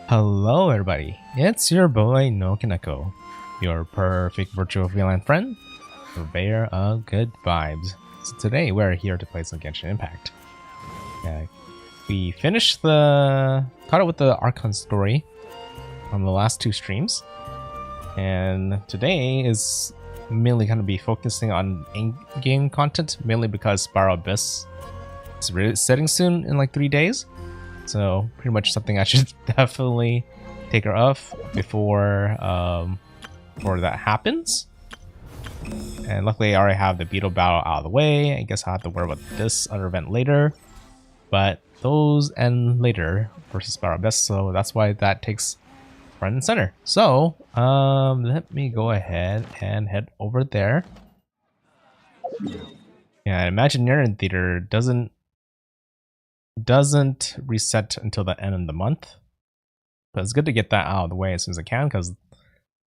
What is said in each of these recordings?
Hello everybody, it's your boy NoukonNeko, your perfect virtual VLAN friend, purveyor of good vibes. So today we're here to play some Genshin Impact. We finished caught up with the Archon story on the last two streams, and today is mainly going to be focusing on in-game content, mainly because Spiral Abyss is really setting soon in like 3 days. So pretty much something I should definitely take care of before that happens. And luckily I already have the Beetle battle out of the way. I guess I'll have to worry about this other event later. But those end later versus Spiral Abyss, so that's why that takes front and center. So let me go ahead and head over there. Yeah, Imaginarium Theater doesn't reset until the end of the month, but it's good to get that out of the way as soon as I can, because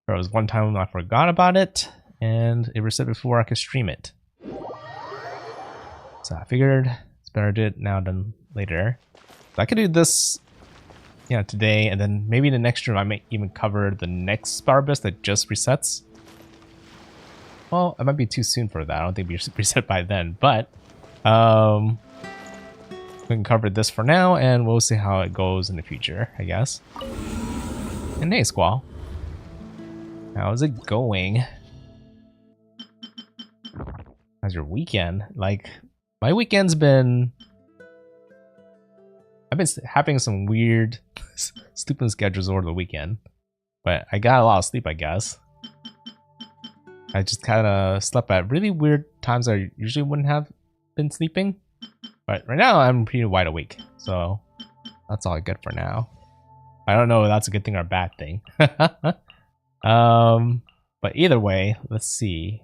there was one time when I forgot about it and it reset before I could stream it. So I figured it's better to do it now than later. So I could do this, yeah, today, and then maybe the next stream I may even cover the next Spiral Abyss that just resets. Well, it might be too soon for that. I don't think we reset by then, but we can cover this for now, and we'll see how it goes in the future, I guess. And hey, Squall. How's it going? How's your weekend? Like, my weekend's been... I've been having some weird, stupid schedules over the weekend. But I got a lot of sleep, I guess. I just kind of slept at really weird times I usually wouldn't have been sleeping. But right now, I'm pretty wide awake, so that's all good for now. I don't know if that's a good thing or a bad thing. But either way, let's see.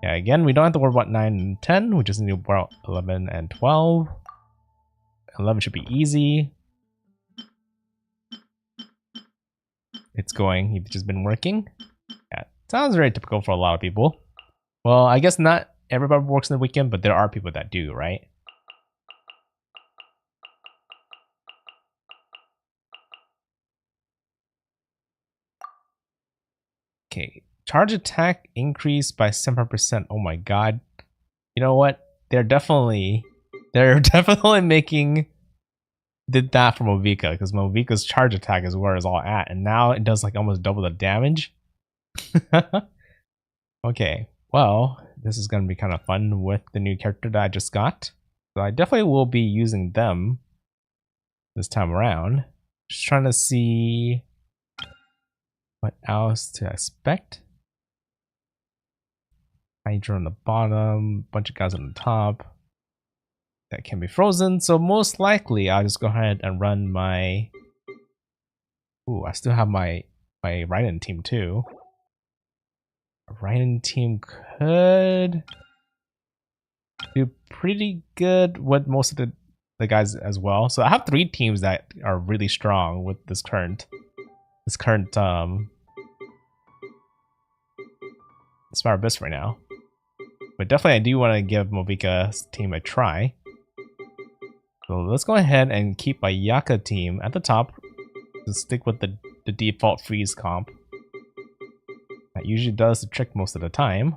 Yeah, again, we don't have to worry about 9 and 10. We just need to worry about 11 and 12. 11 should be easy. It's going. You've just been working. Yeah, sounds very typical for a lot of people. Well, I guess not everybody works in the weekend, but there are people that do, right? Okay, charge attack increased by 7%. Oh my god. You know what? They're definitely did that for Movika, because Movika's charge attack is where it's all at, and now it does like almost double the damage. Okay, well, this is gonna be kind of fun with the new character that I just got. So I definitely will be using them this time around. Just trying to see what else to expect. Hydra on the bottom, bunch of guys on the top that can be frozen. So most likely I'll just go ahead and run my... Ooh, I still have my Raiden team too. Raiden team could do pretty good with most of the guys as well. So I have 3 teams that are really strong with this current Spiral Abyss right now. But definitely I do want to give Movika's team a try. So let's go ahead and keep my Yaka team at the top to stick with the default freeze comp. That usually does the trick most of the time.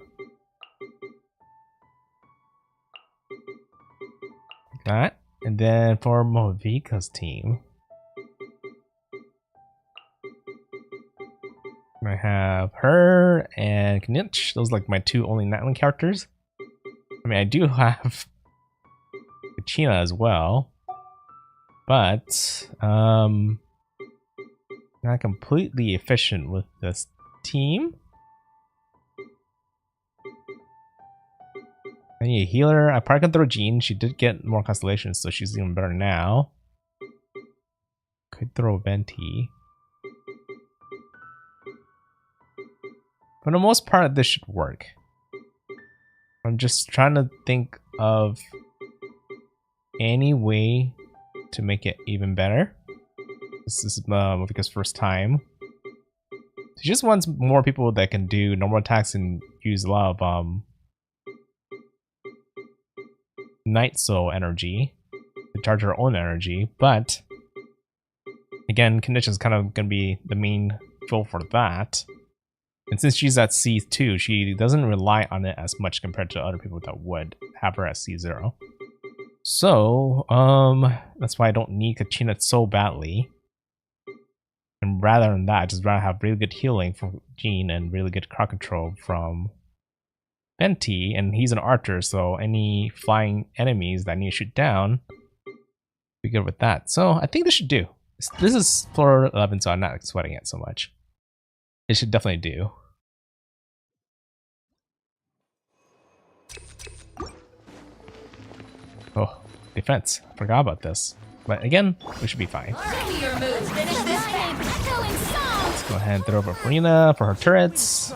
Like that. And then for Movika's team, I have her and Knitch. Those are like my 2 only Nightling characters. I mean, I do have Kachina as well, but not completely efficient with this team. I need a healer. I probably can throw Jean. She did get more constellations, so she's even better now. Could throw Venti. For the most part, this should work. I'm just trying to think of any way to make it even better. This is Movika's first time. She just wants more people that can do normal attacks and use a lot of Night Soul energy to charge her own energy, but again, Condition is kind of going to be the main tool for that. And since she's at C2, she doesn't rely on it as much compared to other people that would have her at C0. So, that's why I don't need Kachina so badly. And rather than that, I just rather have really good healing from Jean and really good crowd control from Venti. And he's an archer, so any flying enemies that I need to shoot down, be good with that. So I think this should do. This is floor 11, so I'm not sweating it so much. It should definitely do. Oh, defense. Forgot about this. But again, we should be fine. Let's Go ahead and throw over Farina for her turrets.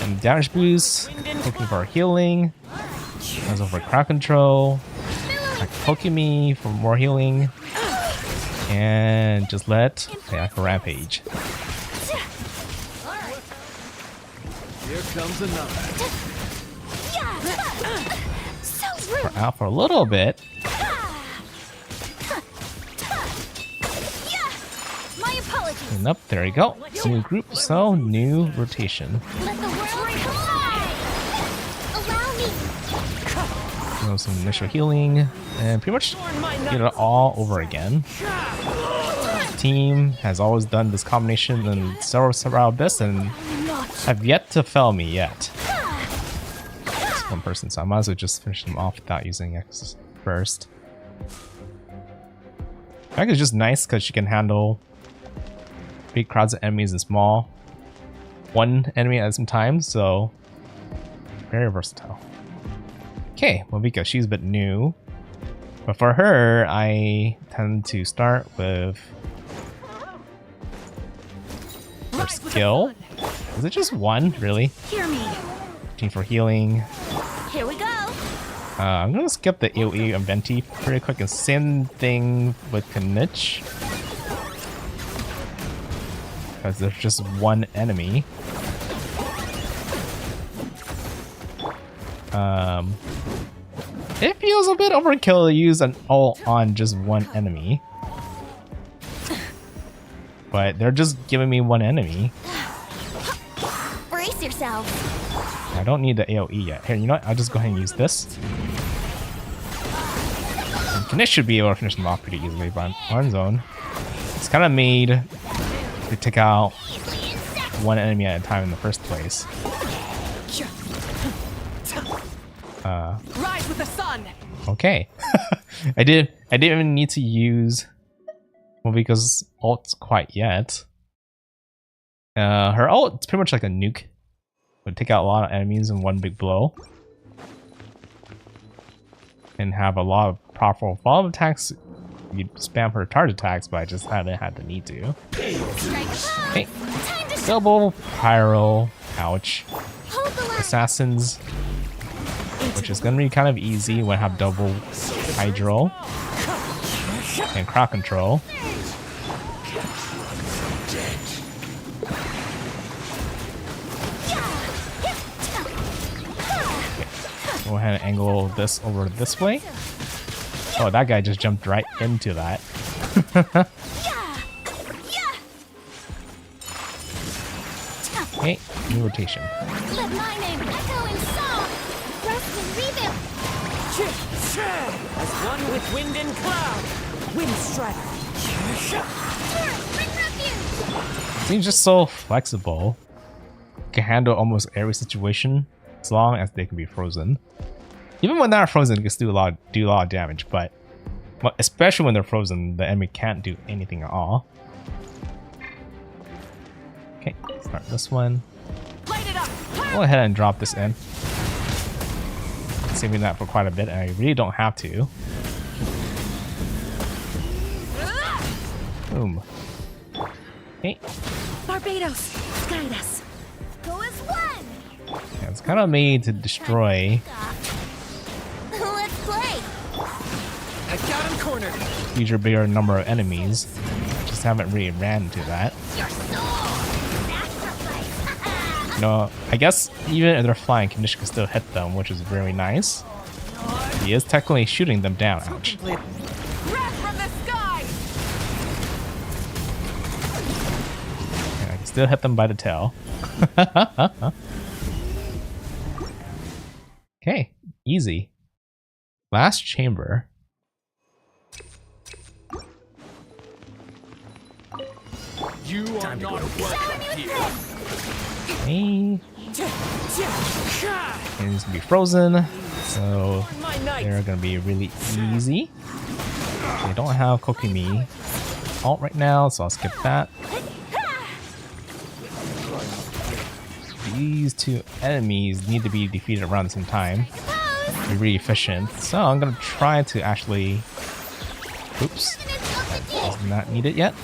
And damage boost. Looking for her healing. Goes over crowd control. Pokemon for more healing. And just let Ayako rampage. Here comes another. We're out for a little bit. My apologies. And up, there we go. New group, so new rotation. Let the world collide. Allow me. Some initial healing, and pretty much get it all over again. Team has always done this combination in several Abyss and have yet to fail me yet. It's one person, so I might as well just finish them off without using X first. Fact is just nice because she can handle big crowds of enemies and small one enemy at some time, so very versatile. Okay, Mobika, she's a bit new, but for her, I tend to start with her skill. Is it just one, really? Hear me. Team for healing. Here we go. I'm gonna skip the AoE and Venti pretty quick, and same thing with Kanich. Because there's just one enemy. It feels a bit overkill to use an ult on just one enemy. But they're just giving me one enemy. Brace yourself. I don't need the AoE yet. Here, you know what? I'll just go ahead and use this. And Kanich should be able to finish them off pretty easily, but on his own. It's kind of made to take out one enemy at a time in the first place. Rise with the sun. Okay. I didn't even need to use Mobika's ult quite yet. Her ult is pretty much like a nuke. Would take out a lot of enemies in one big blow. And have a lot of powerful follow-up attacks. You spam her charge attacks, but I just haven't had the need to. Okay. Double pyro. Ouch. Assassins. Which is gonna be kind of easy when I have double hydro. And crowd control. Go ahead and angle this over this way. Oh, that guy just jumped right into that. Okay, new rotation. Let my name echo in song. Roast and rebuild. As one with wind and cloud. Wind strider. Bring refuge. Seems just so flexible. Can handle almost every situation as long as they can be frozen. Even when they're not frozen, they can still do a lot of damage, but especially when they're frozen, the enemy can't do anything at all. Okay, start this one. Light it up. Go ahead and drop this in. Saving that for quite a bit, and I really don't have to. Boom. Okay. Barbados, guide us. Go as one. Yeah, it's kind of made to destroy Let's play. I got him cornered. huge bigger number of enemies. Just haven't really ran into that. Your soul. Sacrifice. You know, I guess even if they're flying, Kanishka can still hit them, which is very nice. He is technically shooting them down. Ouch. Wrath from the sky! And I can still hit them by the tail. Okay, easy. Last chamber. You are not welcome here. Okay. And he's gonna be frozen, so My knight! they're gonna be really easy. They don't have Kokimi ult right now, so I'll skip that. These two enemies need to be defeated around the same time. Be really efficient. So I'm gonna try to actually. Oops. Does not need it yet.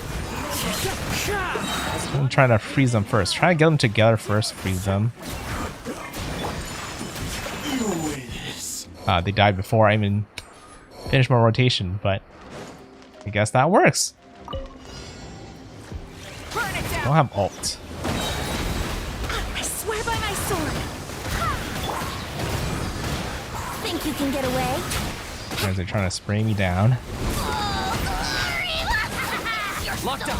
I'm gonna try to freeze them first. Try to get them together first, freeze them. They died before I even finished my rotation, but I guess that works. Burn it down! Don't have ult. I swear by my sword. Think you can get away? Guys are trying to spray me down. Locked up!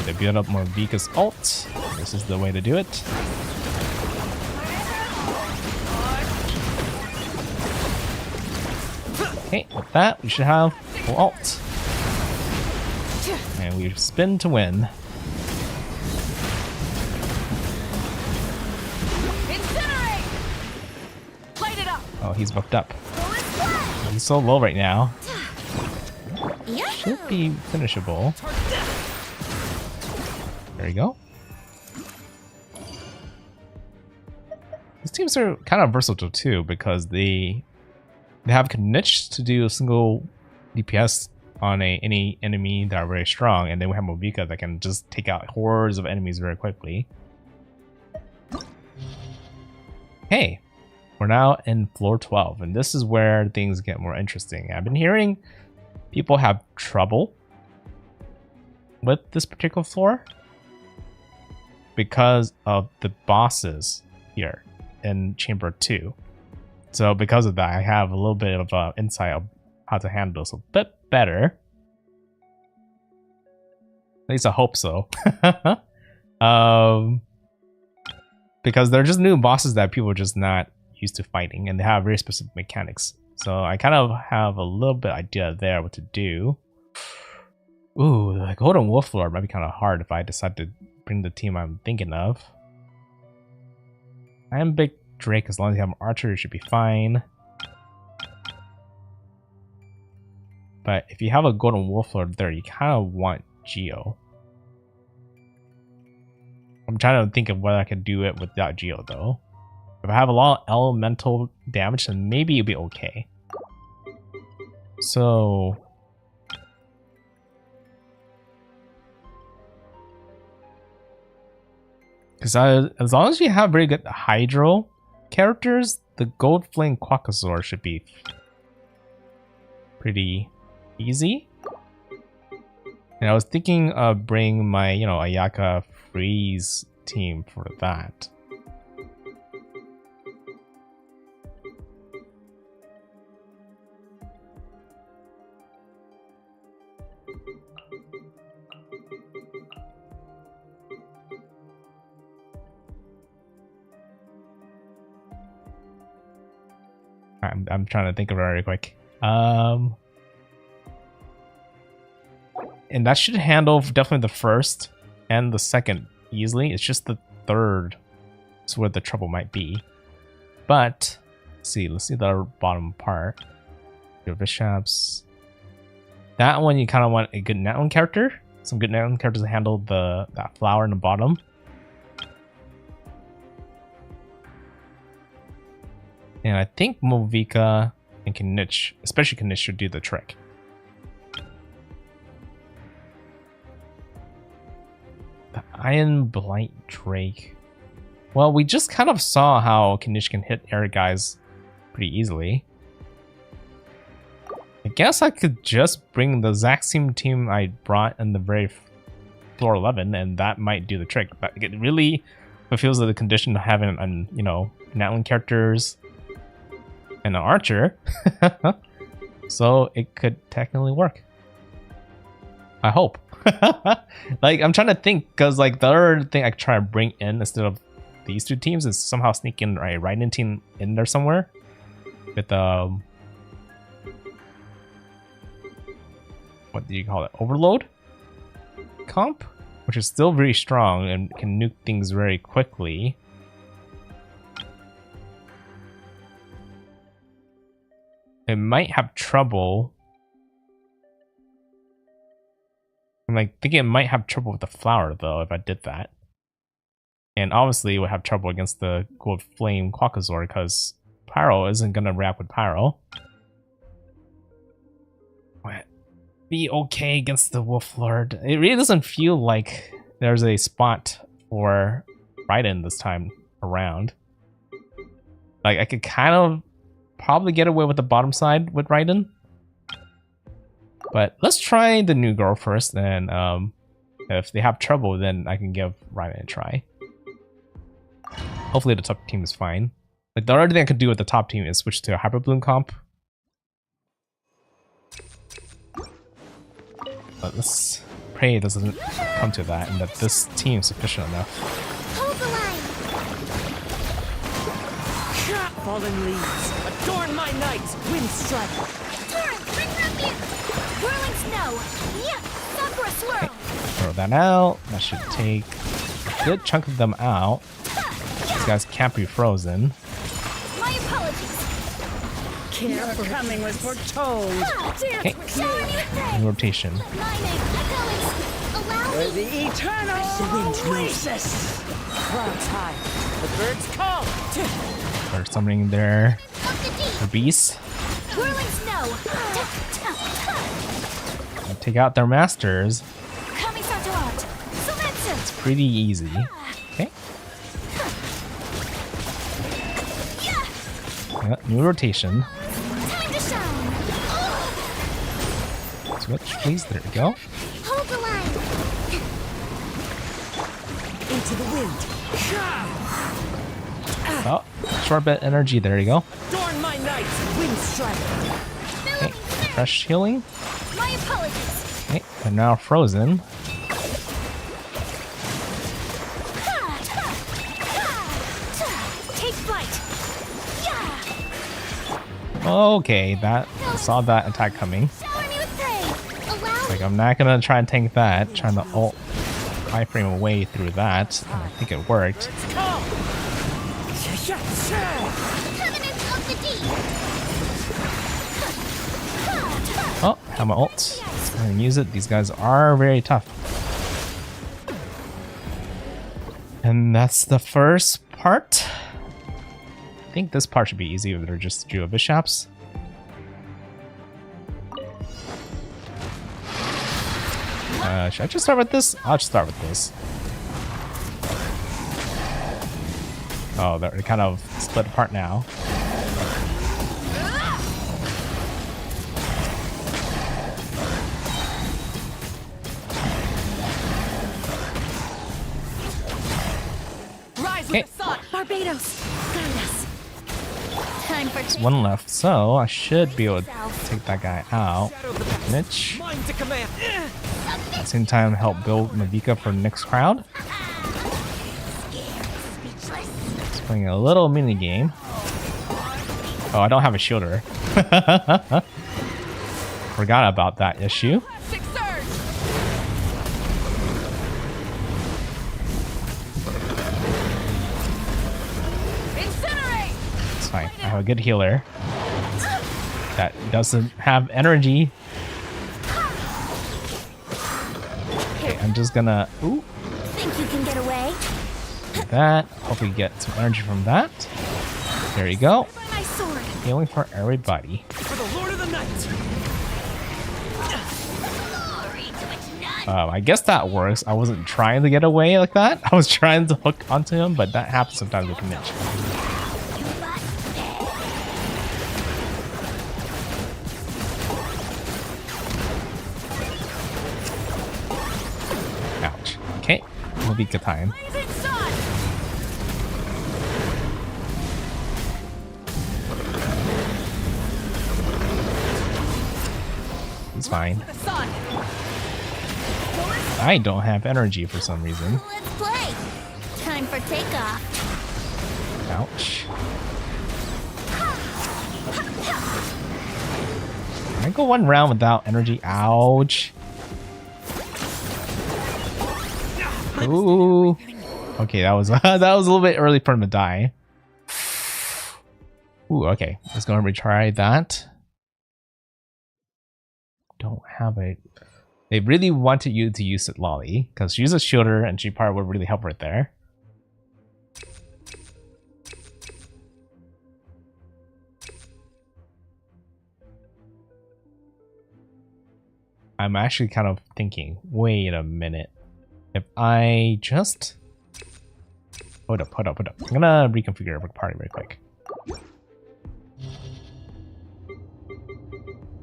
To build up more Vika's ult. This is the way to do it. Okay, with that, we should have full ult. And we spin to win. Incinerate! Light it up! Oh, he's buffed up. He's so low right now. Yeah. Should be finishable. There you go. These teams are kind of versatile too because they have Knitch to do a single DPS on any enemy that are very strong, and then we have Movika that can just take out hordes of enemies very quickly. Hey, we're now in floor 12, and this is where things get more interesting. I've been hearing people have trouble with this particular floor because of the bosses here in Chamber 2. So because of that, I have a little bit of insight of how to handle this a bit better. At least I hope so. Because they're just new bosses that people are just not used to fighting, and they have very specific mechanics. So I kind of have a little bit idea there what to do. Ooh, the Golden Wolf floor might be kind of hard if I decide to bring the team I'm thinking of. I am Big Drake. As long as you have an archer, it should be fine. But if you have a Golden Wolf floor there, you kind of want Geo. I'm trying to think of whether I can do it without Geo though. If I have a lot of elemental damage, then maybe it'll be okay. So because as long as you have very good Hydro characters, the Gold Flame Quackazor should be pretty easy. And I was thinking of bringing my, Ayaka Freeze team for that. I'm trying to think of it very quick. And that should handle definitely the first and the second easily. It's just the third is where the trouble might be. But let's see the bottom part. Your bishops. That one you kind of want a good Noun character. Some good Noun characters to handle that flower in the bottom. And I think Movika and Knitch, especially Knitch, should do the trick. The Iron Blight Drake. Well, we just kind of saw how Knitch can hit air guys pretty easily. I guess I could just bring the exact same team I brought in the very floor 11, and that might do the trick. But it really fulfills the condition of having, Noun characters and an archer. So it could technically work. I hope. Like, I'm trying to think, because like the other thing I could try to bring in instead of these two teams is somehow sneak in a Raiden team in there somewhere with what do you call it? Overload comp, which is still very strong and can nuke things very quickly. It might have trouble. I'm like thinking it might have trouble with the flower though if I did that. And obviously it would have trouble against the Gold Flame Quackazor because Pyro isn't gonna react with Pyro. What? Be okay against the Wolf Lord. It really doesn't feel like there's a spot for Raiden this time around. Like I could kind of probably get away with the bottom side with Raiden. But let's try the new girl first, and if they have trouble, then I can give Raiden a try. Hopefully the top team is fine. Like the other thing I could do with the top team is switch to a Hyper Bloom comp. But let's pray it doesn't come to that and that this team is sufficient enough. Hold the line. Fallen leaves, adorn my night, wind strike. Torrent, bring rapier. Whirling snow. Yeah, Sakura swirl. Throw that out. That should take a good chunk of them out. These guys can't be frozen. My apologies. Care for coming was foretold. Okay. Shower me with praise. In rotation. Lightning, echoing. Allow me. The eternal oasis. Clouds high, the birds call. They're summoning their Of the deep. beasts. Whirling snow. Take out their masters. Kamisato out. Seletsu. Pretty easy. Okay. Yeah, new rotation. Time to shine. Switch, please. There we go. Hold the line. Into the wind. Oh, short bit energy. There you go. Adorn my night, wind strike. Okay, fresh healing. My apologies. Okay, they're now frozen. Take flight. Yeah. Okay, that saw that attack coming. Shower me with praise. Allow Like I'm not gonna try and tank that. Trying to ult iframe away through that. And I think it worked. Birds call. Covenant of the deep. Oh, have my ult. I'm gonna use it. These guys are very tough. And that's the first part. I think this part should be easy if they're just duo bishops. Should I just start with this? I'll just start with this. Oh, they're kind of split apart now. Rise Okay. with the sun. Barbados. Guide us. Time for There's one left, so I should be able to take that guy out. Mitch. Mine to command. At the same time, help build Mavika for the next crowd. Just playing a little mini game. Oh, I don't have a shielder. Forgot about that issue. Six surge. Incinerate. It's fine. I have a good healer that doesn't have energy. Okay, I'm just gonna Think you can get away? do that. Hopefully get some energy from that. There you go. By my sword. Healing for everybody. For the Lord of the Night. I guess that works. I wasn't trying to get away like that. I was trying to hook onto him, but that happens sometimes with Mitch. Ouch. Okay, Mavika time. Blazing sun. It's fine. The sun. I don't have energy for some reason. Let's play. Time for takeoff. Ouch. Can I go one round without energy? Ouch. Ooh. Okay, that was that was a little bit early for him to die. Ooh, okay. Let's go and retry that. Don't have it. They really wanted you to use it, Lolly, because she's a shooter and she probably would really help right there. I'm actually kind of thinking, wait a minute. If I just... Hold up. I'm gonna reconfigure the party real quick.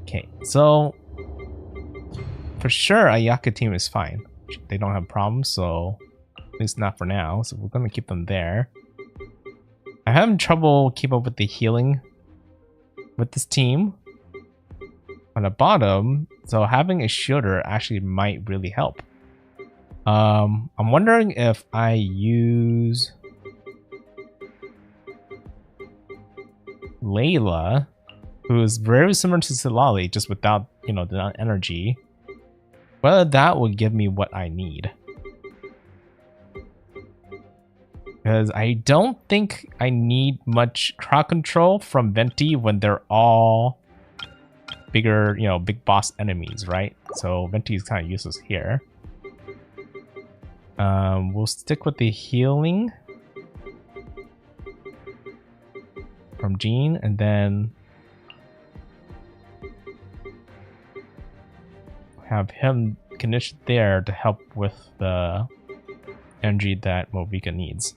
Okay, so... For sure, Ayaka team is fine. They don't have problems, so... At least not for now, so we're gonna keep them there. I'm having trouble keep up with the healing with this team. On the bottom, so having a shooter actually might really help. I'm wondering if I use Layla, who is very similar to Silali, just without, you know, the energy. Whether that will give me what I need. Because I don't think I need much crowd control from Venti when they're all bigger, you know, big boss enemies, right? So Venti is kind of useless here. We'll stick with the healing from Jean, and then have him conditioned there to help with the energy that Movika needs.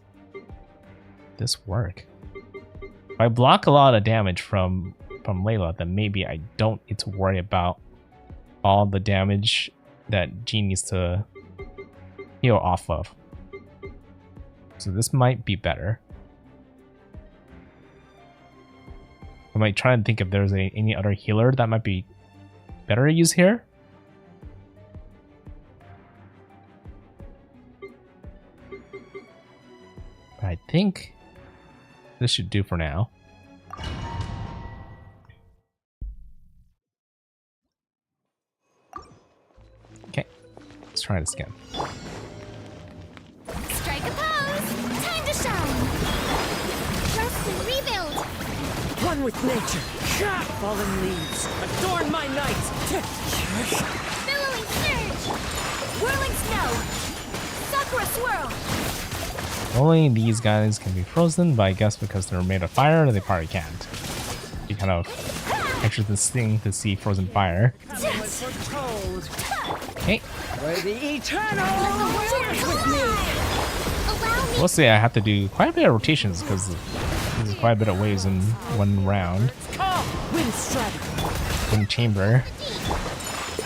This work. If I block a lot of damage from Layla, then maybe I don't need to worry about all the damage that Jean needs to heal off of. So this might be better. I might try and think if there's any other healer that might be better to use here. But I think this should do for now. Okay, let's try this again. Strike a pose. Time to shine. Rest and rebuild. One with nature. Fallen leaves. Adorn my night. Billowing surge. Whirling snow. Sakura swirl. Only these guys can be frozen, but I guess because they're made of fire, they probably can't. Be kind of interesting to see frozen fire. Okay. The eternal. Mostly I have to do quite a bit of rotations because there's quite a bit of waves in one round. Wind strike. Wind chamber.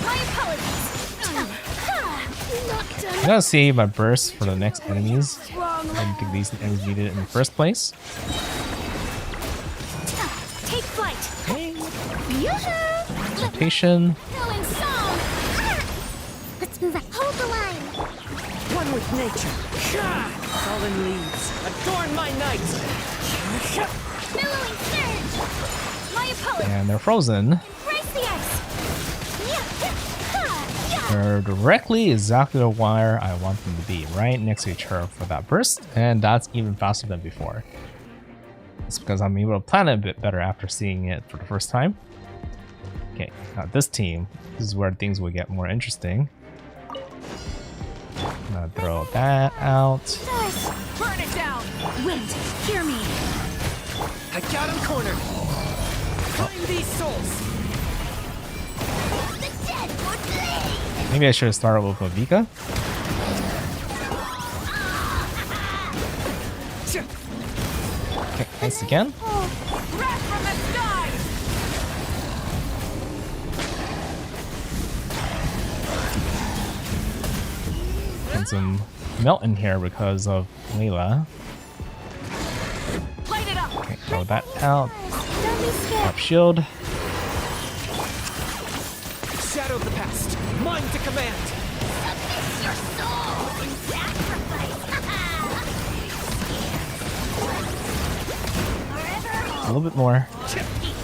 My apologies. I'm gonna save my burst for the next enemies. I didn't think these enemies needed it in the first place. Take flight. Okay. Yoo-hoo. Rotation. Going song. Let's move up. Hold the line. One with nature. Fallen leaves. Adorn my night. Billowing surge. My apologies. And they're frozen. Embrace the ice. They're directly exactly where I want them to be, right next to each other for that burst, and that's even faster than before. It's because I'm able to plan it a bit better after seeing it for the first time. Okay, now this team, this is where things will get more interesting. I'm gonna throw that out. Burn it down. Wind, hear me. I got him cornered. Claim these souls. The dead would bleed. Maybe I should have started with Movika. Okay, nice again. Wrath from the sky. And some melt in here because of Layla. Light it up. Okay, throw that out. Don't be scared. Up shield. shadow of the past. Mine to command. Submit your soul in sacrifice. Forever A little bit more.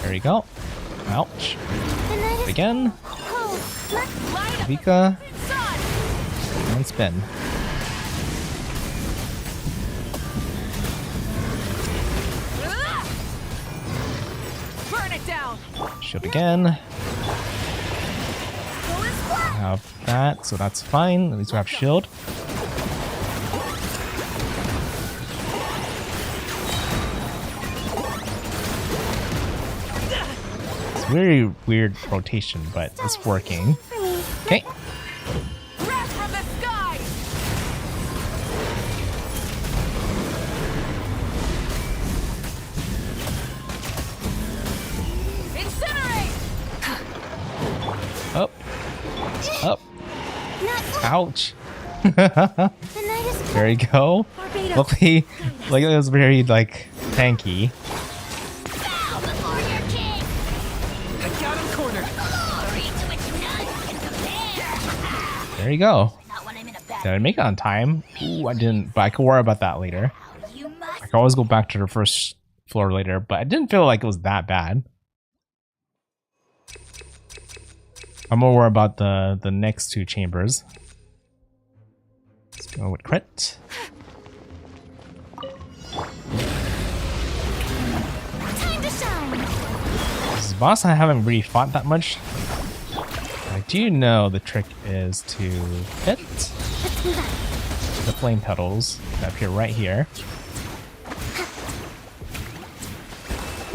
There you go. Ouch. the night is Again. cold. Light up Vika. sun. And spin. Burn it down. Shield again. Go as flat. Have that, so that's fine. At least we have shield. It's very weird rotation, but it's working. For me. Okay. Wrath from the sky. Incinerate. Up. Up. Not Ouch. the night is There you go. Barbados. Luckily, like it was very like tanky. Bow before your king. I got him cornered. Glory to which none can compare. There you go. Not when I'm in a bad Did I make it on time? Ooh, I didn't, but I could worry about that later. You must I could always go back to the first floor later, but I didn't feel like it was that bad. I'm more worried about the next two chambers. Let's go with crit. time to shine. This is a boss I haven't really fought that much. I do know the trick is to hit Let's move on. the flame petals that appear right here.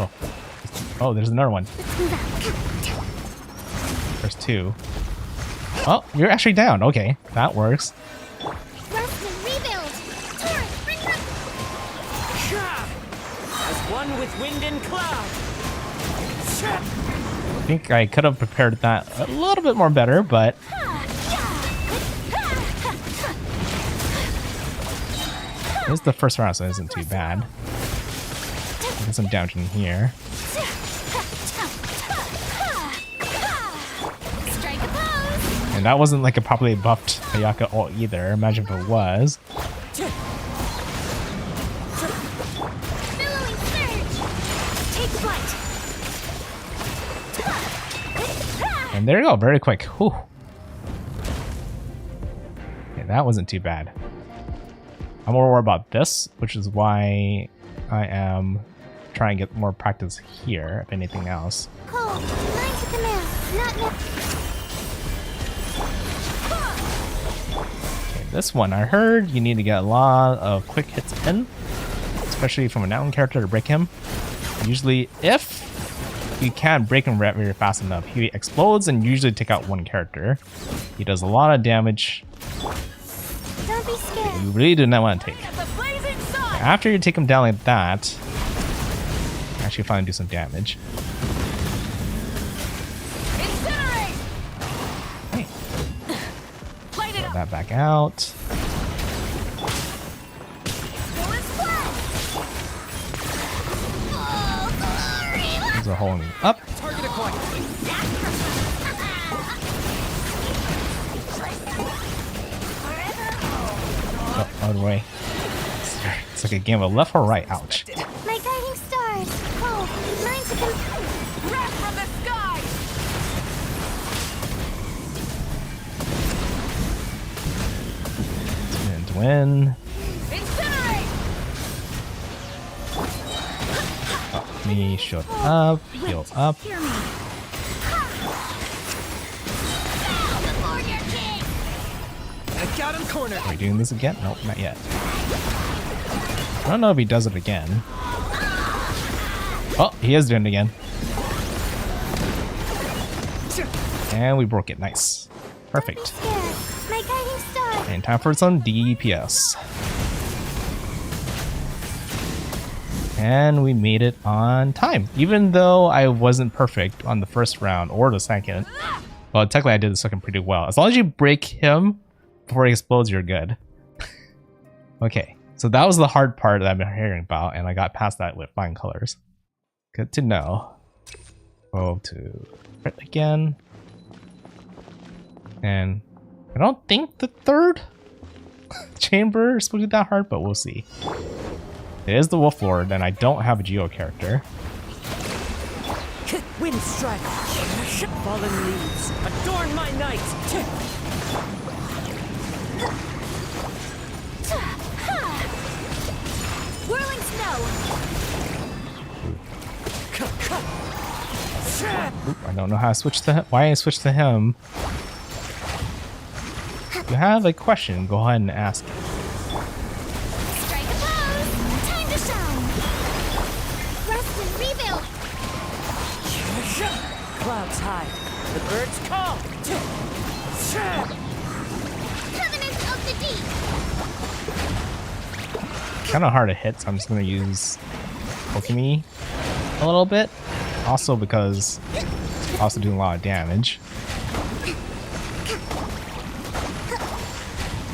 Oh, oh, there's another one. Let's move on. There's two. Oh, you're actually down. Okay, that works. Rust and rebuild. Torrent, bring back. As one with wind and cloud. I think I could have prepared that a little bit more better, but this is the first round, so it isn't too bad. Get some damage in here. Strike a pose. And that wasn't like a properly buffed Ayaka ult either. Imagine if it was. Billowing surge. Take flight. And there you go, very quick. Whew. Okay, that wasn't too bad. I'm more worried about this, which is why I am trying to get more practice here, if anything else. Cold. Line to command. Not Okay, this one, I heard you need to get a lot of quick hits in, especially from a Noun character to break him. Usually, if you can break him very fast enough, he explodes and usually take out one character. He does a lot of damage. Don't be scared. You really do not want to take. The blazing sun. After you take him down like that, actually finally do some damage. Incinerate. Hey, Light it get up. that back out. Go as flat. Oh, glory. These are holding up. Target acquired. Oh, other way. It's like a game of left or right. Ouch. My guiding stars. Cold. Line to command. Wrath from the sky. Win to win. Incinerate. Oh, me shield up, heal up. Hear me. Bow before your king. I got him cornered. Are we doing this again? Nope, not yet. I don't know if he does it again. Oh, he is doing it again. And we broke it. Nice. Perfect. Scared. My guiding star. And time for some DPS. And we made it on time. Even though I wasn't perfect on the first round or the second. Well, technically I did the second pretty well. As long as you break him before he explodes, you're good. Okay. So that was the hard part that I've been hearing about, and I got past that with flying colors. Good to know. Go to crit again. And I don't think the third chamber is supposed to be that hard, but we'll see. It is the Wolf Lord, and I don't have a Geo character. Wind strike. Fallen leaves. Adorn my night. Whirling snow. Oop, I don't know how to switch to why I switched to him. If you have a question, go ahead and ask it. Strike a pose. Time to shine. Rest and rebuild. Clouds high. The birds call. Covenant of the deep. Kind of hard to hit, so I'm just going to use Pokemon a little bit. Also because it's also doing a lot of damage.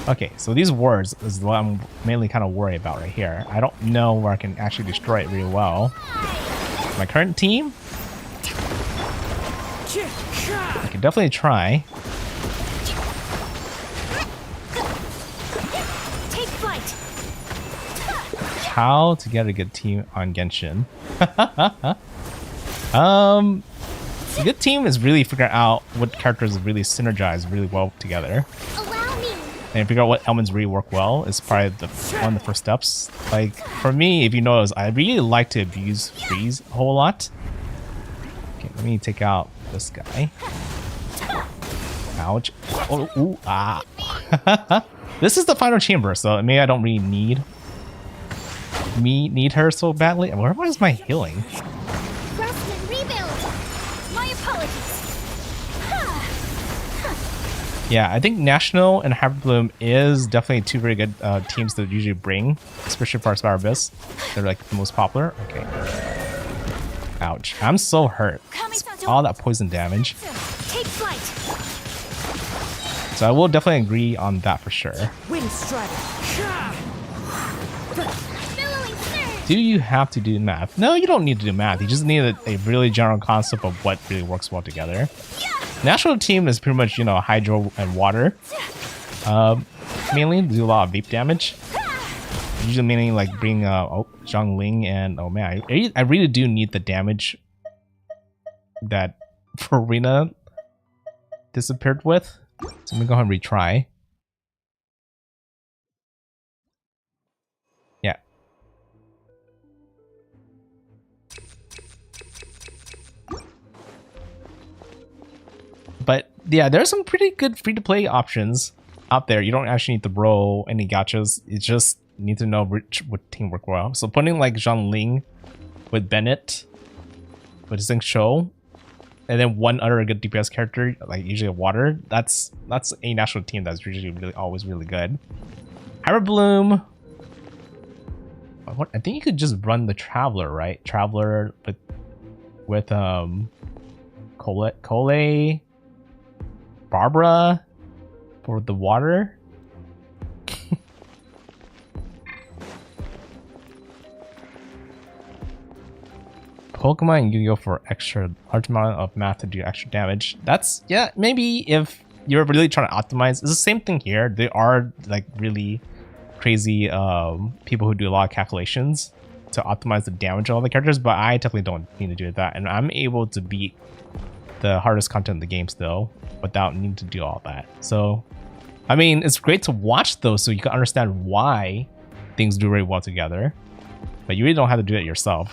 Okay, so these wards is what I'm mainly kind of worried about right here. I don't know where I can actually destroy it really well. My current team, I can definitely try. Take flight. How to get a good team on Genshin. A good team is really figuring out what characters really synergize really well together. Allow me. And figure out what elements really work well is probably one of the first steps. Like, for me, if you notice, I really like to abuse freeze a whole lot. Okay, let me take out this guy. Ouch. Oh, ooh, ah. This is the final chamber, so maybe I don't really need her so badly. Where was my healing? Rest and rebuild. My apologies. Yeah, I think National and Hyperbloom is definitely two very good teams to usually bring, especially for Spire Abyss. They're like the most popular. Okay. Ouch. I'm so hurt. All that poison damage. Take flight. So I will definitely agree on that for sure. Wind strike. Billowing surge. Do you have to do math? No, you don't need to do math. You just need a really general concept of what really works well together. National team is pretty much, you know, hydro and water. Mainly do a lot of vape damage. Usually mainly like bring Zhongling and oh man, I really do need the damage that Farina disappeared with. So I'm gonna go ahead and retry. Yeah. But yeah, there's some pretty good free-to-play options out there. You don't actually need to roll any gachas. You just need to know what team work well. So putting like Zhongling with Bennett, with Xing Shou, and then one other good DPS character, like usually a water, that's a national team that's usually really always really good. Hyperbloom. I think you could just run the Traveler, right? Traveler with Cole, Barbara for the water. Pokemon and Yu-Gi-Oh for extra large amount of math to do extra damage. That's, yeah, maybe if you're really trying to optimize. It's the same thing here. They are like really crazy people who do a lot of calculations to optimize the damage of all the characters, but I definitely don't need to do that. And I'm able to beat the hardest content in the game still without needing to do all that. So, I mean, it's great to watch those so you can understand why things do very well together, but you really don't have to do it yourself.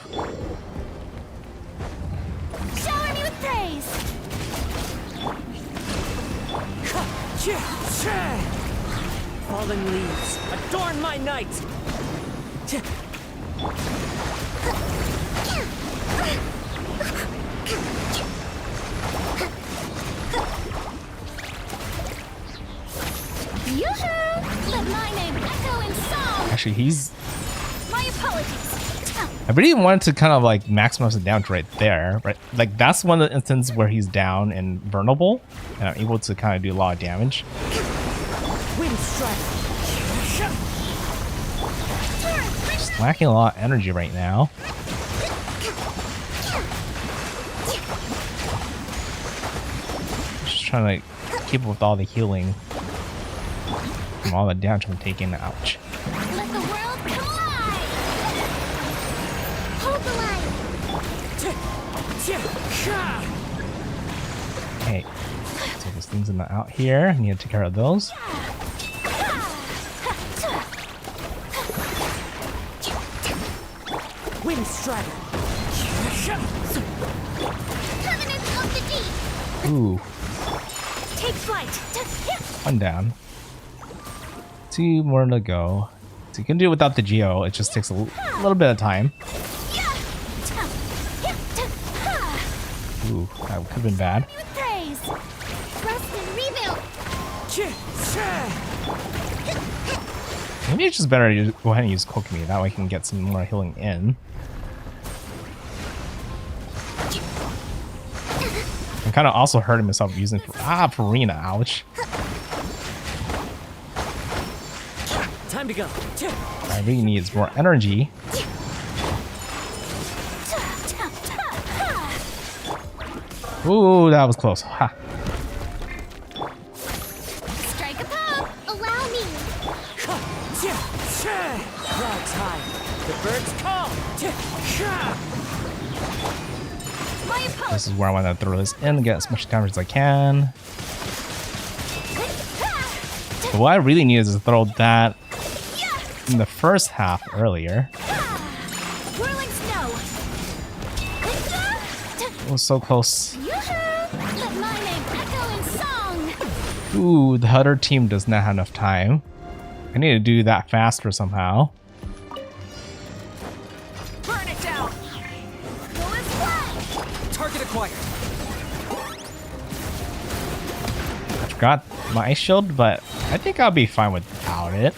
Shower me with praise. Fallen leaves. Adorn my night. Yoo-hoo! Let my name echo in song. Actually, My apologies. I really wanted to kind of like maximize the damage right there, right? Like that's one of the instances where he's down and vulnerable, and I'm able to kind of do a lot of damage. Wind strike. Just lacking a lot of energy right now. Just trying to like keep up with all the healing from all the damage I'm taking. Ouch. Let the world collide! Hold the line! Okay, so there's things in the out here. I need to take care of those. Wind Strider. Covenant of the deep! Ooh, Take flight! one down. 2 more to go. So you can do it without the Geo. It just takes a little bit of time. Ooh, that could have been bad. With praise! Rest and rebuild! Maybe it's just better to go ahead and use Kokumi. That way I can get some more healing in. I'm kind of also hurting myself using Farina. Ouch. Time to go. I really need more energy. Ooh, that was close. Ha. Strike a pose! Allow me! Cloud time. The birds call. My opponent! This is where I want to throw this in and get as much damage as I can. But what I really need is to throw that in the first half earlier. Whirling snow! It was so close. Yoo-hoo! Let my name echo in song! Ooh, the other team does not have enough time. I need to do that faster somehow. Burn it down. Go as flag! Target acquired. I forgot my ice shield, but I think I'll be fine without it.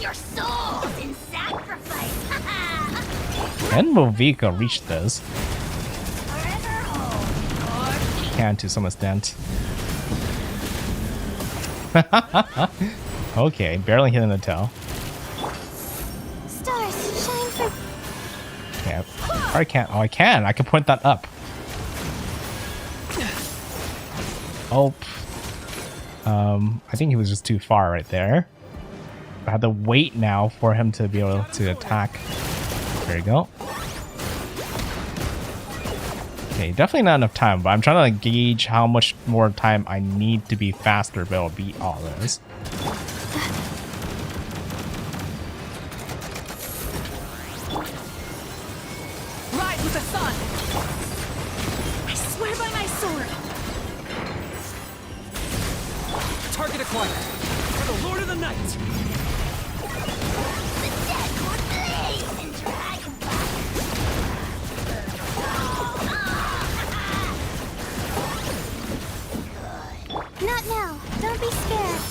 Your soul's in sacrifice! And will Vika reach this? Forever hold Can to some extent. Okay, barely hitting the tail. stars shine for Yeah, I can't. Oh, I can. I can point that up. Oh. I think he was just too far right there. I have to wait now for him to be able to attack. There you go. Okay, definitely not enough time, but I'm trying to gauge how much more time I need to be faster to be able to beat all this. Ride with the sun. I swear by my sword! Target acquired. For the Lord of the Night. The dead will blaze in dragon Not now. Don't be scared.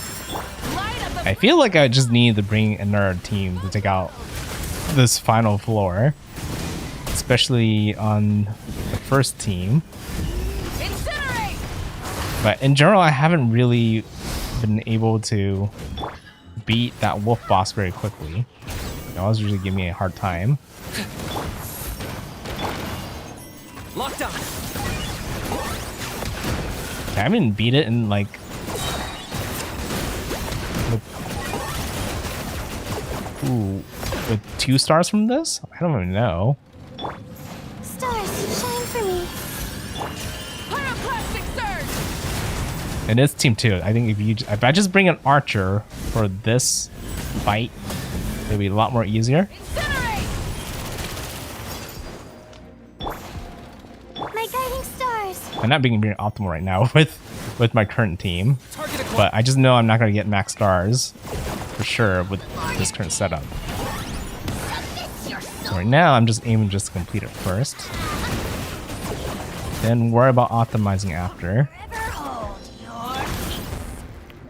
Light up the I feel like I just need to bring another team to take out this final floor, especially on the first team. incinerate. But in general, I haven't really been able to beat that wolf boss very quickly. They always usually give me a hard time. Locked on. I haven't beat it in like... Ooh, with 2 stars from this? I don't even know. Stars shine for me. Pyroclastic surge. It is team 2. I think if I just bring an archer for this fight, it'll be a lot more easier. Incinerate. My guiding stars. I'm not being very optimal right now with my current team, Target acquired. but I just know I'm not going to get max stars for sure with this current setup. Submit your So soul. right now I'm just aiming just to complete it first, then worry about optimizing after. Forever hold your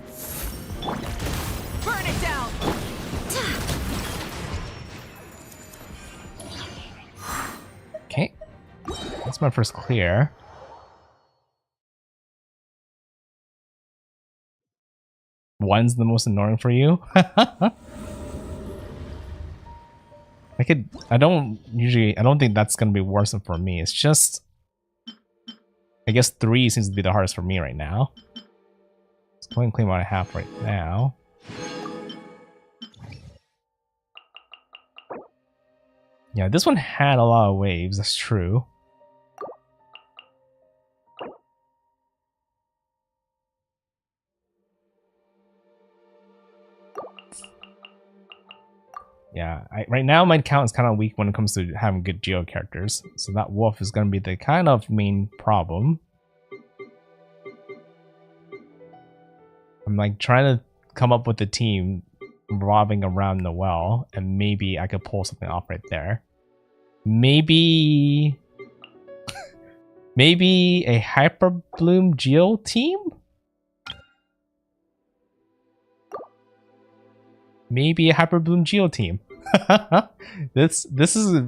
peace. Burn it down. Okay, that's my first clear. One's the most annoying for you? I don't think that's gonna be worse than for me. It's just I guess 3 seems to be the hardest for me right now. Let's go ahead and claim what I have right now. Yeah, this one had a lot of waves, that's true. Yeah, right now my count is kind of weak when it comes to having good geo characters. So that wolf is going to be the kind of main problem. I'm like trying to come up with a team revolving around the well, and maybe I could pull something off right there. Maybe... maybe a Hyper Bloom Geo team? Maybe a Hyper Bloom Geo team. This is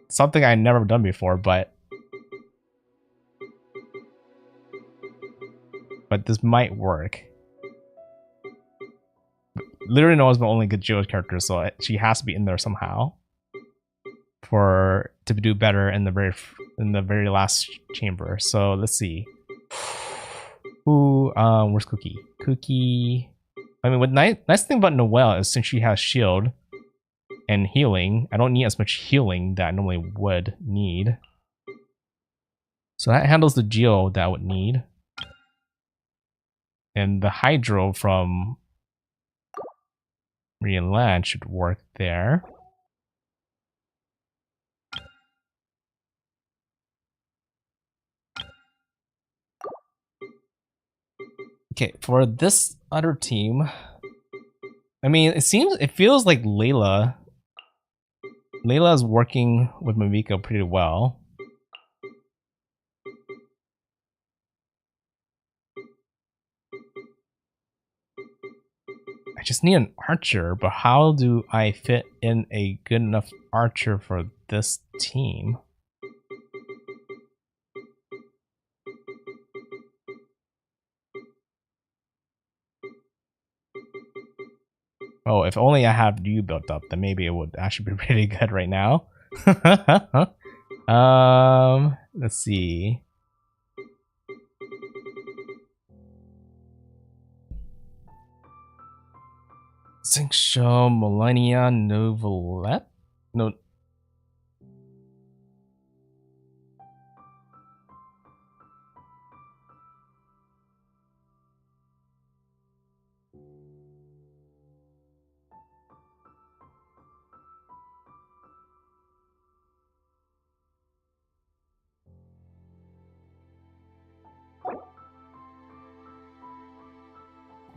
something I've never done before, but this might work. Literally knows my only good Geo character, so she has to be in there somehow to do better in the very last chamber. So let's see. Ooh, where's Cookie? Cookie. I mean, what nice thing about Noelle is since she has shield and healing, I don't need as much healing that I normally would need. So that handles the Geo that I would need. And the Hydro from Meridian Land should work there. Okay, for this other team, I mean, it feels like Layla is working with Mavika pretty well. I just need an archer, but how do I fit in a good enough archer for this team? Oh, if only I have you built up, then maybe it would actually be pretty good right now. Let's see. Xingqiu Millennia Novelette? No.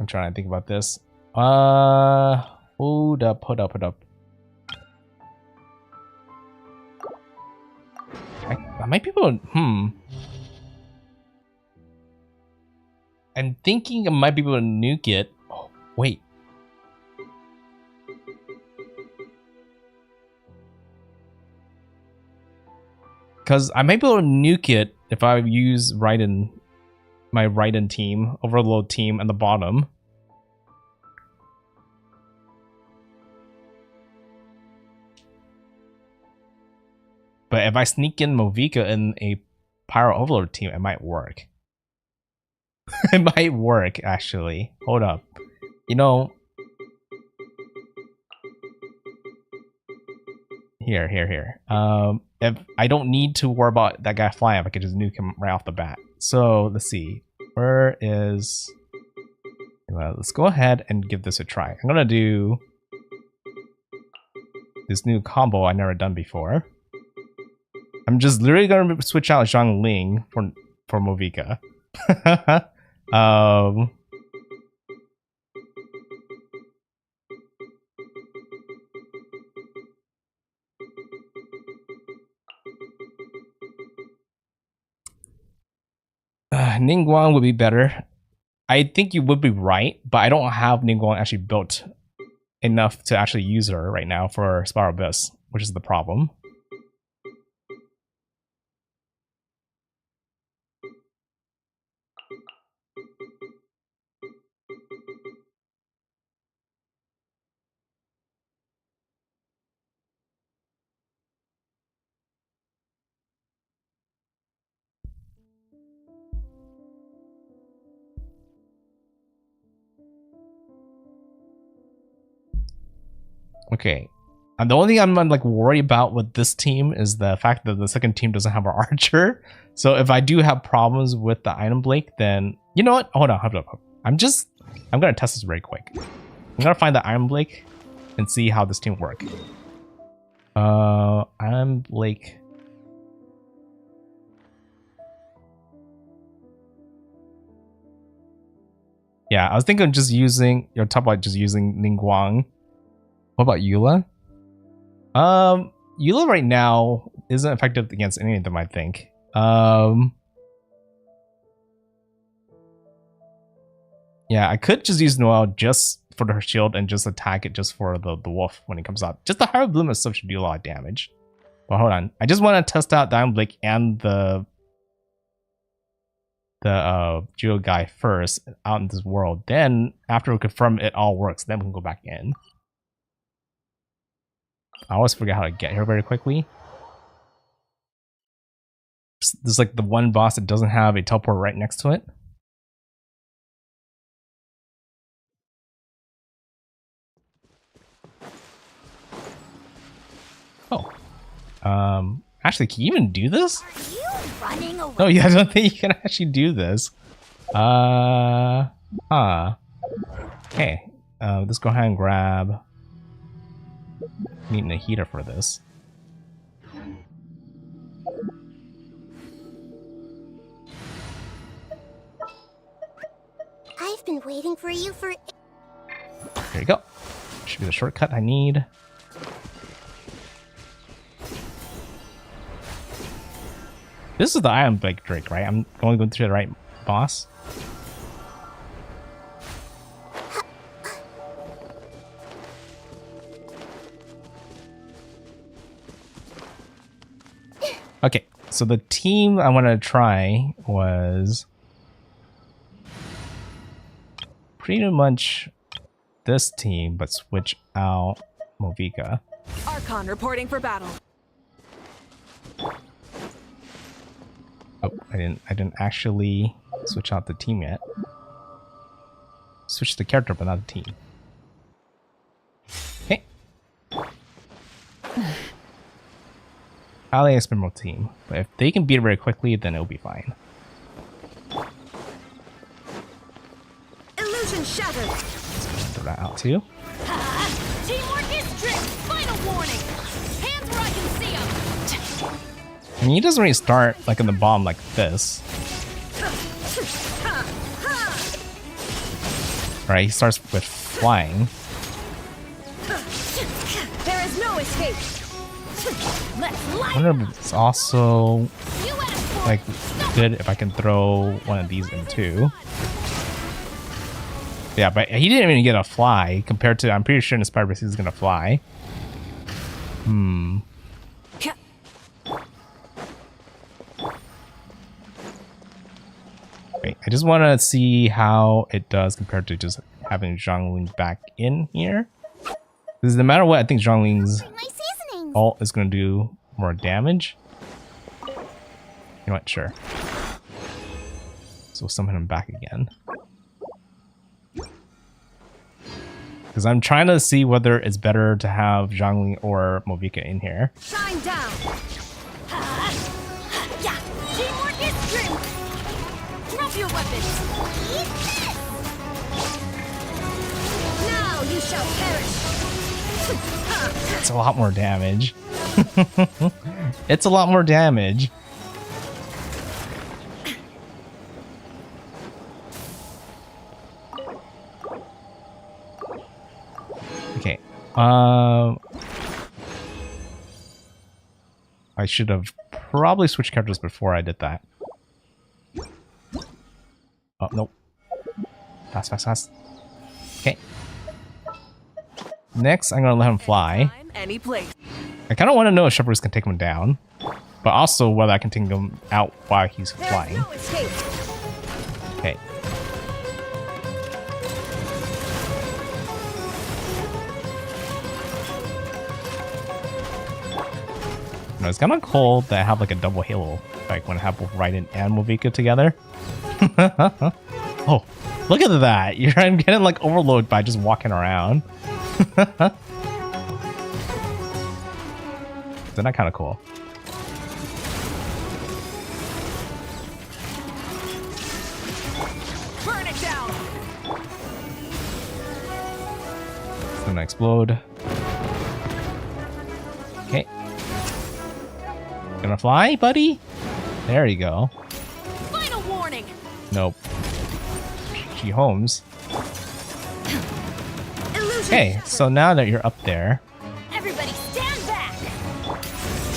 I'm trying to think about this. Hold up. I might be able to, I'm thinking I might be able to nuke it. Oh, wait. Because I might be able to nuke it if I use Raiden, my Raiden team, Overload team at the bottom. But if I sneak in Movika in a Pyro Overload team, it might work. It might work, actually. Hold up. You know... Here. If I don't need to worry about that guy flying up, I could just nuke him right off the bat. So, let's see. Where is... Well, let's go ahead and give this a try. I'm gonna do... this new combo I've never done before. I'm just literally gonna switch out Zhang Ling for Movika. Ningguang would be better. I think you would be right, but I don't have Ningguang actually built enough to actually use her right now for Spiral Abyss, which is the problem. Okay. And the only thing I'm like worried about with this team is the fact that the second team doesn't have an archer. So if I do have problems with the item Blake, then you know what? Hold on. I'm gonna test this very quick. I'm gonna find the item Blake and see how this team work. Item Blake. Yeah, I was thinking of just using Ning Guang. What about Eula? Eula right now isn't effective against any of them, I think. Yeah, I could just use Noelle just for her shield and just attack it just for the wolf when it comes out. Just the Hard Bloom itself should do a lot of damage. But hold on. I just want to test out Diamond Blake and the Geo guy first out in this world. Then after we confirm it all works, then we can go back in. I always forget how to get here very quickly. There's like the one boss that doesn't have a teleport right next to it. Oh. Actually, can you even do this? Are you running away? Oh yeah, I don't think you can actually do this. Okay. Let's go ahead and grab needing a heater for this. I've been waiting for you for... There you go. Should be the shortcut I need. This is the Iron Blake Drake, right? I'm only going through the right boss. Okay, so the team I want to try was pretty much this team, but switch out Movica. Archon reporting for battle. Oh, I didn't actually switch out the team yet. Switch the character, but not the team. Okay. Ally Experimental team. But if they can beat it very quickly, then it'll be fine. Illusion shattered. Throw that out too. Teamwork is strict. Final warning. Hands where I can see them. I mean, he doesn't really start like in the bomb like this. Right, he starts with flying. There is no escape. I wonder if it's also like good if I can throw one of these in too. Yeah, but he didn't even get a fly compared to, I'm pretty sure in Preperation he's gonna fly. Wait, I just want to see how it does compared to just having Zhonglin back in here. Because no matter what, I think Zhonglin's My seasonings. ult is going to do more damage. You know what? Sure. So we'll summon him back again. Because I'm trying to see whether it's better to have Zhonglin or Movica in here. Shine down. Yeah. Teamwork is strict. Drop your weapons. Eat this. Now you shall perish. It's a lot more damage. It's a lot more damage. Okay. I should have probably switched characters before I did that. Oh, nope. Fast, fast, fast. Okay. Next, I'm gonna let him fly. Time, any place. I kind of want to know if Shepherds can take him down, but also whether I can take him out while he's There is flying. no escape. Okay. No, it's kind of cool that I have like a double halo, like when I have both Raiden and Movica together. Oh, look at that! I'm getting like overloaded by just walking around. Isn't that kind of cool? Burn it down. It's gonna explode. Okay. Gonna fly, buddy? There you go. Final warning. Nope. She homes. Okay, so now that you're up there, Everybody stand back!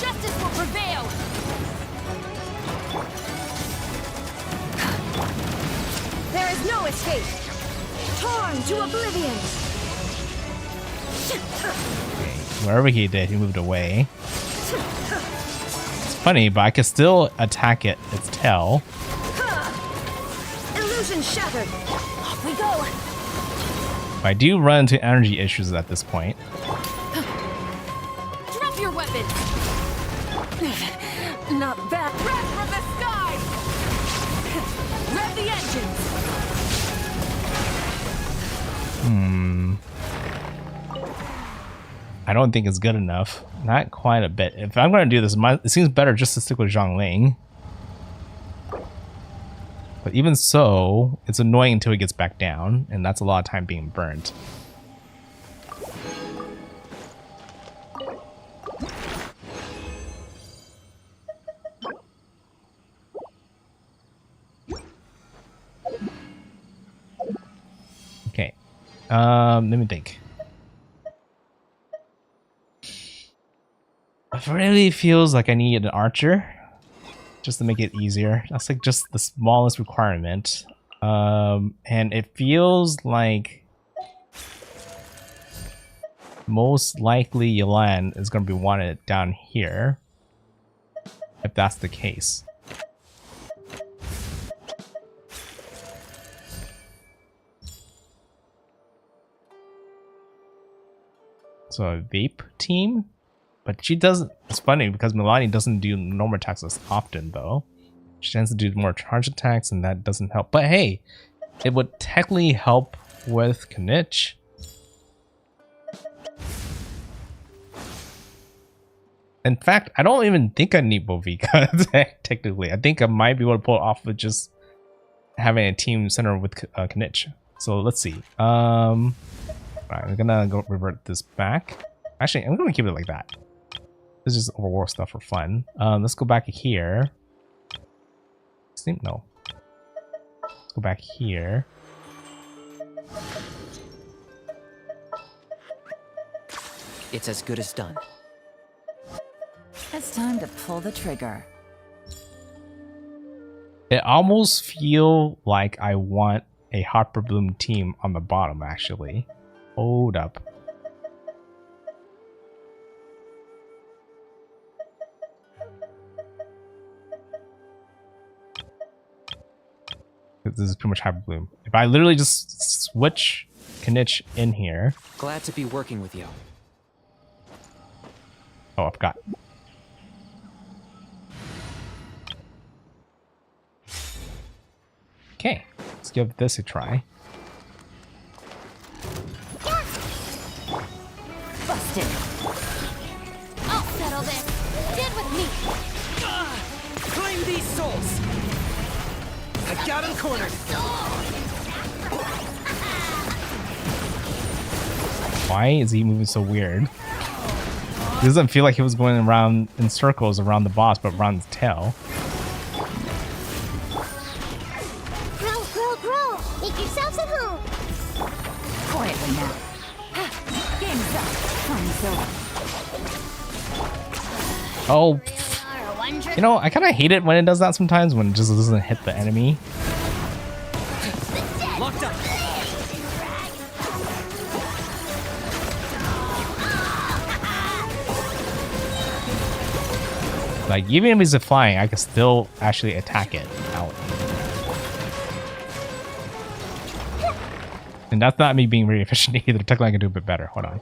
Justice will prevail. There is no escape! Torn to oblivion! wherever he did, he moved away. It's funny, but I can still attack its tail. Illusion shattered! Off we go! I do run into energy issues at this point. Drop your weapons. Not bad. Breath from the sky. Rev the engines. I don't think it's good enough. Not quite a bit. If I'm going to do this, it seems better just to stick with Zhongling. But even so, it's annoying until it gets back down, and that's a lot of time being burnt. Okay. Let me think. It really feels like I need an archer just to make it easier. That's like just the smallest requirement. And it feels like most likely Yelan is going to be wanted down here, if that's the case. So a vape team? But she doesn't. It's funny because Milani doesn't do normal attacks as often, though. She tends to do more charge attacks, and that doesn't help. But hey, it would technically help with Knich. In fact, I don't even think I need Bovika, technically. I think I might be able to pull it off with just having a team center with Knich. So let's see. Right, I'm gonna go revert this back. Actually, I'm gonna keep it like that. This is just overworld stuff for fun. Let's go back here. No. Let's go back here. It's as good as done. It's time to pull the trigger. It almost feel like I want a Hopper Bloom team on the bottom, actually. Hold up. This is pretty much Hyper Bloom. If I literally just switch Knich in here. Glad to be working with you. Oh, I forgot. Okay, let's give this a try. Busted. I'll settle this! Stand with me! Claim these souls! I got him cornered! Why is he moving so weird? It doesn't feel like he was going around in circles around the boss, but around his tail. Grow, grow, grow! Make yourselves at home! Quietly now. Game's up. Time's over. Oh, Are a wonder. you know, I kind of hate it when it does that sometimes, when it just doesn't hit the enemy. Locked up! Like, even if he's flying, I can still actually attack it out. And that's not me being very efficient either. Technically, I can do a bit better. Hold on.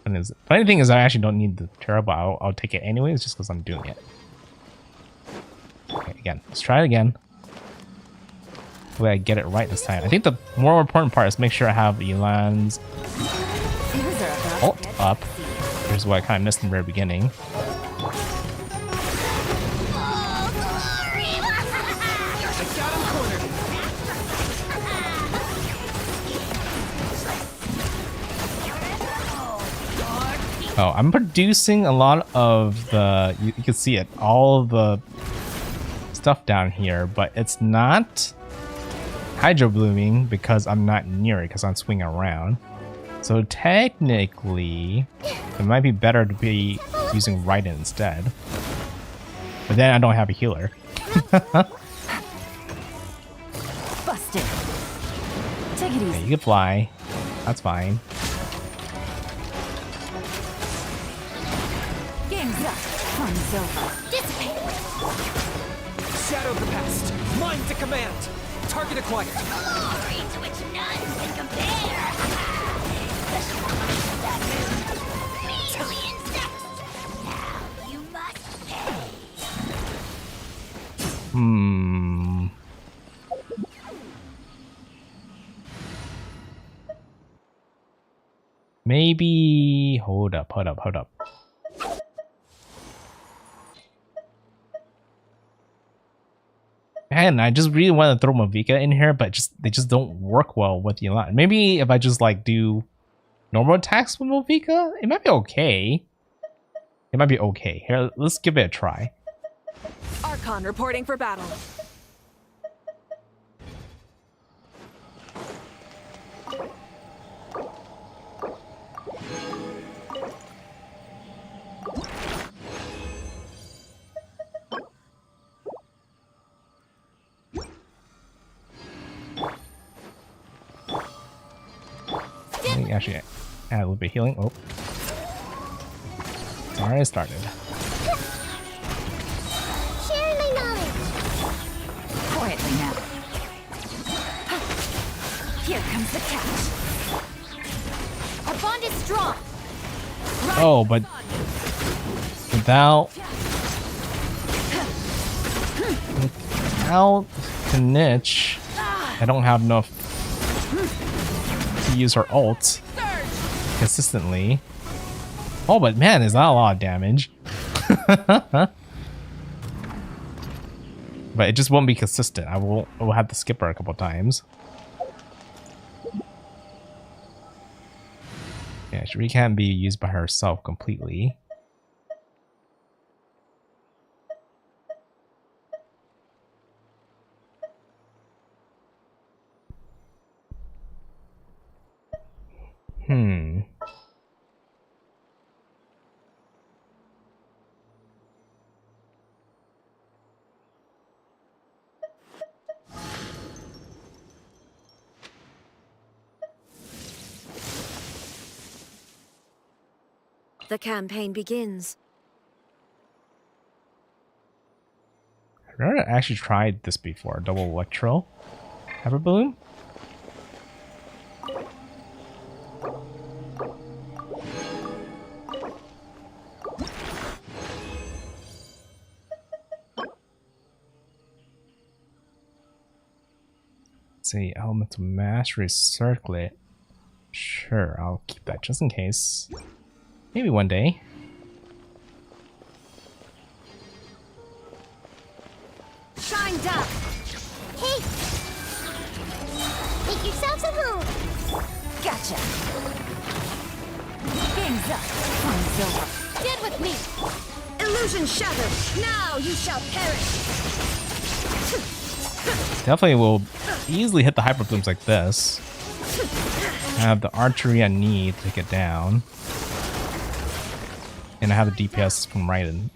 And the funny thing is, I actually don't need the Terra, but I'll take it anyways, just because I'm doing it. Okay, again. Let's try it again. Hopefully I get it right this time. I think the more important part is make sure I have Elan's ult up. Here's what I kind of missed in the very beginning. Oh, I'm producing a lot of the, you can see it, all of the stuff down here, but it's not hydro blooming because I'm not near it because I'm swinging around. So technically, it might be better to be using Raiden instead. But then I don't have a healer. Busted. Take it easy. Okay, you can fly. That's fine. Game's up. Fun's over. Dissipate. Shadow of the past. Mind to command. Target acquired. Glory to which none can compare. Measly insects. Now you must pay. Maybe hold up. Man, I just really want to throw Mavika in here, but they just don't work well with the line. Maybe if I just like do normal attacks with Mavika, it might be okay. Here, let's give it a try. Archon reporting for battle. Let me actually add a little bit of healing. Oh. It's already started. Share my knowledge. Quietly now. Here comes the catch. Our bond is strong. Oh, but without the niche, I don't have enough to use her ult consistently. Oh, but man, is that a lot of damage? But it just won't be consistent. I will have to skip her a couple times. Yeah, she really can't be used by herself completely. The campaign begins. I've never actually tried this before. Double Electro. Hyper Balloon? Let's see, Elemental Mastery Circlet. Sure, I'll keep that just in case. Maybe one day. Shined up. Hey. Make yourselves at home. Gotcha. Game's up. Fun's over. Get with me. Illusion shattered. Now you shall perish. Definitely will easily hit the Hyper Blooms like this. I have the archery I need to take it down. And I have the DPS from Raiden.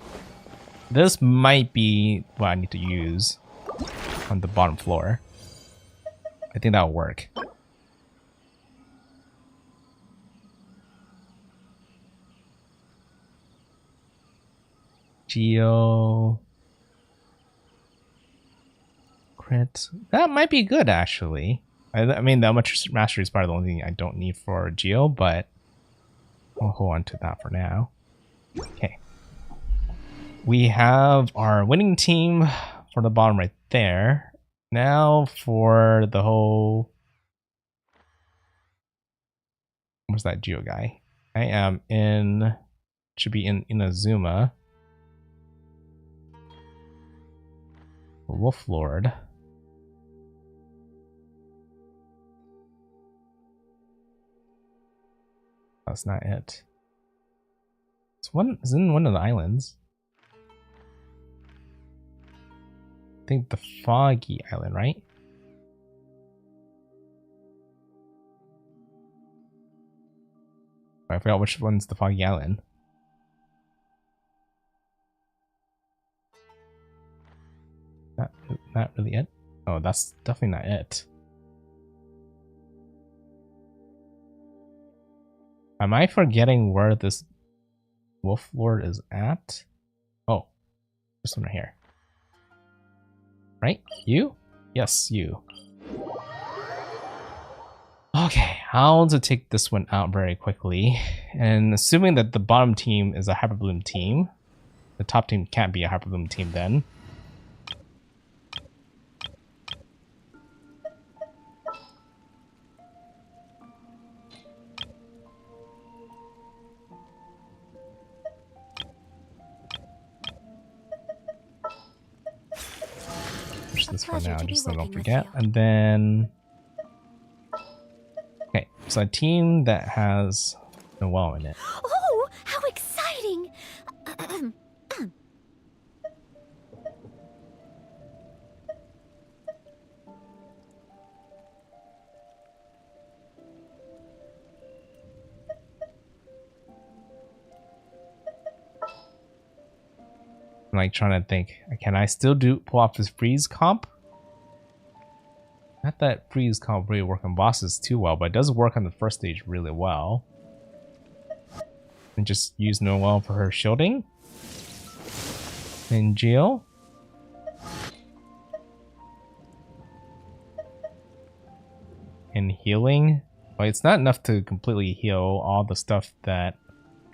This might be what I need to use on the bottom floor. I think that'll work. Geo. Crit. That might be good, actually. I mean, the Mastery is probably the only thing I don't need for Geo, but I'll hold on to that for now. Okay. We have our winning team for the bottom right there. Now for the whole... What's that Geo guy? I am in... Should be in Inazuma. Wolf Lord. That's not it. It's in one of the islands. I think the Foggy Island, right? I forgot which one's the Foggy Island. Not really it. Oh, that's definitely not it. Am I forgetting where this Wolf Lord is at? Oh, this one right here. Right? You? Yes, you. Okay, how to take this one out very quickly. And assuming that the bottom team is a Hyper Bloom team, the top team can't be a Hyper Bloom team then. This for now, just so I don't forget. And then, okay, so a team that has Noelle in it. Oh, how exciting! I'm like trying to think, can I still pull off this freeze comp? Not that freeze comp really work on bosses too well, but it does work on the first stage really well. And just use Noelle for her shielding. And Geo. And healing. Well, it's not enough to completely heal all the stuff that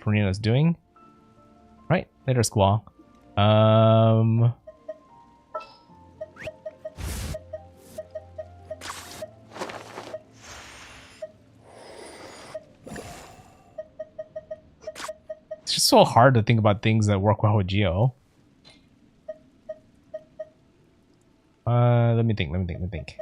Farina's doing. Right, later Squall. It's just so hard to think about things that work well with Geo. Let me think.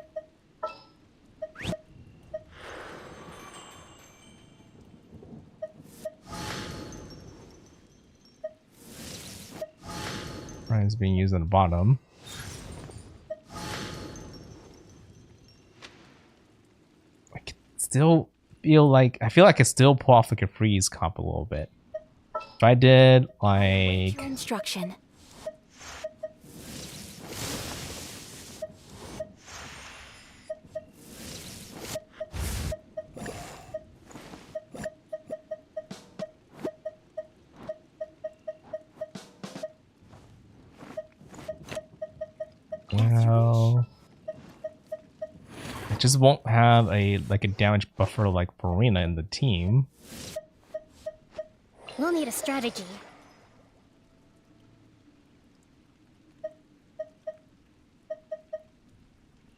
Is being used on the bottom. I can still feel like I could still pull off like a freeze comp a little bit. If I did like Your instruction. Well, I just won't have a damage buffer like Farina in the team. We'll need a strategy.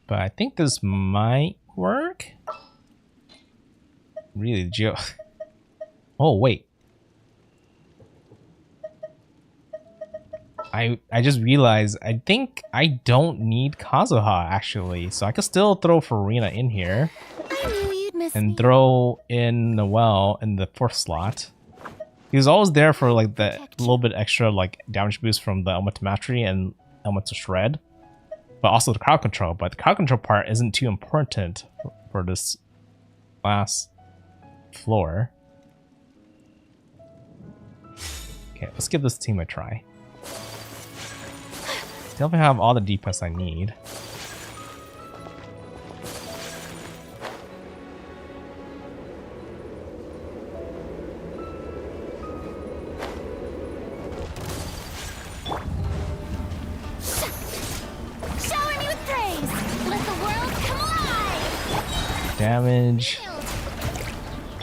But I think this might work. Really, Geo. Oh wait. I just realized I think I don't need Kazuha actually, so I could still throw Farina in here. I knew you'd miss And me. throw in Noelle in the 4th slot. He was always there for like the little bit extra like damage boost from the Elemental Mastery and Elemental Shred, but also the crowd control. But the crowd control part isn't too important for this last floor. Okay, let's give this team a try. Definitely have all the DPS I need. Shower me with praise. Let the world come alive. Damage.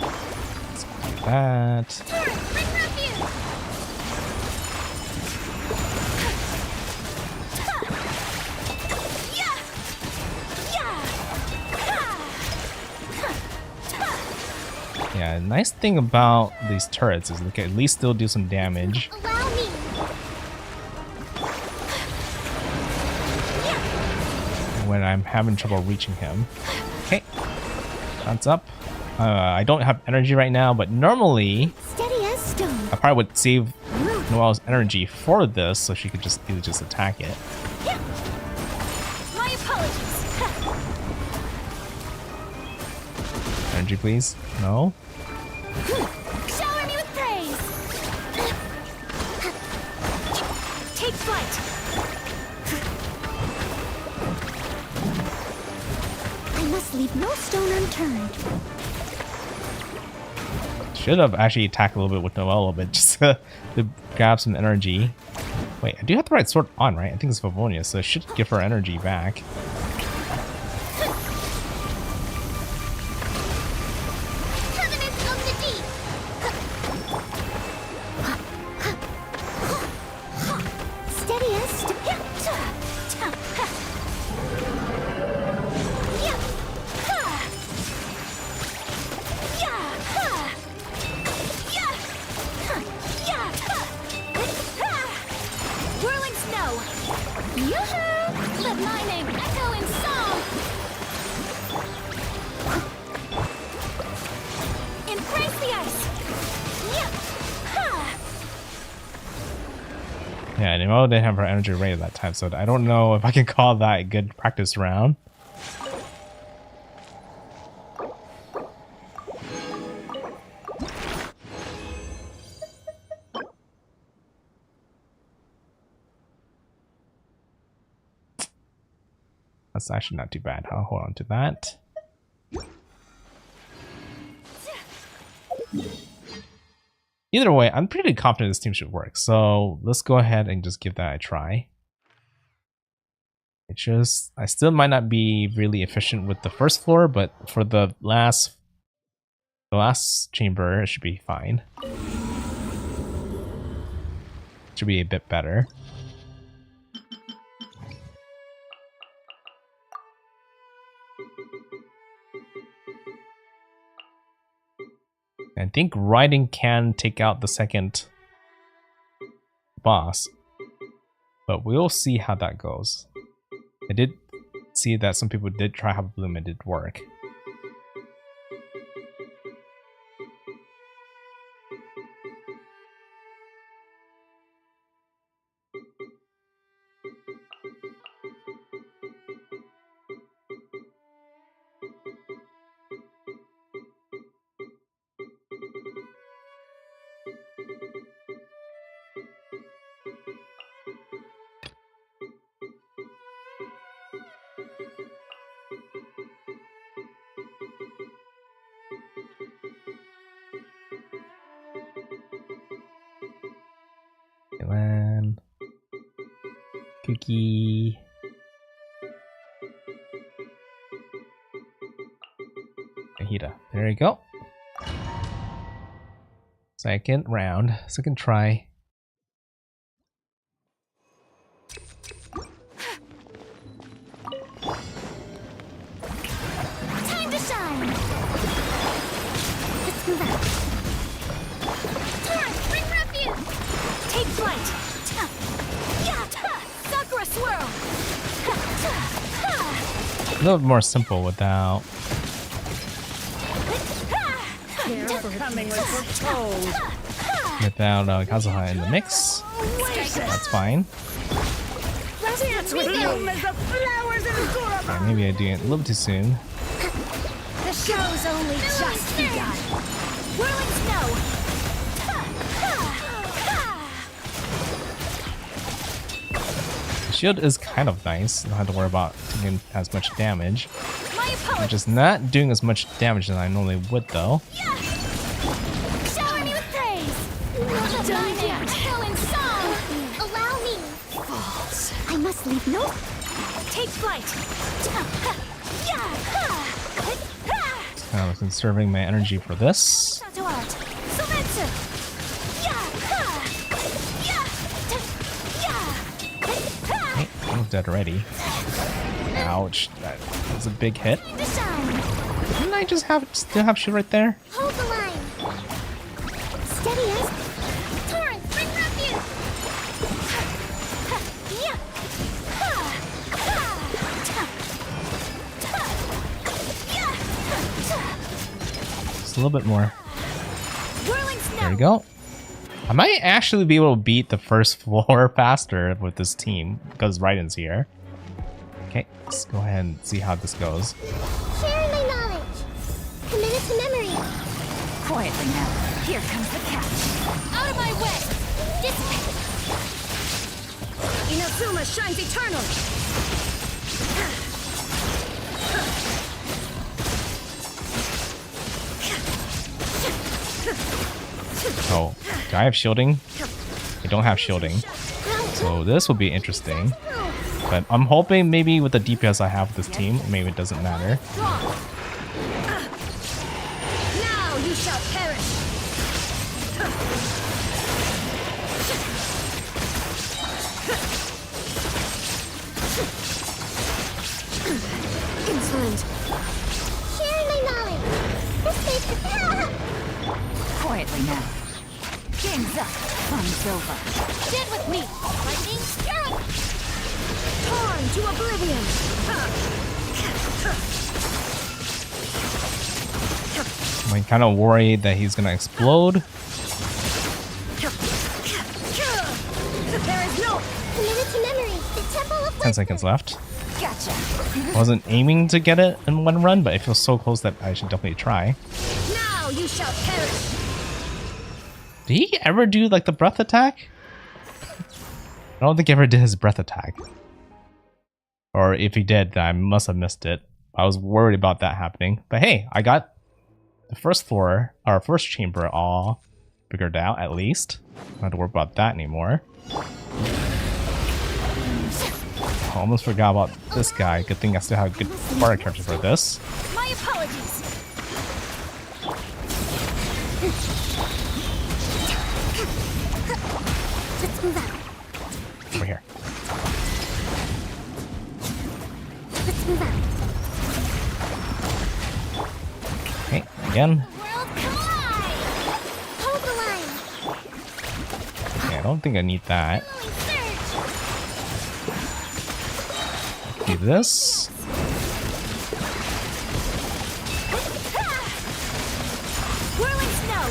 Let's do that. Turret, bring refuge. Yeah. Yeah, nice thing about these turrets is they can at least still do some damage Allow me. when I'm having trouble reaching him. Okay, that's up. I don't have energy right now, but normally Steady as stone. I probably would save Noelle's energy for this so she could just either just attack it. My apologies. Energy, please. No. Shower me with praise. Take flight. I must leave no stone unturned. Should have actually attacked a little bit with Noelle a little bit just to grab some energy. Wait, I do have the right sword on, right? I think it's Favonia, so it should give her energy back. Covenant of the deep. Steady as stone. Whirling snow. Yoo-hoo! Let my name echo in song. Embrace the ice. Yeah, Noelle didn't have her energy rated that time, so I don't know if I can call that a good practice round. That's actually not too bad. I'll hold on to that. Either way, I'm pretty confident this team should work. So let's go ahead and just give that a try. It's just, I still might not be really efficient with the first floor, but for the last chamber, it should be fine. Should be a bit better. I think riding can take out the second boss, but we'll see how that goes. I did see that some people did try Half Bloom and it did work. Land. Cookie. Ahita. There you go. Second round. Second try. Time to shine. Let's move out. Torrent, bring refuge. Take flight. Sakura swirl. A little more simple without Kazuha in the mix. That's fine. Yeah, maybe I do it a little too soon. The show's only just begun. Whirling snow. The shield is kind of nice. I don't have to worry about taking as much damage. My I'm apologies. just not doing as much damage as I normally would, though. Shower me with praise. Let my name echo in song. Allow me. False. I must leave no. Take flight. I was conserving my energy for this. Hey, I'm dead already. Ouch, that was a big hit. Didn't I just still have shit right there? Hold the line. little bit more. Whirling snow. There we go. I might actually be able to beat the first floor faster with this team because Raiden's here. Okay, let's go ahead and see how this goes. Sharing my knowledge. Committed to memory. Quietly now. Here comes the catch. Out of my way. Dissipate. Inazuma shines eternal. Oh, do I have shielding? I don't have shielding. So this will be interesting. But I'm hoping maybe with the DPS I have with this team, maybe it doesn't matter. Now you shall perish. Insolent. Sharing my knowledge. This makes it. Quietly now. Game's up. Fun's over. Stand with me. Lightning spirit. Torn to oblivion. I'm kind of worried that he's gonna explode. There is no. Committed to memory. The temple of 10 seconds left. Gotcha. I wasn't aiming to get it in one run, but it feels so close that I should definitely try. Now you shall perish. Did he ever do like the breath attack? I don't think he ever did his breath attack. Or if he did, I must have missed it. I was worried about that happening. But hey, I got the first floor, or first chamber all figured out at least. I don't have to worry about that anymore. I almost forgot about this guy. Good thing I still have a good fire character for this. My apologies. Let's move out. Over here. Let's move out. Okay, again. World collide. Hold the line. Okay, I don't think I need that. Following surge. Do this. Whirling snow.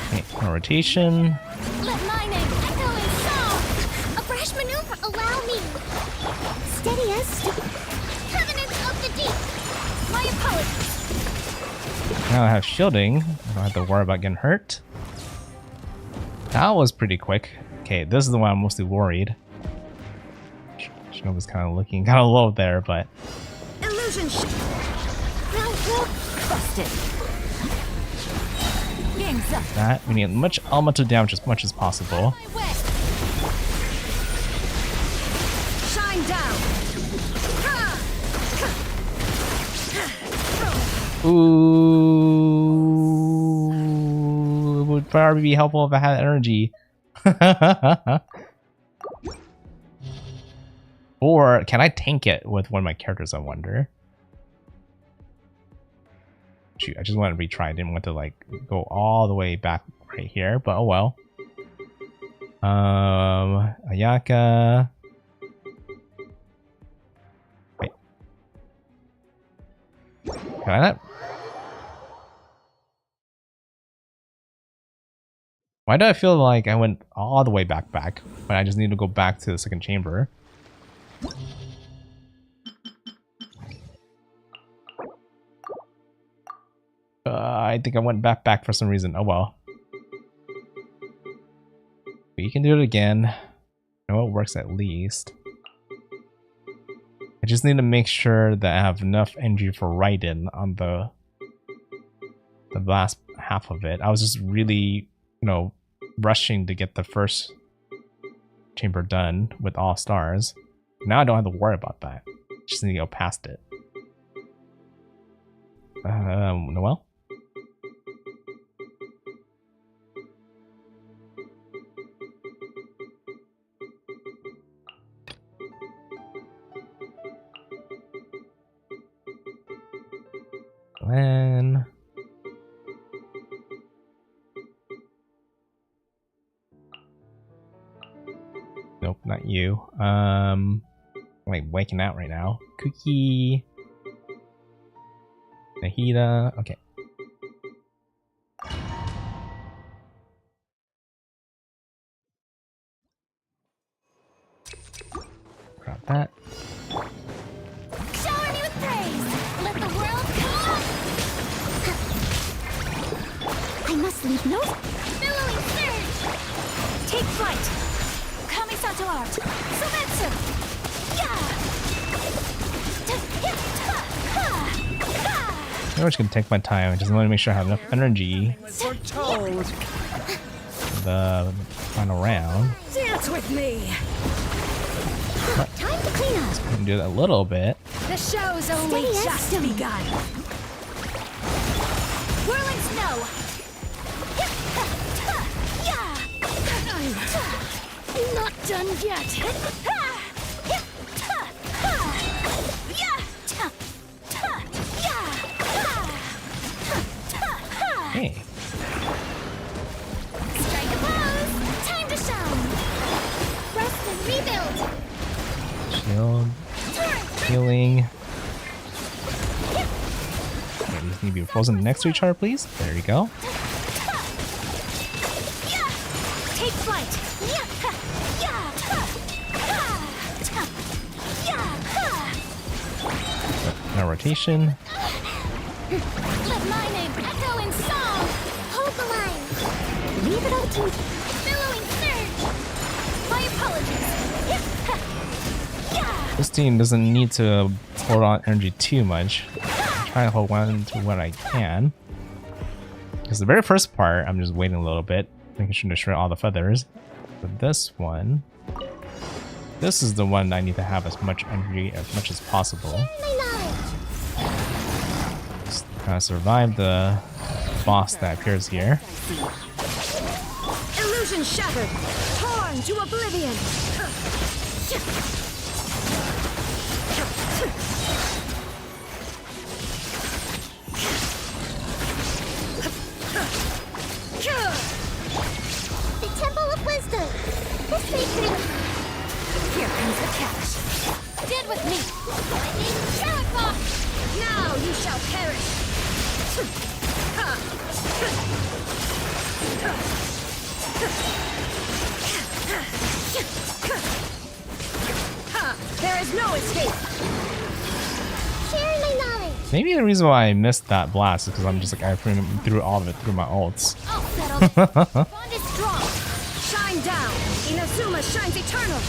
Okay, more rotation. Let my name echo in song. A brash maneuver, allow me. Steady as Covenants of the deep. My apologies. Now I have shielding. I don't have to worry about getting hurt. That was pretty quick. Okay, this is the one I'm mostly worried. Shinobu's kind of looking kind of low there, but Illusion. Busted. Game's up. that we need much elemental damage as much as possible. My way. Shine down. Ooh, it would probably be helpful if I had energy. Or can I tank it with one of my characters, I wonder? Shoot, I just wanted to retry. I didn't want to like go all the way back right here, but oh well. Ayaka. Wait. Can I not? Why do I feel like I went all the way back when I just need to go back to the second chamber? I think I went back for some reason. Oh well. We can do it again. I know it works at least. I just need to make sure that I have enough energy for Raiden on the last half of it. I was just really, rushing to get the first chamber done with all stars. Now I don't have to worry about that. Just need to go past it. Noelle? Glenn. Nope, not you. I'm like waking out right now. Cookie. Nahida. Okay. Grab that. Shower me with praise. Let the world come. I must leave no billowing surge. Take flight. Kamisato art. Sometsu. I'm just gonna take my time. I just want to make sure I have enough energy Told. for the final round. Dance with me. Time to clean up. I can do that a little bit. The show's only Steady as just stone. begun. Whirling snow. Not done yet. Hey, Strike a pose. Time to shine. Rest and rebuild. shield, healing. Okay, these need to be frozen next to each other, please. There you go. Take flight. Now rotation. Let my name echo in song. Hold the line. Leave it up to billowing surge. My apologies. This team doesn't need to hold on energy too much. Try to hold on to what I can. Because the very first part, I'm just waiting a little bit, making sure to shred all the feathers. But this one, this is the one I need to have as much energy as much as possible. Just kind of survive the boss that appears here. Illusion shattered. Torn to oblivion. The Temple of Wisdom. The sacred. Here comes the catch. Stand with me. Carrot Box. Now you shall perish. There is no escape. Share my knowledge. Maybe the reason why I missed that blast is because I'm just like, I threw all of it through my ults. I'll settle this. Bond is strong. Shine down. Inazuma shines eternal.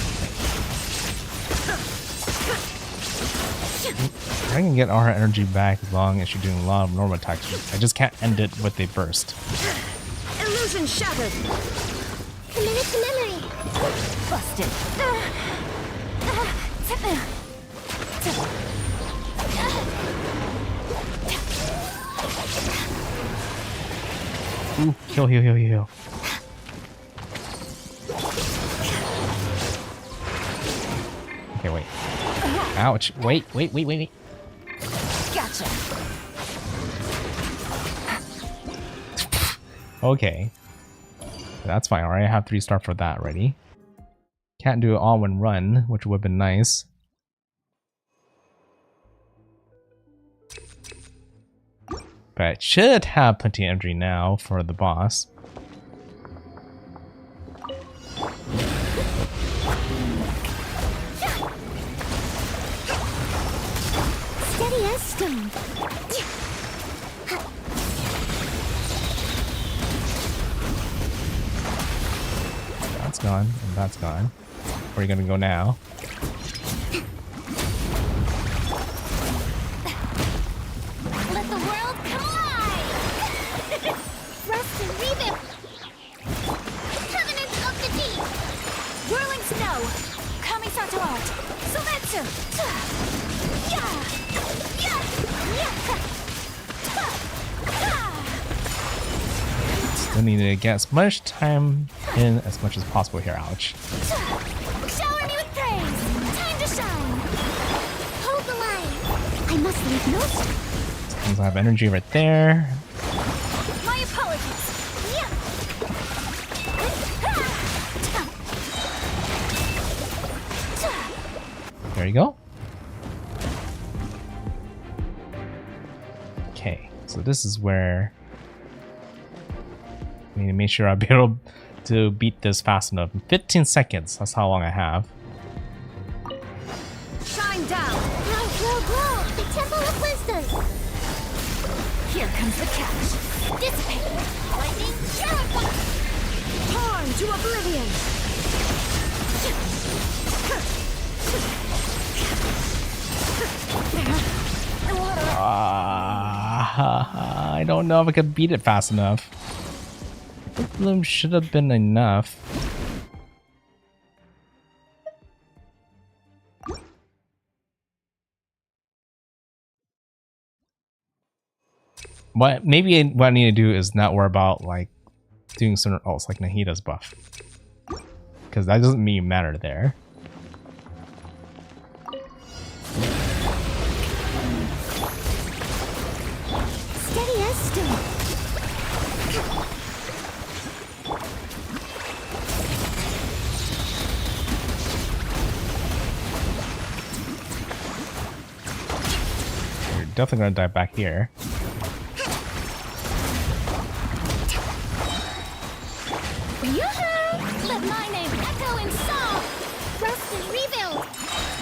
I can get all her energy back as long as she's doing a lot of normal attacks. I just can't end it with a burst. Illusion shattered. Committed to memory. Busted. Ooh, heal, heal, heal, heal. Okay, wait. Ouch. Wait. Gotcha. Okay. That's fine. Alright, I have 3-star for that already. Can't do it all in one run, which would have been nice. But it should have plenty of energy now for the boss. Steady as stone. That's gone, and that's gone. Where are you gonna go now? Let the world come alive. Rest and rebuild. Covenant of the deep. Whirling snow. Kamisato art. Sometsu. Still need to get as much time in as much as possible here, ouch. Shower me with praise. Time to shine. Hold the line. I must leave no. Since I have energy right there. My apologies. There There you go. Okay, so this is where I need to make sure I'll be able to beat this fast enough. 15 seconds, that's how long I have. Shine down! Glow, glow, glow! The Temple of Wisdom! Here comes the catch. Dissipate! Lightning, shower fire! Torn to oblivion! I don't know if I could beat it fast enough. Bloom should have been enough. What I need to do is not worry about like doing certain ults like Nahida's buff, because that doesn't mean matter there. Steady as stone. You're definitely gonna die back here. Yoo-hoo! Let my name echo in song! Rust and rebuild!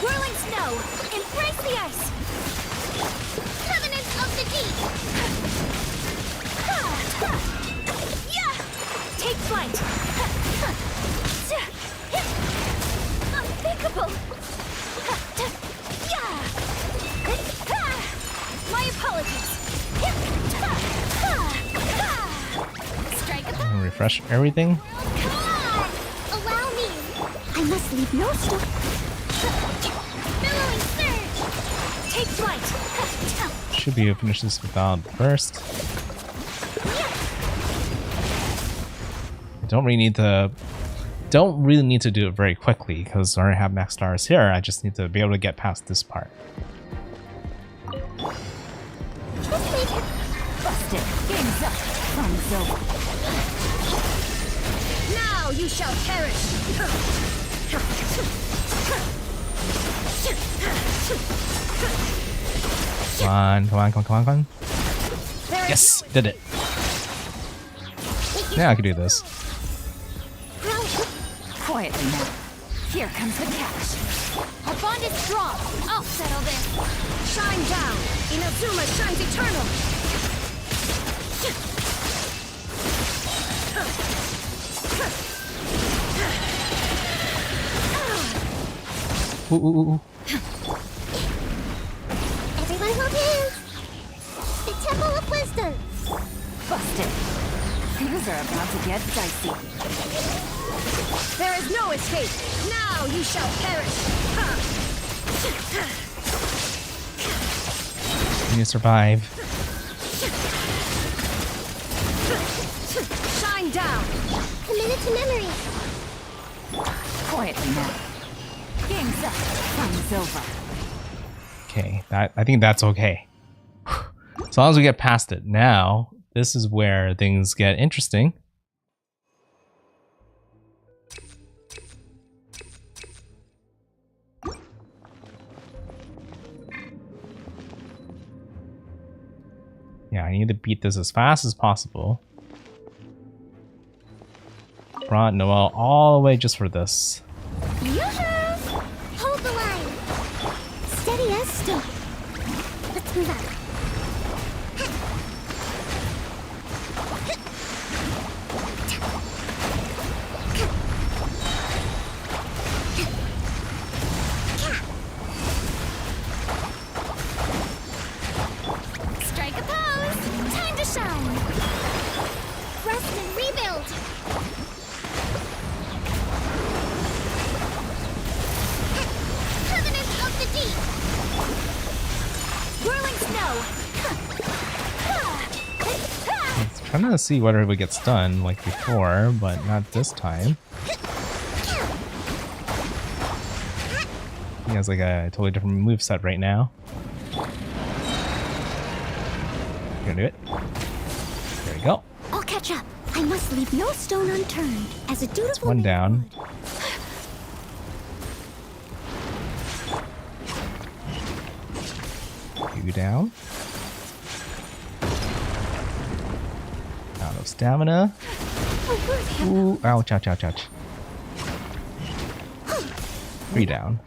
Whirling snow! Embrace the ice! Covenant of the deep! Yeah! Take flight! Unthinkable! Yeah! My apologies! Strike a I'm gonna refresh everything. Come on! Allow me! I must leave no stone. Billowing surge! Take flight! Should be able to finish this without burst. I don't really need to do it very quickly because I already have max stars here. I just need to be able to get past this part. Busted! Game's up! Fun's over! Now you shall perish! Come on, come on, come on, come on, come on. Yes, did it. Now I can do this. Quietly now. Here comes the catch. Our bond is strong. I'll settle this. Shine down. Inazuma shines eternal. Ooh, ooh, ooh. Everyone hold hands. The Temple of Wisdom. Busted. Things are about to get dicey. There is no escape. Now you shall perish. You need to survive. Shine down. Committed to memory. Quietly now. Game's up. Fun's over. Okay, I think that's okay. As long as we get past it. Now, this is where things get interesting. Yeah, I need to beat this as fast as possible. Brought Noelle all the way just for this. Yoo-hoo! Hold the line. Steady as stone. Let's move out. Strike a pose. Time to shine. Rest and rebuild. Covenant of the deep. Whirling snow. I'm trying to see whatever it gets done like before, but not this time. He has like a totally different moveset right now. You gonna do it? There we go. I'll catch up. I must leave no stone unturned. As a dutiful One man down. would. 2 down. Out of stamina. Ooh, ouch, ouch, ouch, ouch. 3 down.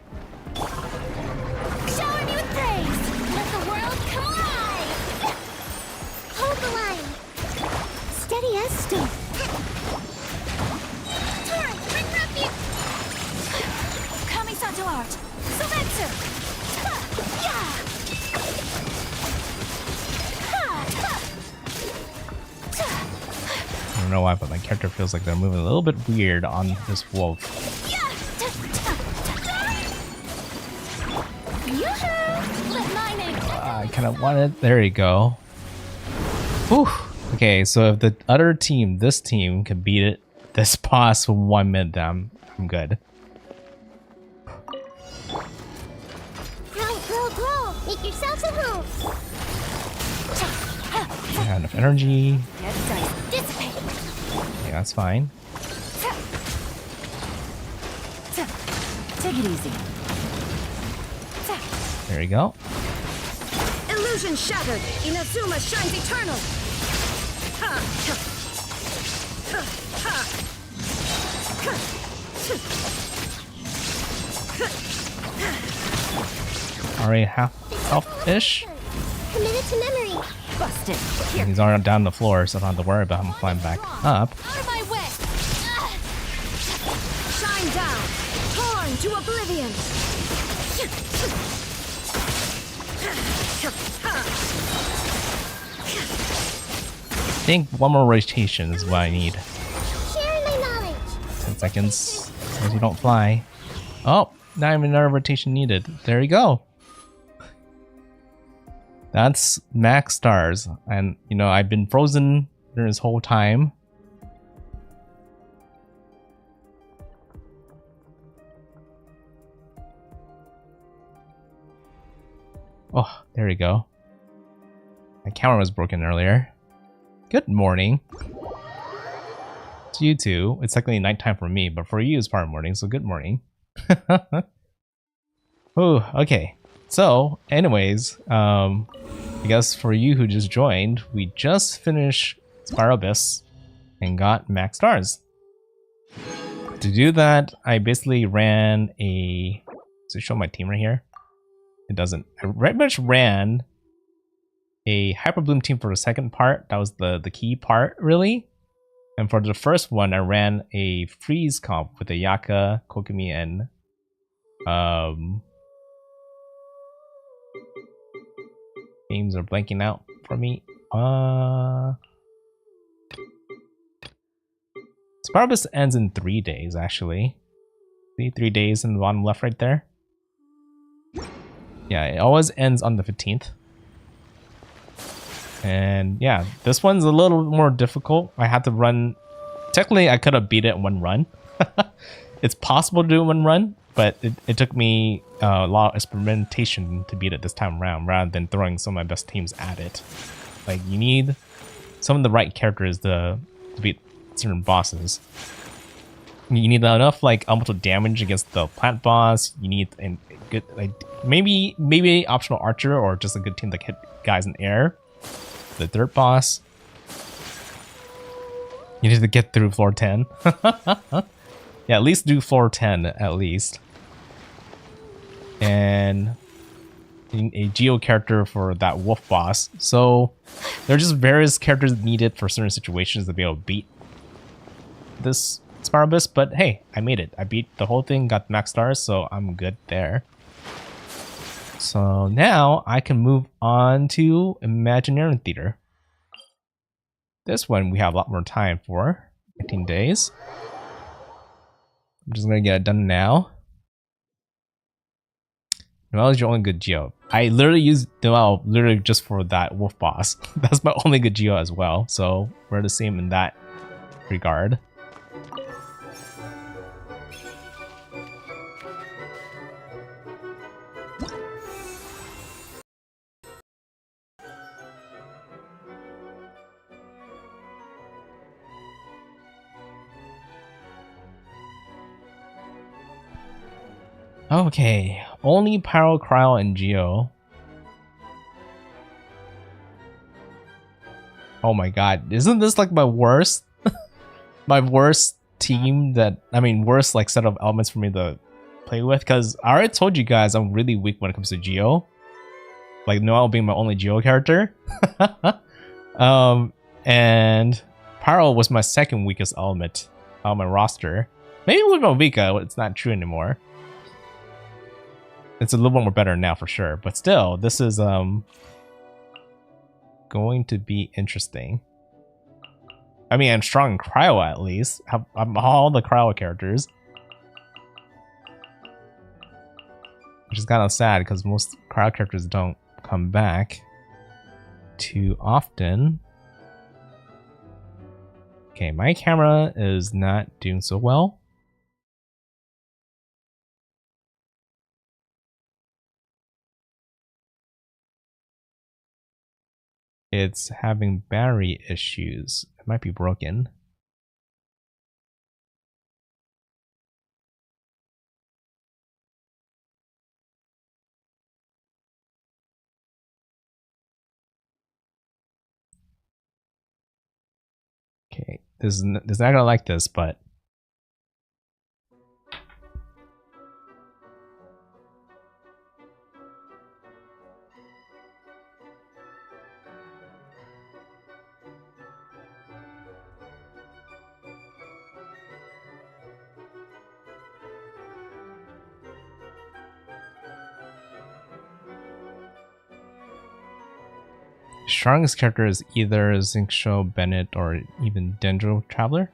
Shower me with praise! Let the world come alive! Hold the line! Steady as stone. Turn! Bring refuge! Kami-santo art! Sumetsu! Yeah! I don't know why, but my character feels like they're moving a little bit weird on this wolf. I kind of want it. There you go. Whew. Okay, so if the other team, this team, can beat it, this boss 1 minute, I'm good. Grow! Make yourselves at home! I have enough energy. Dissipate! Yeah, that's fine. Take it easy. There you go. Illusion shattered. Inazuma shines eternal. Already half health-ish. Committed to memory! Busted. He's already down the floor, so I don't have to worry about him flying back up. Out of my way! Shine down. Torn to oblivion. I think 1 more rotation is what I need. Sharing my knowledge! 10 seconds. As long as you don't fly. Oh, not even another rotation needed. There you go. That's max stars. And, you know, I've been frozen during this whole time. Oh, there you go. My camera was broken earlier. Good morning. To you two. It's technically nighttime for me, but for you it's part of morning, so good morning. Oh, okay. So, anyways, I guess for you who just joined, we just finished Spiral Abyss and got max stars. To do that, I basically ran a... Does it show my team right here? It doesn't. I pretty much ran a Hyper Bloom team for the second part. That was the key part, really. And for the first one, I ran a freeze comp with Ayaka, Kokumi, and names are blanking out for me. Spiral Abyss ends in 3 days, actually. See, 3 days in the bottom left right there. Yeah, it always ends on the 15th. And yeah, this one's a little more difficult. I had to run... Technically, I could have beat it in 1 run. It's possible to do it in 1 run, but it took me a lot of experimentation to beat it this time around, rather than throwing some of my best teams at it. Like, you need some of the right characters to beat certain bosses. You need enough, like, elemental damage against the plant boss. You need a good, like, maybe optional archer, or just a good team that hit guys in air. The third boss, you need to get through floor 10. Yeah, at least do floor 10 at least. And a Geo character for that wolf boss. So there are just various characters needed for certain situations to be able to beat this Spiral Abyss. But hey, I made it. I beat the whole thing, got max stars, so I'm good there. So now I can move on to Imaginarium Theater. This one we have a lot more time for. 15 days. I'm just gonna get it done now. Noelle is your only good Geo. I literally used Noelle literally just for that wolf boss. That's my only good Geo as well. So we're the same in that regard. Okay, only Pyro, Cryo, and Geo. Oh my god, isn't this like my worst my worst team that I mean worst like set of elements for me to play with? Because I already told you guys I'm really weak when it comes to Geo. Like Noelle being my only Geo character. And Pyro was my second weakest element on my roster. Maybe with Movika, it's not true anymore. It's a little bit more better now for sure, but still, this is going to be interesting. I mean, I'm strong in Cryo at least. I'm all the Cryo characters. Which is kind of sad because most Cryo characters don't come back too often. Okay, my camera is not doing so well. It's having battery issues. It might be broken. Okay, this is not gonna like this, but strongest character is either Zinksho, Bennett, or even Dendro Traveler.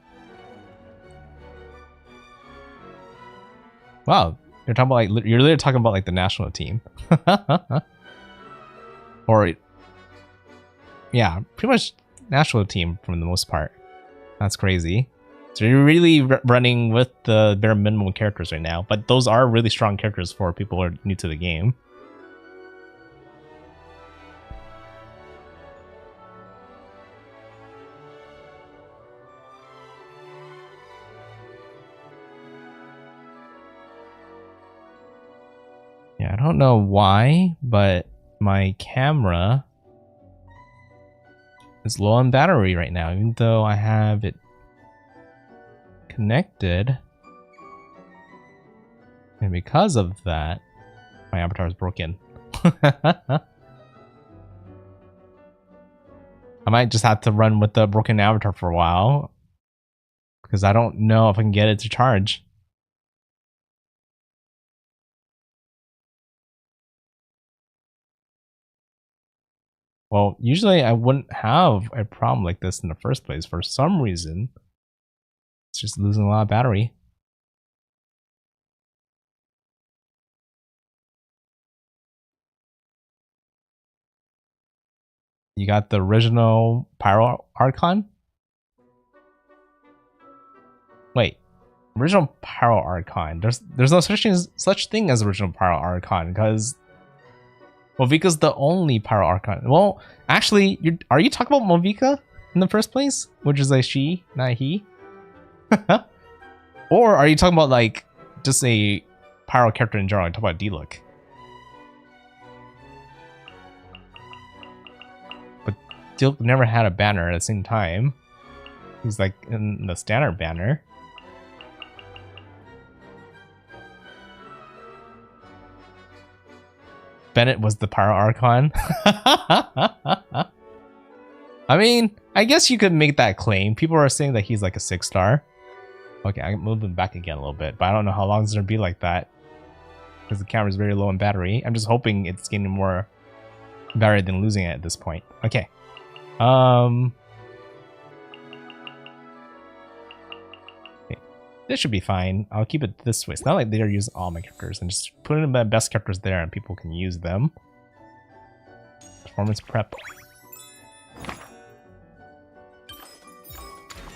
Wow, you're talking about like you're literally talking about like the national team, or yeah, pretty much national team for the most part. That's crazy. So you're really running with the bare minimum characters right now, but those are really strong characters for people who are new to the game. Yeah, I don't know why, but my camera is low on battery right now, even though I have it connected. And because of that, my avatar is broken. I might just have to run with the broken avatar for a while, because I don't know if I can get it to charge. Well, usually I wouldn't have a problem like this in the first place. For some reason, it's just losing a lot of battery. You got the original Pyro Archon? Wait, original Pyro Archon. There's no such thing as original Pyro Archon, because Movika's the only Pyro Archon. Well, actually, are you talking about Movika in the first place? Which is a she, not a he? Or are you talking about like just a Pyro character in general? I'm talking about D-Look. But D-Look never had a banner at the same time. He's like in the standard banner. Bennett was the Pyro Archon. I mean, I guess you could make that claim. People are saying that he's like a 6-star. Okay, I can move him back again a little bit, but I don't know how long it's gonna be like that, because the camera's very low in battery. I'm just hoping it's gaining more battery than losing it at this point. Okay. Okay. This should be fine. I'll keep it this way. It's not like they're using all my characters. I'm just putting the best characters there and people can use them. Performance prep.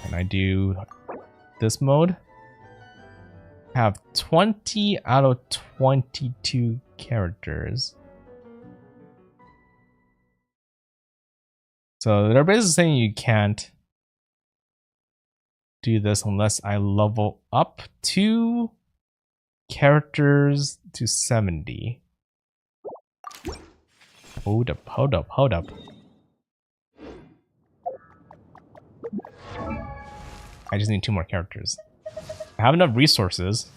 And I do this mode. I have 20 out of 22 characters. So they're basically saying you can't do this unless I level up 2 characters to 70. Hold up. I just need 2 more characters. I have enough resources.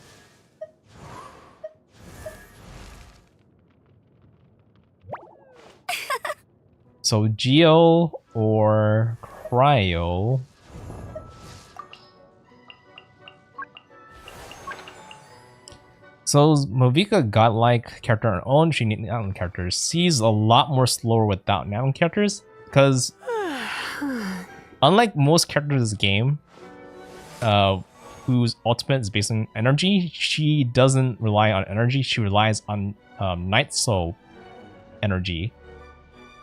So Geo or Cryo. So Movika godlike character on her own, she needs Natlin characters. She's a lot more slower without Natlin characters, because unlike most characters in this game, whose ultimate is based on energy, she doesn't rely on energy, she relies on Night Soul energy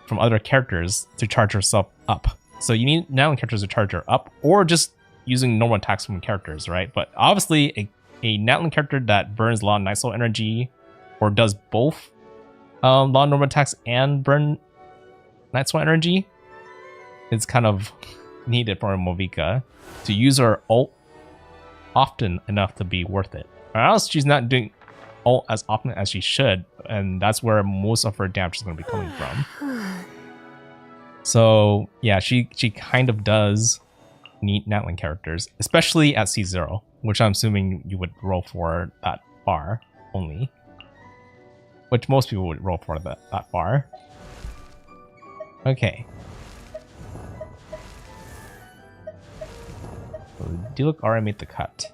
from other characters to charge herself up. So you need Natlin characters to charge her up, or just using normal attacks from characters, right? But obviously a Natlin character that burns a lot of Night Soul energy, or does both a lot of normal attacks and burn Night Soul energy, is kind of needed for a Movika to use her ult often enough to be worth it. Or else she's not doing ult as often as she should, and that's where most of her damage is going to be coming from. So yeah, she kind of does need Natlin characters, especially at C0, which I'm assuming you would roll for that bar only. Which most people would roll for that bar. Okay. So Diluc already made the cut.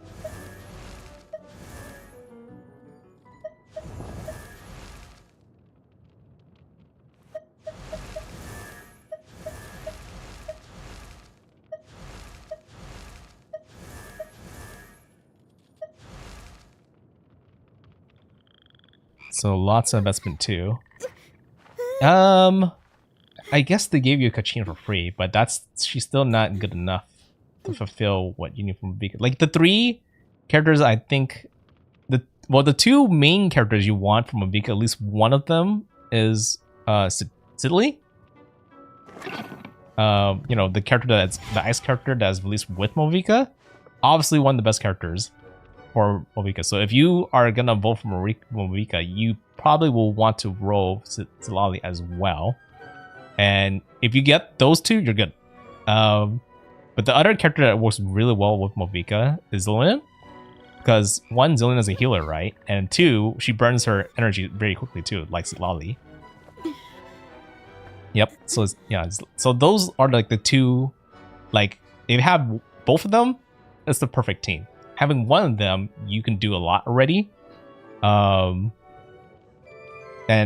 So lots of investment too. I guess they gave you a Kachina for free, but she's still not good enough to fulfill what you need from Movika. Like the 3 characters, I think the 2 main characters you want from Movika, at least one of them is Sidley. You know, the character that's the ice character that's released with Movika. Obviously one of the best characters for Movika. So if you are gonna vote for Movika, you probably will want to roll Silali as well. And if you get those 2, you're good. But the other character that works really well with Movika is Zillion. Because 1, Zillion is a healer, right? And 2, she burns her energy very quickly too, like Silali. Yep. So yeah. So those are like the 2. Like if you have both of them, it's the perfect team. Having one of them, you can do a lot already. And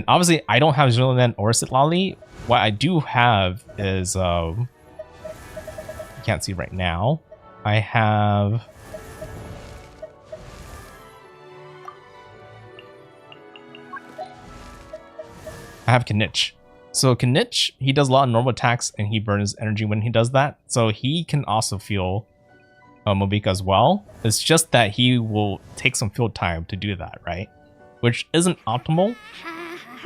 obviously, I don't have Zillion or Silali. What I do have is, you can't see right now. I have Kinich. So Kinich, he does a lot of normal attacks and he burns energy when he does that. So he can also feel Movika as well. It's just that he will take some field time to do that, right? Which isn't optimal,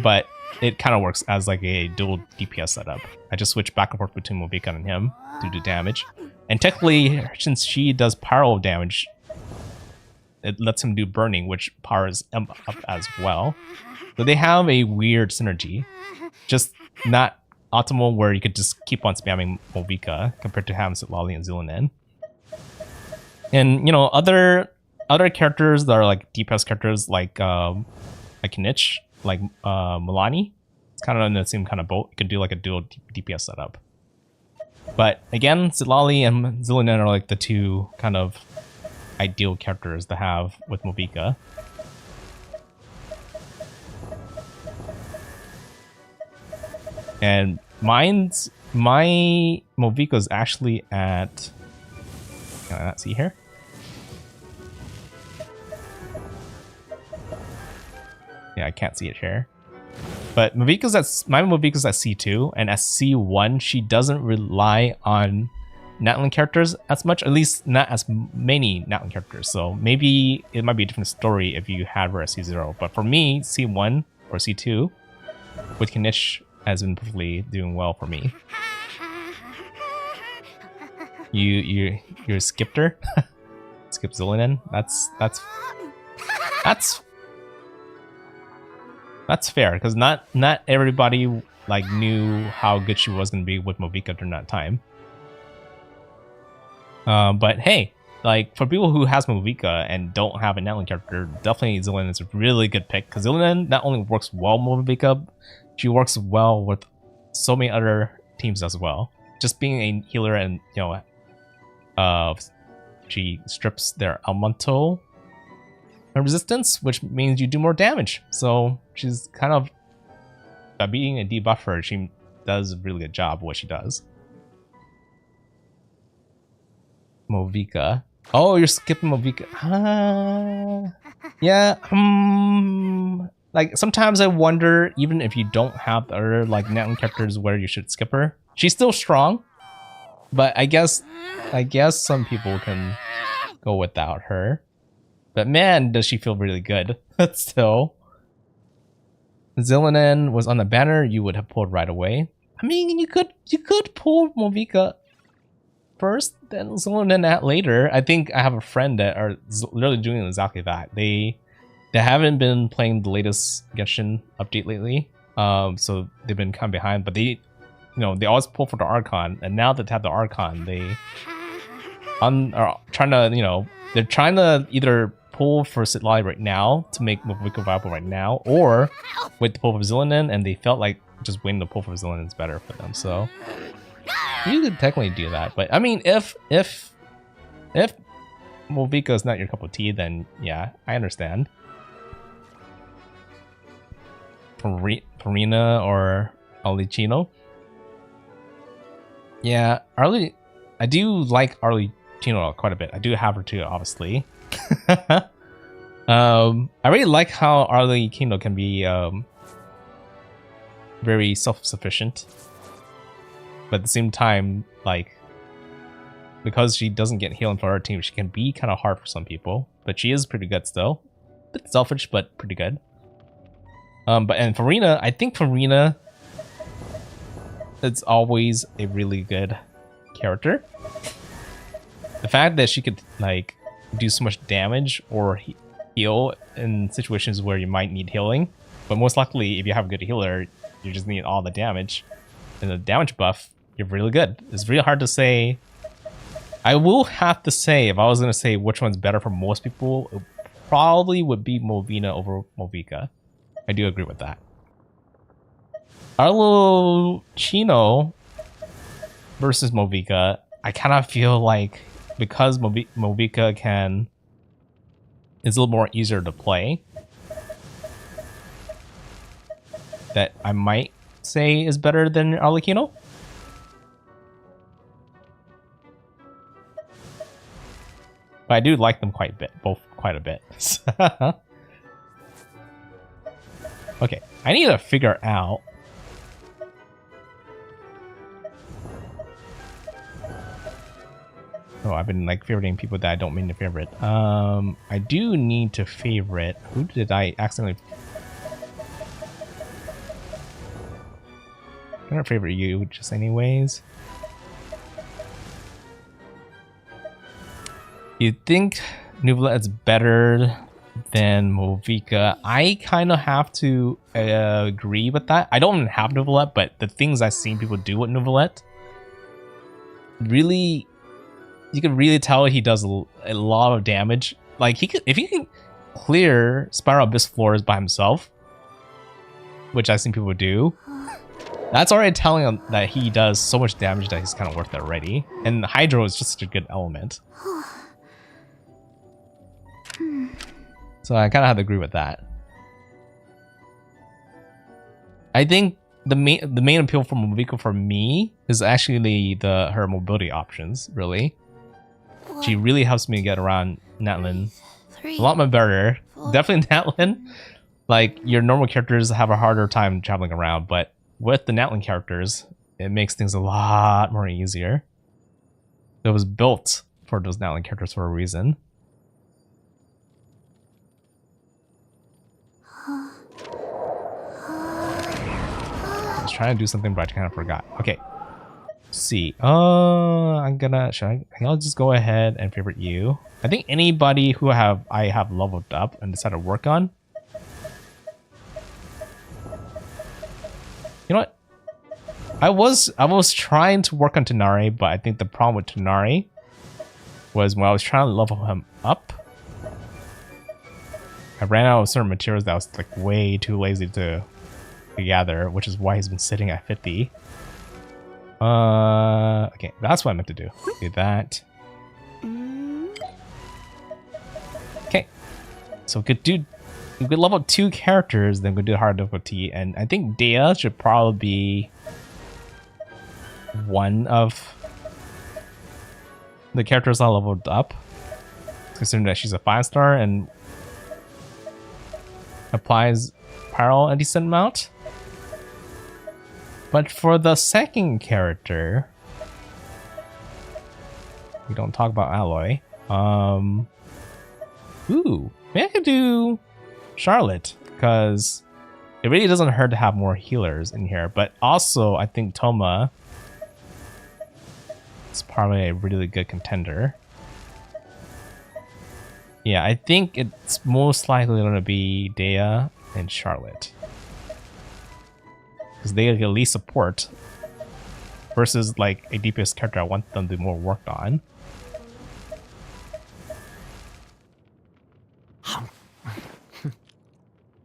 but it kind of works as like a dual DPS setup. I just switch back and forth between Movika and him to do damage. And technically, since she does pyro damage, it lets him do burning, which powers him up as well. So they have a weird synergy. Just not optimal where you could just keep on spamming Movika compared to having Silali and Zillion. And, you know, other characters that are like DPS characters like Kinich, like Milani, it's kind of in the same kind of boat. You can do like a dual DPS setup. But again, Silali and Zillion are like the 2 kind of ideal characters to have with Movika. And my Movika is actually at, can I not see here? Yeah, I can't see it here. But my Movika's at C2, and at C1, she doesn't rely on Natlin characters as much, at least not as many Natlin characters. So maybe it might be a different story if you had her at C0. But for me, C1 or C2 with Kinich has been perfectly doing well for me. You skipped her? Skip Zillion? That's fair, because not everybody like knew how good she was going to be with Movika during that time. But hey, like for people who has Movika and don't have a Natlan character, definitely Zillion is a really good pick because Zillion not only works well with Movika, she works well with so many other teams as well. Just being a healer and she strips their elemental resistance, which means you do more damage. So she's kind of by being a debuffer, she does a really good job of what she does. Movika. Oh, you're skipping Movika. Yeah. Like sometimes I wonder, even if you don't have other like Natlan characters, where you should skip her. She's still strong, but I guess some people can go without her. But man, does she feel really good. Still. Zillion was on the banner, you would have pulled right away. I mean, you could pull Movika first, then Zillion at later. I think I have a friend that are literally doing exactly that. They haven't been playing the latest Genshin update lately, so they've been kind of behind. But they always pull for the Archon, and now that they have the Archon, they are trying to, they're trying to either pull for Sitlali right now to make Movika viable right now, or wait to pull for Zillion, and they felt like just waiting to pull for Zillion is better for them. So you could technically do that, but I mean, if Movika is not your cup of tea, then yeah, I understand. Farina or Arlecchino. Yeah, I do like Arlecchino quite a bit. I do have her too, obviously. I really like how Arlecchino can be very self-sufficient, but at the same time, like, because she doesn't get healing for her team, she can be kind of hard for some people, but she is pretty good still. A bit selfish, but pretty good. And Farina, I think Farina, it's always a really good character. The fact that she could like do so much damage or heal in situations where you might need healing, but most likely if you have a good healer, you just need all the damage, and the damage buff, you're really good. It's really hard to say. I will have to say, if I was going to say which one's better for most people, it probably would be Movina over Movika. I do agree with that. Arlecchino versus Movika, I kind of feel like because Movika is a little more easier to play, that I might say is better than Arlecchino. But I do like them quite a bit. Okay, I need to figure out. Oh, I've been like favoriting people that I don't mean to favorite. I do need to favorite. Who did I accidentally? I'm gonna favorite you just anyways. You think Nuvolet's better than Movika? I kind of have to agree with that. I don't even have Nuvolet, but the things I've seen people do with Nuvolet, really, you can really tell he does a lot of damage. Like if he can clear Spiral Abyss floors by himself, which I've seen people do, that's already telling him that he does so much damage that he's kind of worth it already. And Hydro is just such a good element. So I kind of have to agree with that. I think the main appeal for Movika for me is actually her mobility options, really. She really helps me get around Natlan a lot more better. Definitely Natlan. Like, your normal characters have a harder time traveling around, but with the Natlan characters, it makes things a lot more easier. It was built for those Natlan characters for a reason. I was trying to do something, but I kind of forgot. Okay. Let's see. I'll just go ahead and favorite you. I think anybody who I have leveled up and decided to work on. You know what? I was trying to work on Tighnari, but I think the problem with Tighnari was when I was trying to level him up, I ran out of certain materials that I was like way too lazy to gather, which is why he's been sitting at 50. Okay, that's what I meant to do. Do that. Okay, so we could level 2 characters, then we could do hard difficulty, and I think Dea should probably be one of the characters I leveled up, considering that she's a 5-star and applies Pyro a decent amount. But for the second character, we don't talk about Alloy. Ooh, maybe I could do Charlotte, because it really doesn't hurt to have more healers in here. But also, I think Toma is probably a really good contender. Yeah, I think it's most likely going to be Dea and Charlotte, because they get at least support versus like a DPS character I want them to be more worked on.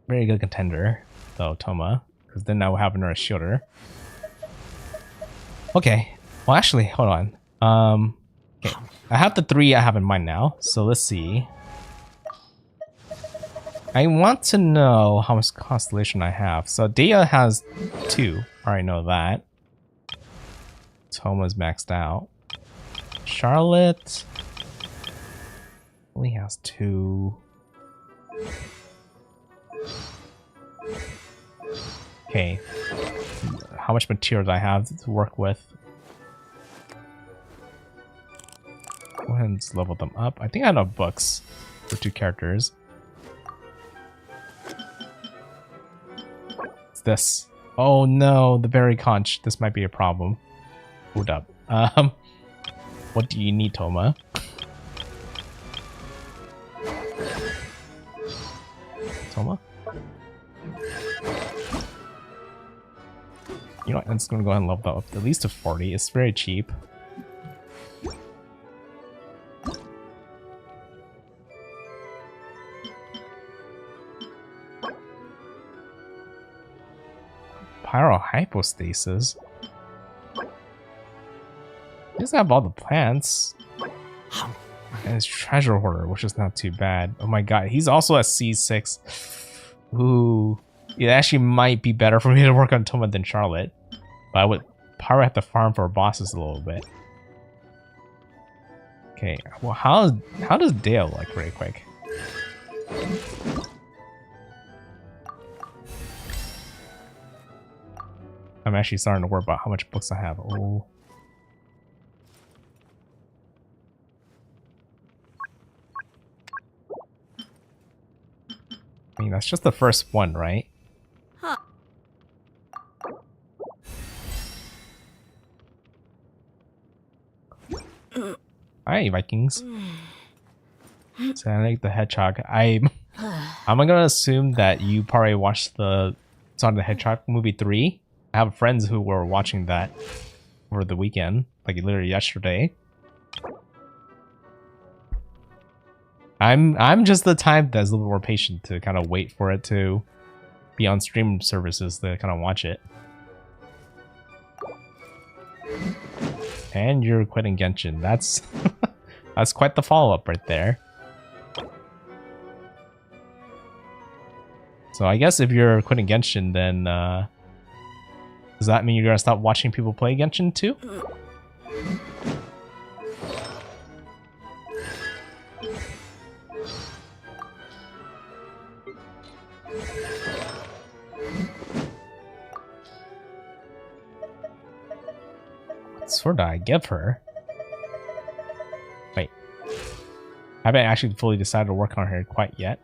Very good contender though, Toma, because then I will have another shielder. Okay, well actually, hold on. Okay, I have the 3 I have in mind now, so let's see. I want to know how much constellation I have. So Dea has 2. I already know that. Toma's maxed out. Charlotte only has 2. Okay. How much material do I have to work with? Go ahead and level them up. I think I have enough books for 2 characters. This. Oh no, the berry conch. This might be a problem. Hold up. What do you need, Toma? Toma? You know what? I'm just gonna go ahead and level that up at least to 40. It's very cheap. Pyro hypostasis. He doesn't have all the plants. And his treasure hoarder, which is not too bad. Oh my god, he's also at C6. Ooh. It actually might be better for me to work on Toma than Charlotte. But I would probably have to farm for bosses a little bit. Okay, well how does Dale look really quick? I'm actually starting to worry about how much books I have. Oh. I mean, that's just the first one, right? Huh. Hi, Vikings. Sonic the Hedgehog. I'm gonna assume that you probably watched the Sonic the Hedgehog movie 3. I have friends who were watching that over the weekend, like literally yesterday. I'm just the type that's a little more patient to kind of wait for it to be on stream services to kind of watch it. And you're quitting Genshin. That's that's quite the follow-up right there. So I guess if you're quitting Genshin, then does that mean you're gonna stop watching people play Genshin too? What sword did I give her? Wait. I haven't actually fully decided to work on her quite yet.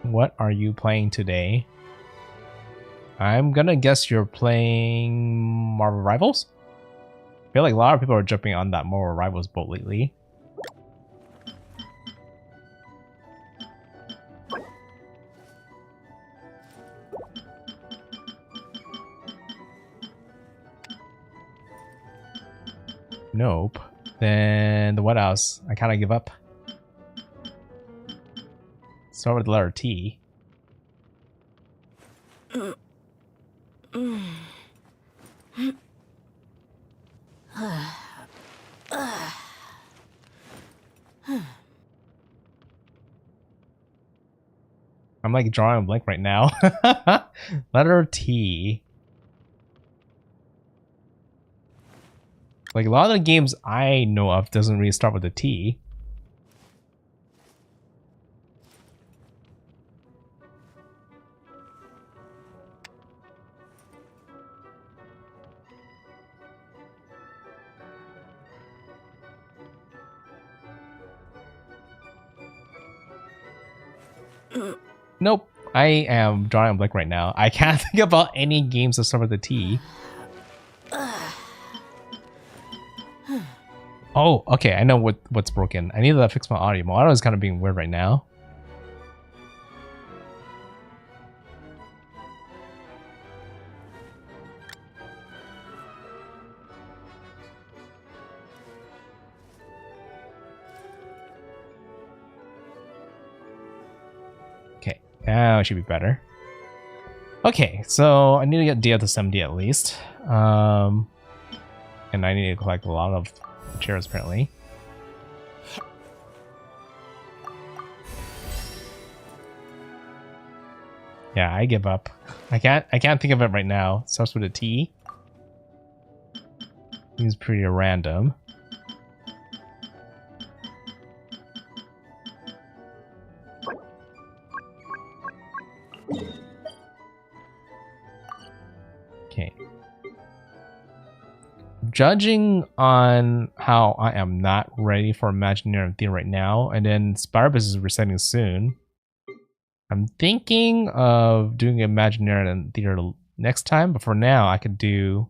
What are you playing today? I'm gonna guess you're playing Marvel Rivals? I feel like a lot of people are jumping on that Marvel Rivals boat lately. Nope. Then what else? I kind of give up. Start with the letter T. I'm like drawing a blank right now. Letter T. Like a lot of the games I know of doesn't really start with a T. Nope. I am drawing a blank right now. I can't think about any games that start with a T. Oh, okay. I know what's broken. I need to fix my audio. My audio is kind of being weird right now. Okay, now it should be better. Okay, so I need to get D up to 70 at least. And I need to collect a lot of chairs apparently. Yeah, I give up. I can't think of it right now. It starts with a T. Seems pretty random. Okay. Judging on how I am not ready for Imaginarium Theater right now, and then Spirobus is resetting soon, I'm thinking of doing Imaginarium Theater next time, but for now I could do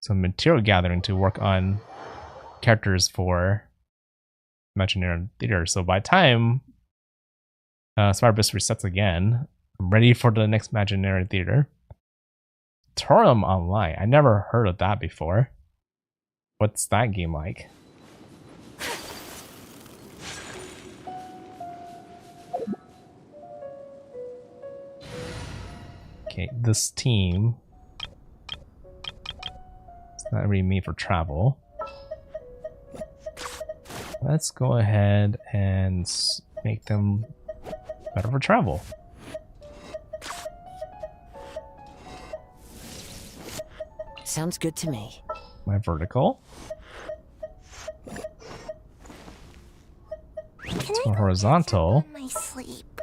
some material gathering to work on characters for Imaginarium Theater. So by the time Spirobus resets again, I'm ready for the next Imaginarium Theater. Torum Online. I never heard of that before. What's that game like? Okay, this team. It's not really made for travel. Let's go ahead and make them better for travel. Sounds good to me. My vertical. It's more horizontal. My sleep.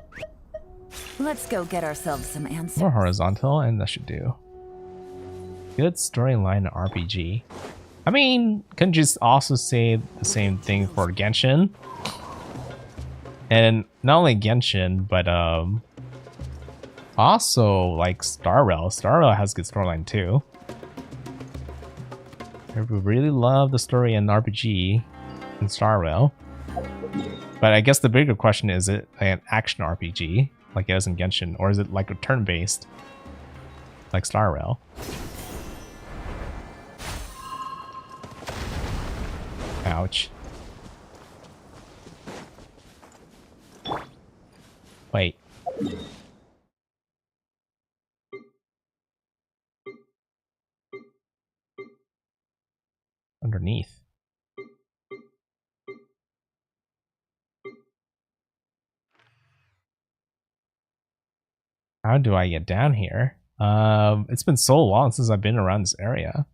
Let's go get ourselves some answers. More horizontal, and that should do. Good storyline RPG. I mean, couldn't you also say the same thing for Genshin? And not only Genshin, but also like Star Rail. Star Rail has good storyline too. I really love the story in RPG in Star Rail. But I guess the bigger question is it an action RPG like it is in Genshin, or is it like a turn-based like Star Rail? Ouch. Wait. Underneath. How do I get down here? It's been so long since I've been around this area.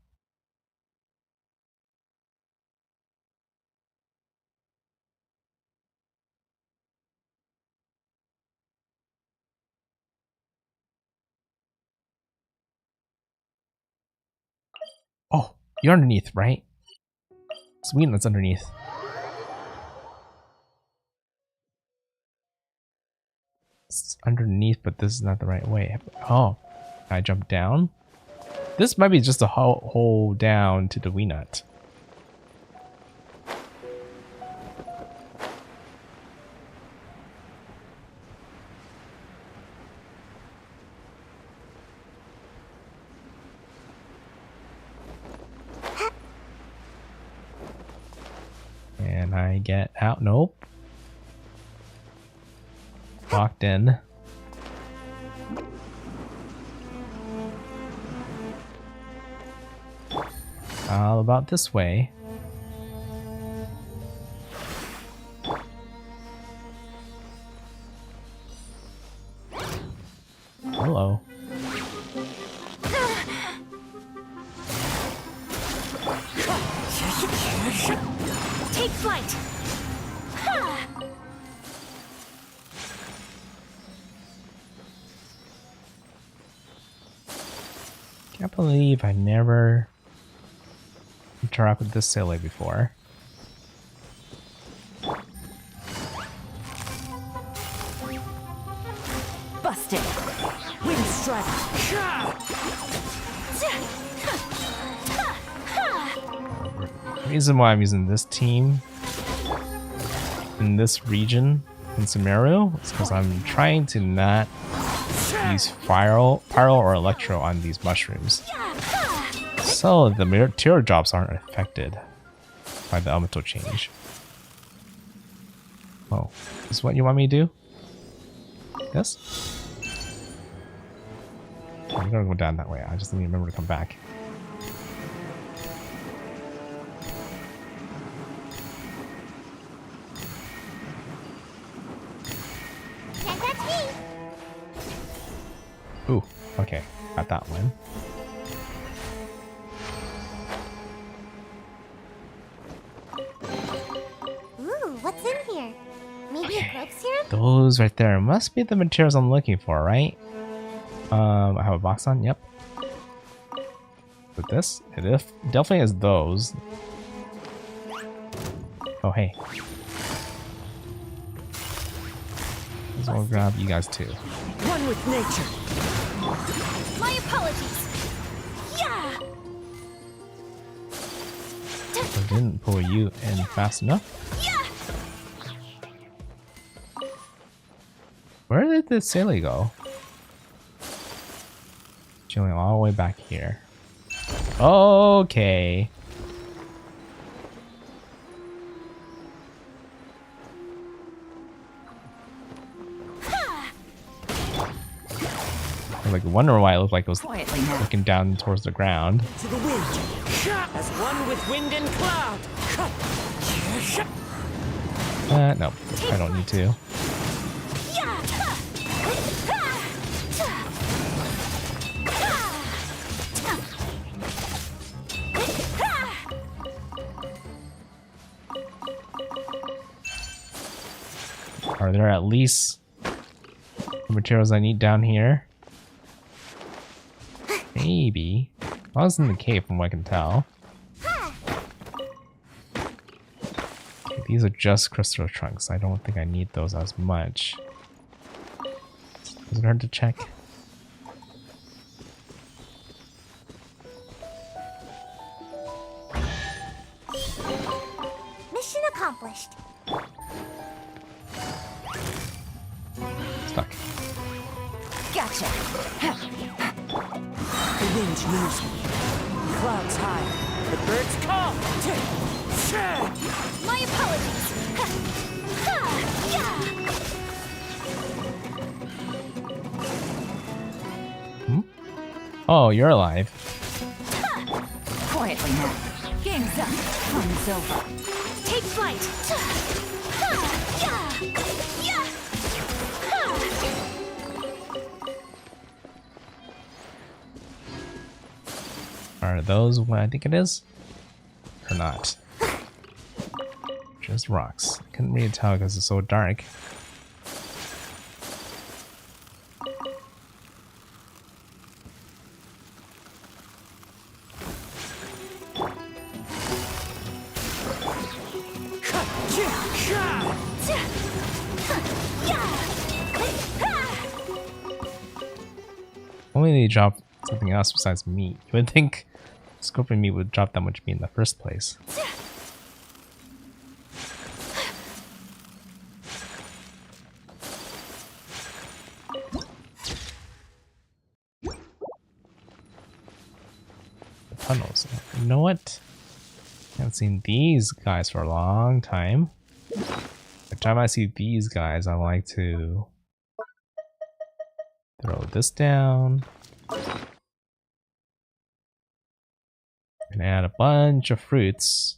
Oh, you're underneath, right? Sweet, that's underneath. It's underneath, but this is not the right way. Oh, I jump down? This might be just a hole down to the Wii Nut. Can I get out? Nope. Locked in. How about this way? Hello. Take flight. Ha! Can't believe I never interacted with this silly before. Busted. Wind strike. The reason why I'm using this team in this region in Samario is because I'm trying to not use pyro or electro on these mushrooms, so the material drops aren't affected by the elemental change. Oh, is this what you want me to do? Yes? I'm gonna go down that way. I just need to remember to come back. Can't touch me. Ooh, okay, got that one. Ooh, what's in here? Maybe a growth serum? Those right there must be the materials I'm looking for, right? I have a box on, yep. With this, it definitely is those. Oh, hey. I'll grab you guys too. One with nature. My apologies. Yeah. I didn't pull you in fast enough. Yeah. Where did the Silly go? Chilling all the way back here. Okay. I like wonder why it looked like it was Quietly now. looking down towards the ground. To the wind. As one with wind and cloud. No, I don't need to. Are there at least the materials I need down here? Maybe. I was in the cave from what I can tell. Okay, these are just crystal trunks. I don't think I need those as much. Is it hard to check? Mission accomplished. Stuck. Gotcha. The wind knows me. Clouds high. The birds call. My apologies. Yeah. Hmm? Oh, you're alive. Quietly now. Game's up. Fun's over. Take flight. Yeah. Yeah. Are those what I think it is? Or not? Just rocks. Couldn't really tell because it's so dark. Only they drop something else besides meat. You would think scorpion meat would drop that much meat in the first place. The tunnels. You know what? Haven't seen these guys for a long time. Every time I see these guys, I like to throw this down and add a bunch of fruits.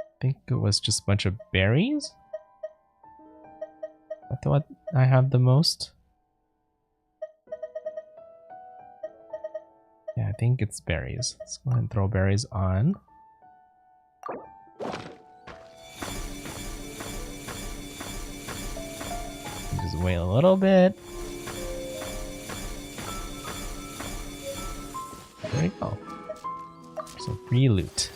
I think it was just a bunch of berries. I thought I have the most. Yeah, I think it's berries. Let's go ahead and throw berries on. Just wait a little bit. There we go. Some free loot.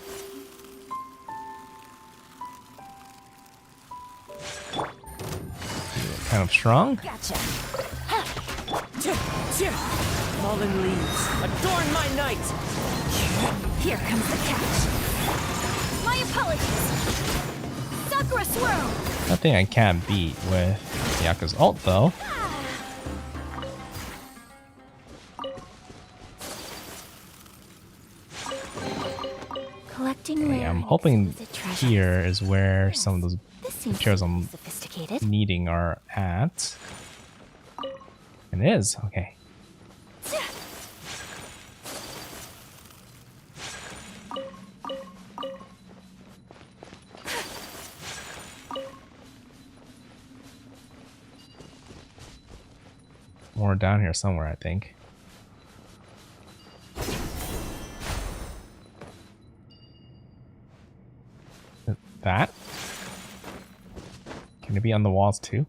Kind of strong. Gotcha. Fallen leaves, adorn my night! Here comes the catch. My apologies. Sakura swirl. Nothing I can't beat with Yaku's ult though. Collecting Okay, rare I'm and hoping exquisite treasures. here is where some of those This seems materials I'm sophisticated. needing are at. And it is, okay. More down here somewhere, I think. That? Can it be on the walls too?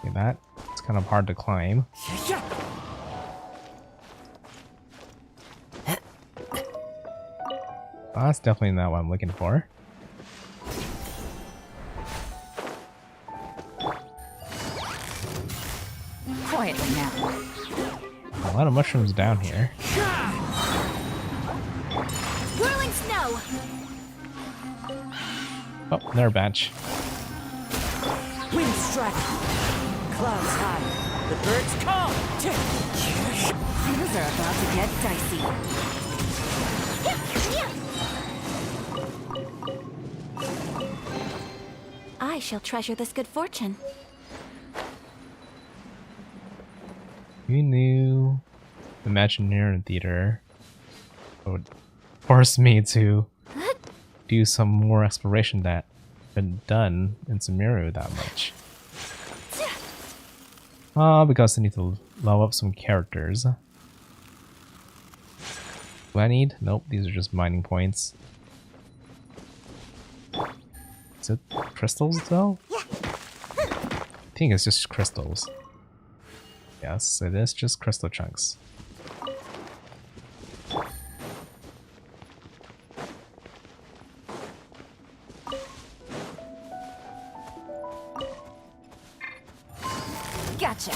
Okay, that it's kind of hard to climb. Oh, that's definitely not what I'm looking for. Quietly now. A lot of mushrooms down here. Whirling snow. Oh, another batch. Wind strike! Clouds high, the birds call! Things are about to get dicey. I shall treasure this good fortune. You knew Imaginarium Theater would force me to do some more exploration that been done in Sumeru that much. Because I need to level up some characters. Do I need? Nope, these are just mining points. Is it crystals though? I think it's just crystals. Yes, it is just crystal chunks. Gotcha.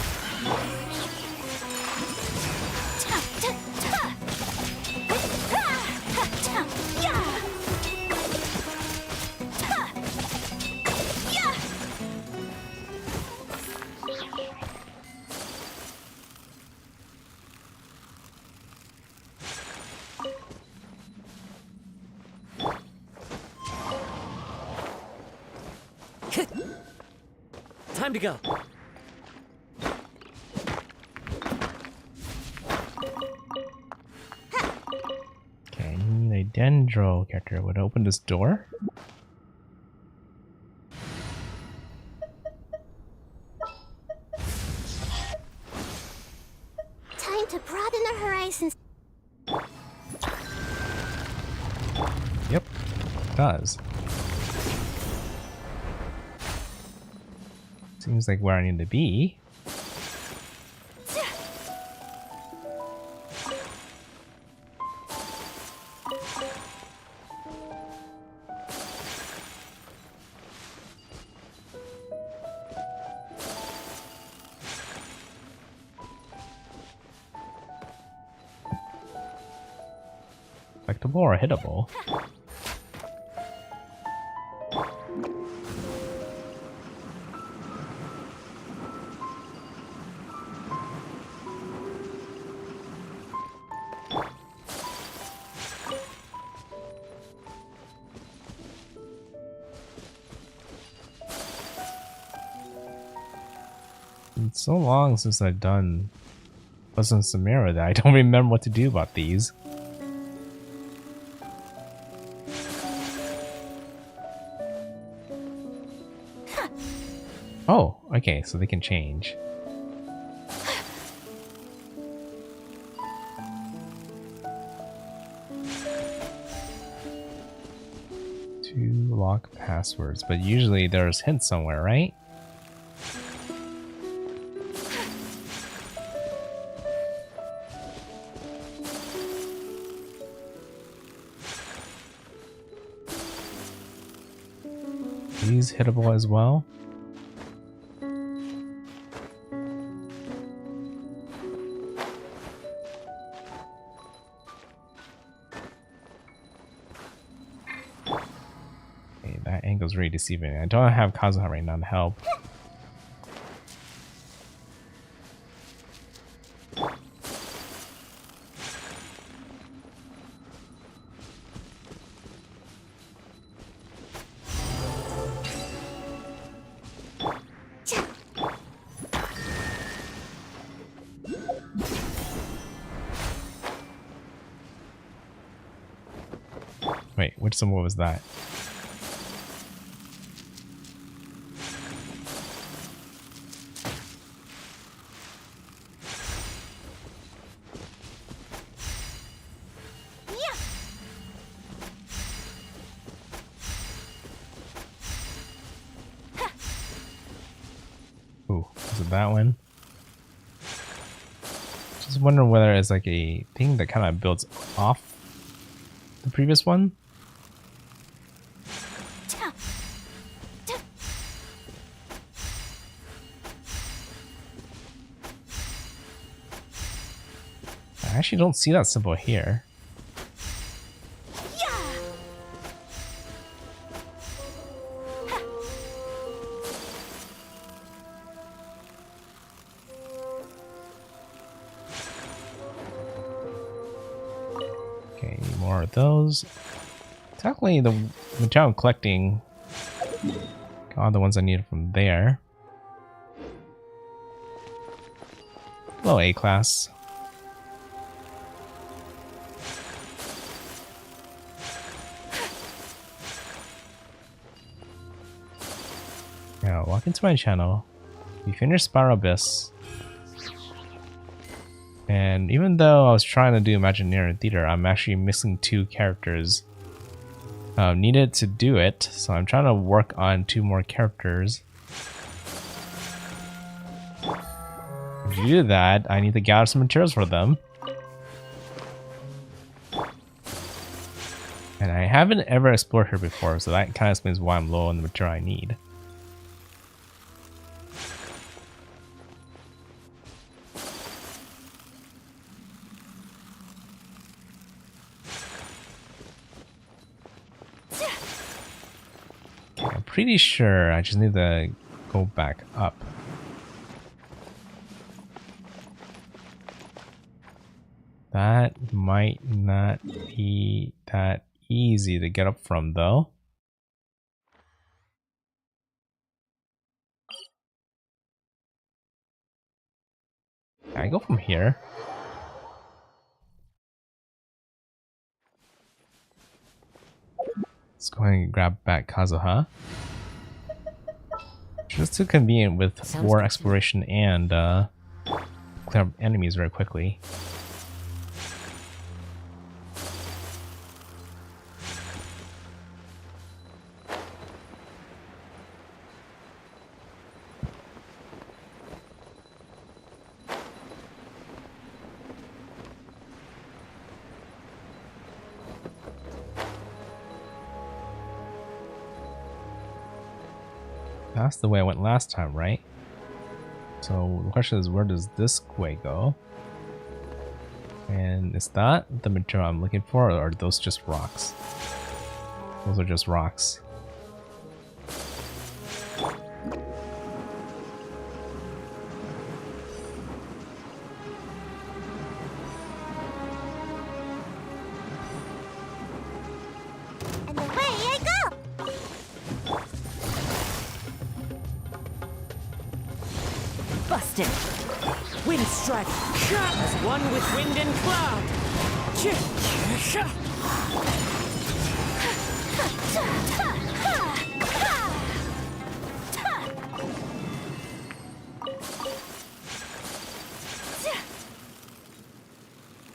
Time to go. Okay, a Dendro character would open this door. Time to broaden our horizons. Yep, it does. Seems like where I need to be. collectible or hittable? It's so long since I've done Puss in Samira that I don't remember what to do about these. Oh, okay, so they can change. To lock passwords, but usually there's hints somewhere, right? These hittable as well. Okay, that angle's really deceiving. I don't have Kazuha right now to help. Wait, which symbol was that? Ooh, is it that one? Just wondering whether it's like a thing that kind of builds off the previous one. I actually don't see that symbol here. Okay, more of those. Technically, the material I'm collecting got the ones I needed from there. Hello, A-class. Now, welcome to my channel. We finished Spiral Abyss. And even though I was trying to do Imaginarium Theater, I'm actually missing 2 characters needed to do it. So I'm trying to work on 2 more characters. To do that, I need to gather some materials for them. And I haven't ever explored her before, so that kind of explains why I'm low on the material I need. I'm pretty sure I just need to go back up. That might not be that easy to get up from, though. Can I go from here? Let's go ahead and grab back Kazuha. Just too convenient with war exploration and clear up enemies very quickly. That's the way I went last time, right? So the question is, where does this way go? And is that the material I'm looking for, or are those just rocks? Those are just rocks. And away I go! Busted. Wind strike. As one with wind and cloud.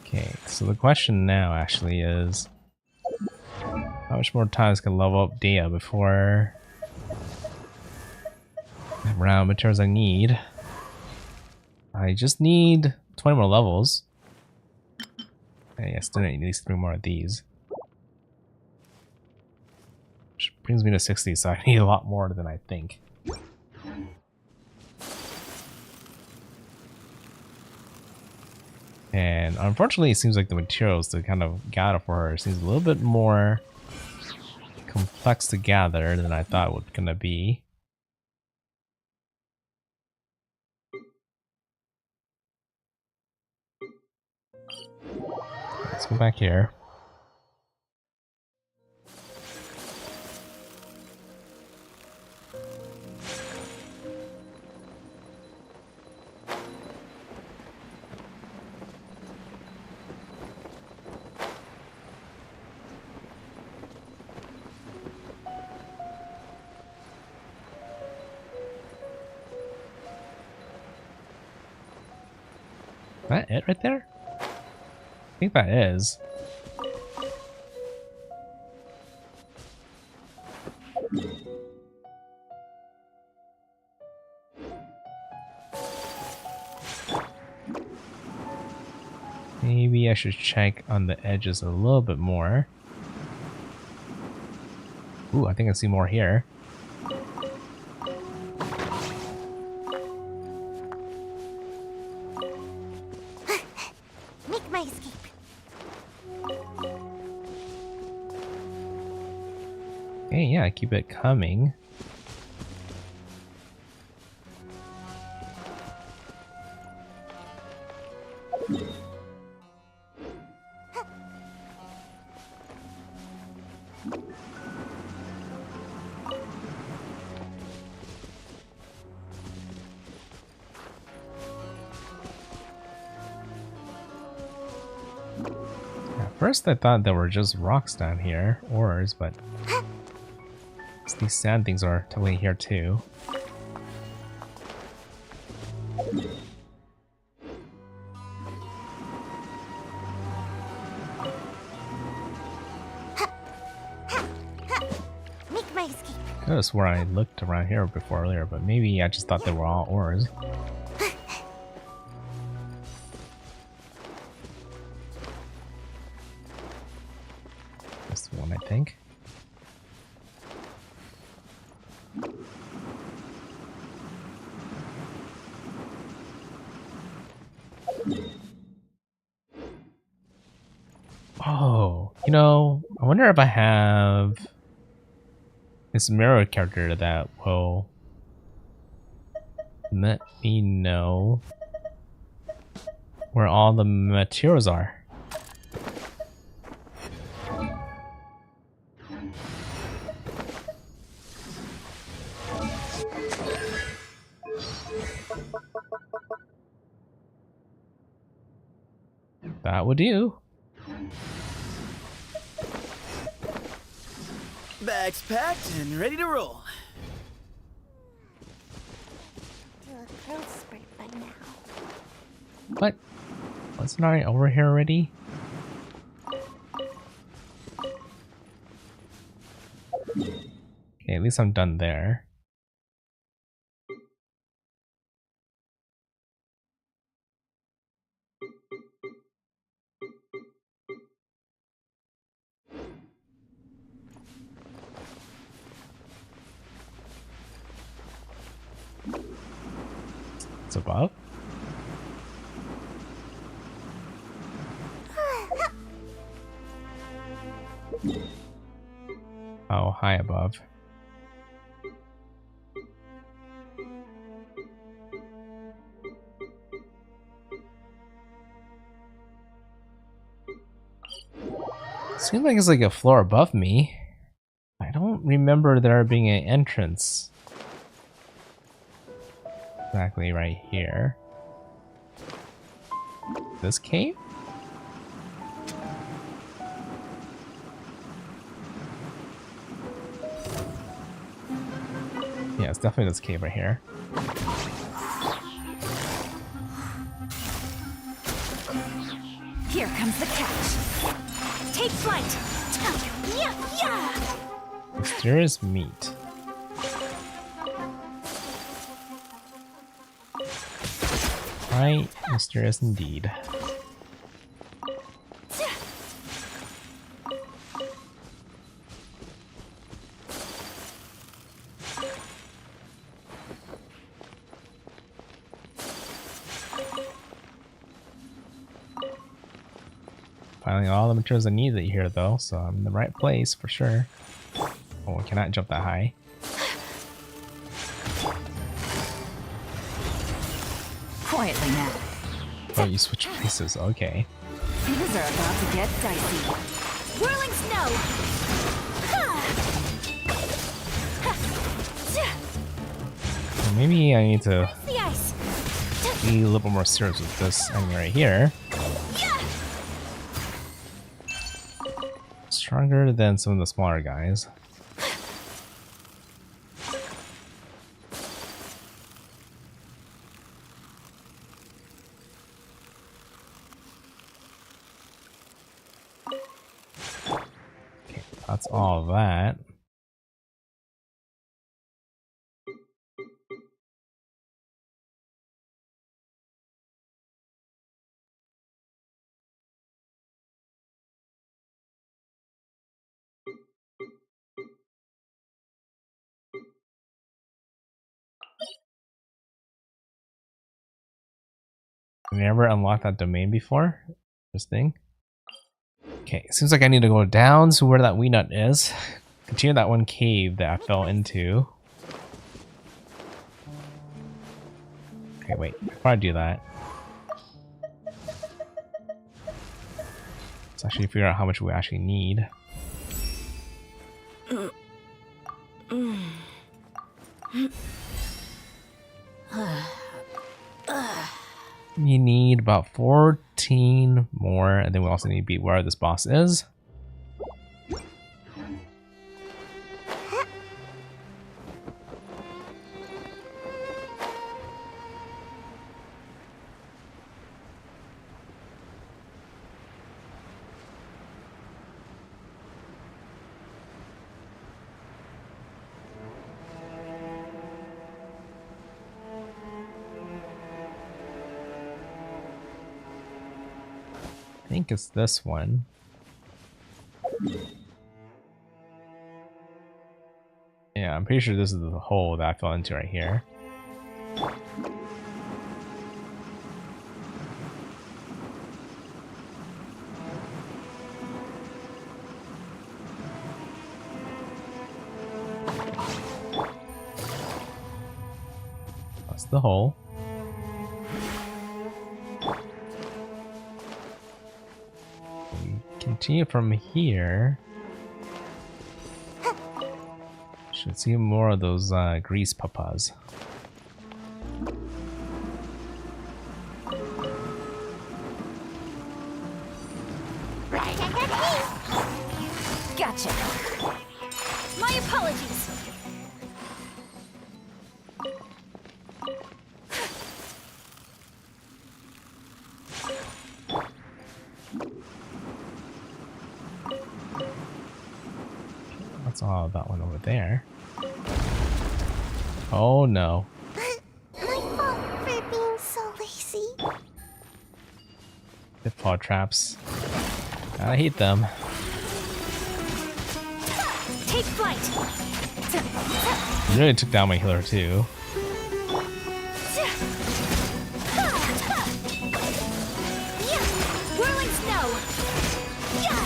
Okay, so the question now actually is how much more time is gonna level up Dia before I run out of materials I need. I just need 20 more levels. Okay, I still need at least 3 more of these. Which brings me to 60, so I need a lot more than I think. And unfortunately, it seems like the materials to kind of gather for her seems a little bit more complex to gather than I thought it was gonna be. Let's go back here. Is that it right there? I think that is. Maybe I should check on the edges a little bit more. Ooh, I think I see more here. Make my escape. Okay, yeah, keep it coming. At first I thought there were just rocks down here, ores, but these sand things are totally here too. Make my escape. I could have swore I looked around here before earlier, but maybe I just thought they were all ores. This one, I think. Oh, you know, I wonder if I have this mirror character that will let me know where all the materials are. That would do. Bags packed and ready to roll. Do a growth spurt by now. What? Wasn't I over here already? Okay, at least I'm done there. It's above. high above. Seems like it's like a floor above me. I don't remember there being an entrance exactly right here. This cave? Yeah, it's definitely this cave right here. Here comes the catch. Take flight. Yeah, yeah. Mysterious meat. Right, mysterious indeed. Finding all the materials I need here though, so I'm in the right place for sure. Oh, I cannot jump that high. Quietly now. Oh, you switch places, okay. Things are about to get dicey. Whirling snow! Well, maybe I need to The ice! be a little bit more serious with this enemy right here. Stronger than some of the smaller guys. Okay, that's all of that. I never unlocked that domain before. This thing. Okay, seems like I need to go down to where that wee nut is. Continue that one cave that I fell into. Okay, wait. Before I do that, let's actually figure out how much we actually need. You need about 14 more, and then we also need to beat where this boss is. I think it's this one. Yeah, I'm pretty sure this is the hole that I fell into right here. That's the hole. Continue from here. Should see more of those grease papas. Right ahead me! Gotcha. My apologies! That's all that one over there. Oh no. My fault for being so lazy. Pitfall traps. I hate them. Take flight! You really took down my healer too. Yeah! Whirling snow! Yeah!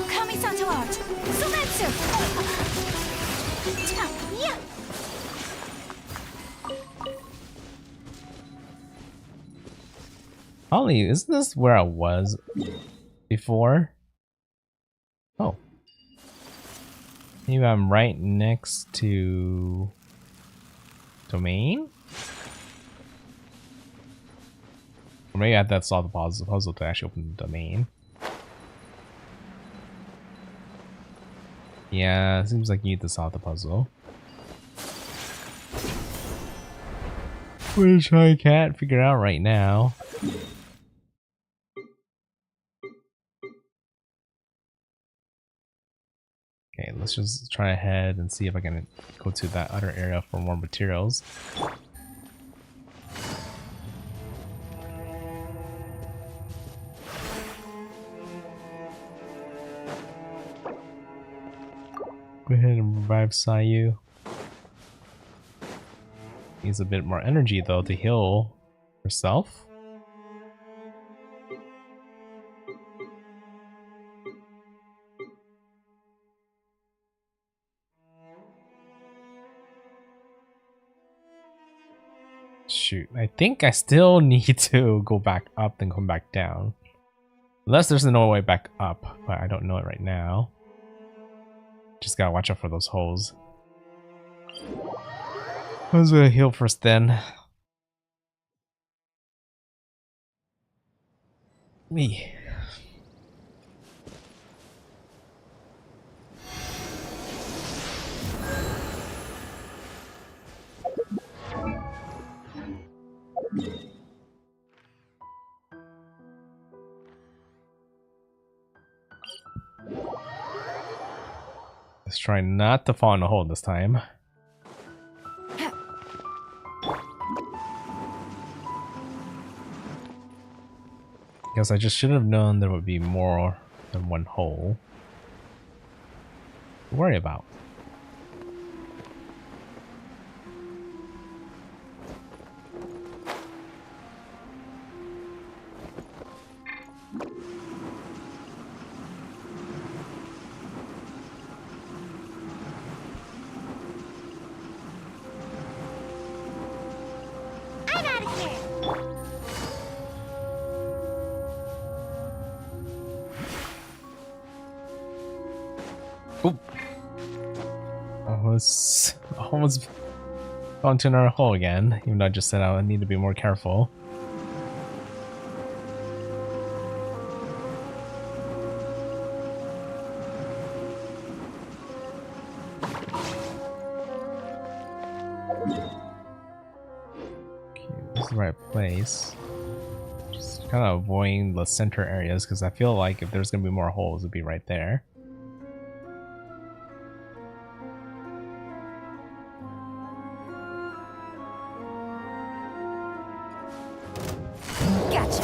Come Yeah. Ollie, isn't this where I was before? Oh. Maybe I'm right next to domain? Or maybe I have to solve the puzzle to actually open the domain. Yeah, it seems like you need to solve the puzzle. Which I can't figure out right now. Okay, let's just try ahead and see if I can go to that other area for more materials. Go ahead and revive Sayu. Needs a bit more energy though to heal herself. Shoot, I think I still need to go back up and come back down. Unless there's no way back up, but I don't know it right now. Just gotta watch out for those holes. Who's gonna heal first then? Me. Let's try not to fall in a hole this time. Guess I just should have known there would be more than one hole to worry about. I'm out of here. Oop. Almost gone to another hole again, even though I just said I need to be more careful. Okay, this is the right place. Just kind of avoiding the center areas because I feel like if there's going to be more holes, it'd be right there. Gotcha.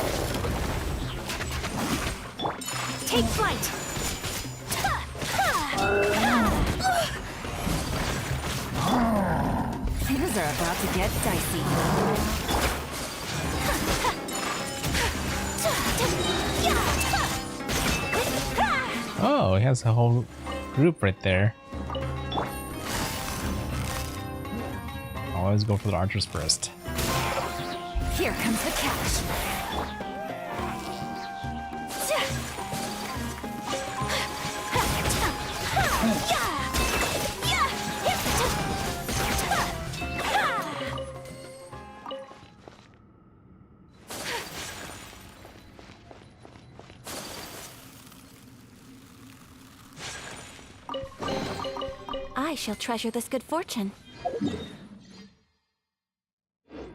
Take flight. Things are about to get dicey. Oh, he has a whole group right there. Always go for the archers first. Here comes the catch. I shall treasure this good fortune.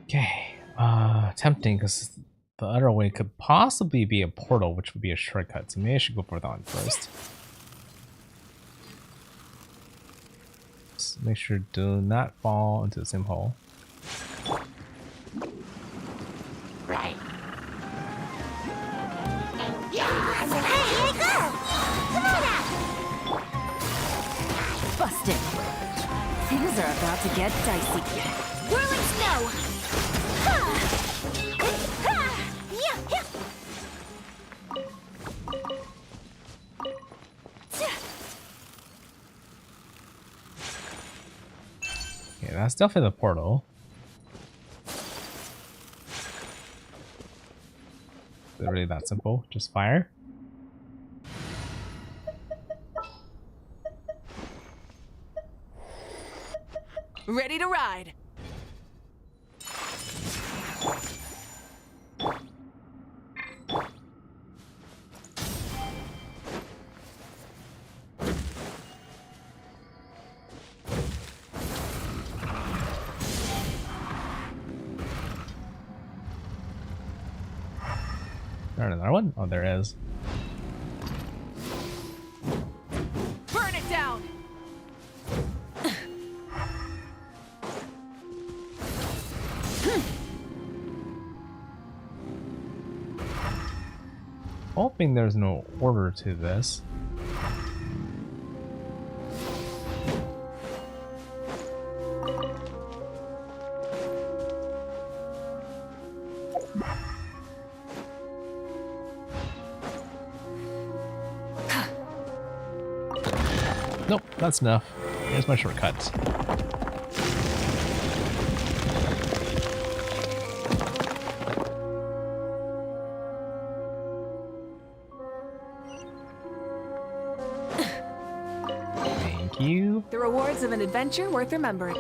Okay, tempting because the other way could possibly be a portal, which would be a shortcut. So maybe I should go for that one first. Just make sure do not fall into the same hole. Right. Hey, here I go! Come on out! Busted. Things are about to get dicey. Whirling snow! Ha! Ha! Yeah, yeah. Okay, that's definitely the portal. Is it really that simple? Just fire? Ready to ride. There's another one? Oh, there is. Burn it down. Hoping there's no order to this. Nope, that's enough. Here's my shortcut. Thank you. The rewards of an adventure worth remembering.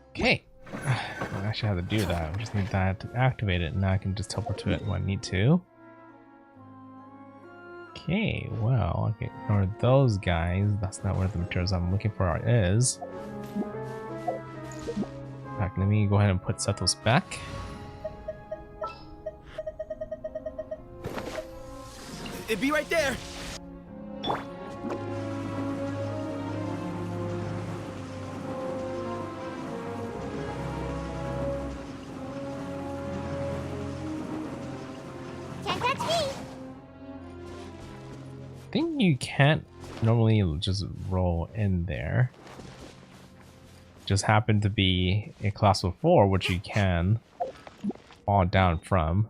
Okay. I actually have to do that. I just need that to activate it, and now I can just teleport to it when I need to. Okay, well, I can ignore those guys. That's not where the materials I'm looking for is. In fact, let me go ahead and put Setos back. It'd be right there. Can't catch me. I think you can't normally just roll in there. Just happen to be a class of 4, which you can fall down from.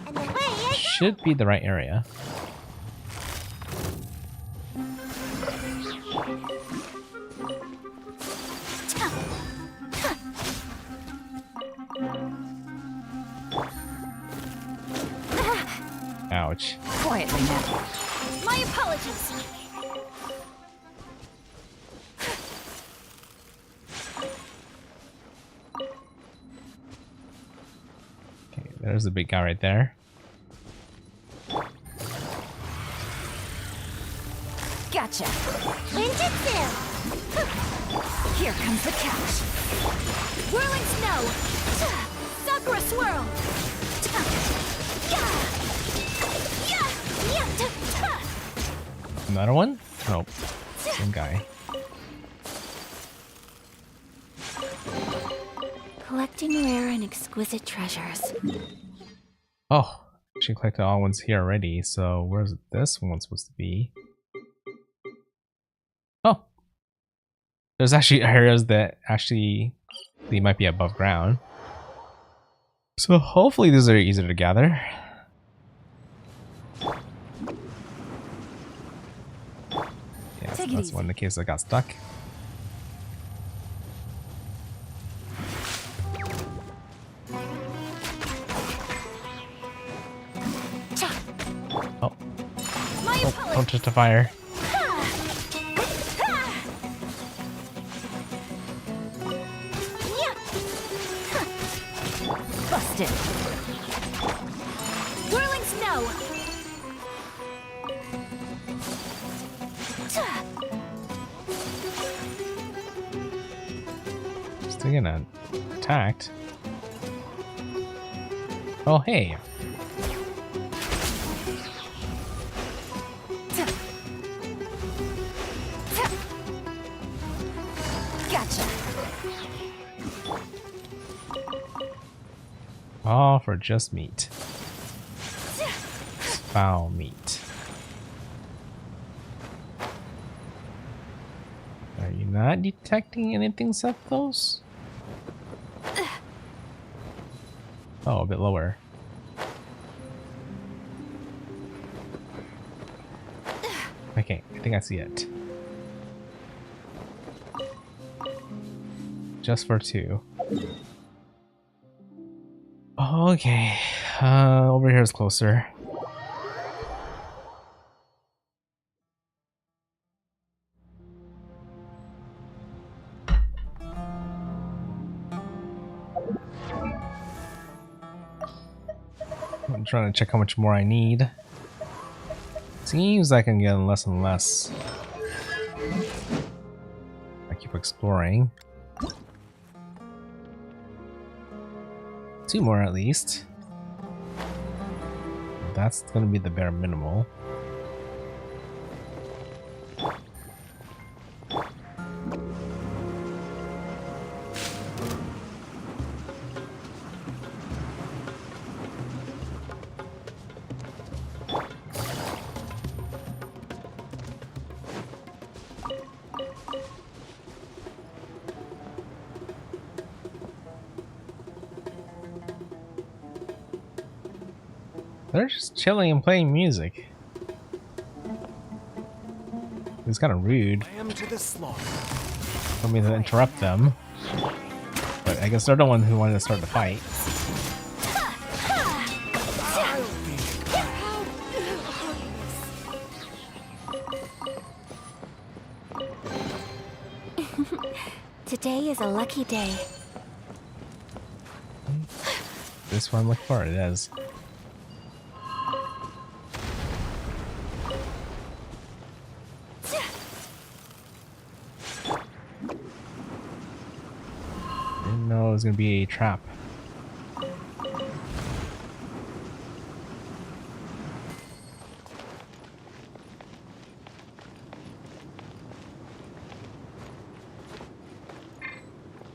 And away I Should be the right area. Ouch. Quietly now. My apologies. Okay, there's the big guy right there. Gotcha. Ninjutsu. Here comes the catch. Whirling snow. Sakura swirl. Another one? Nope. Same guy. Collecting rare and exquisite treasures. Oh, she collected all ones here already, so where's this one supposed to be? Oh. There's actually areas that actually they might be above ground. So hopefully these are easier to gather. Yes, Take it that's easy. one in the case I got stuck. Oh, My don't apologies. touch the fire. Busted. Whirling snow. Still getting attacked. Oh, hey. Gotcha. All for just meat. Foul meat. Are you not detecting anything, Sethos? Oh, a bit lower. Okay, I think I see it. Just for 2. Okay, over here is closer. I'm trying to check how much more I need. Seems I can get less and less. I keep exploring. 2 more at least. That's gonna be the bare minimal. They're just chilling and playing music. It's kind of rude for me to interrupt them. But I guess they're the one who wanted to start the fight. Today is a lucky day. This one, look for it is. Didn't know it was gonna be a trap.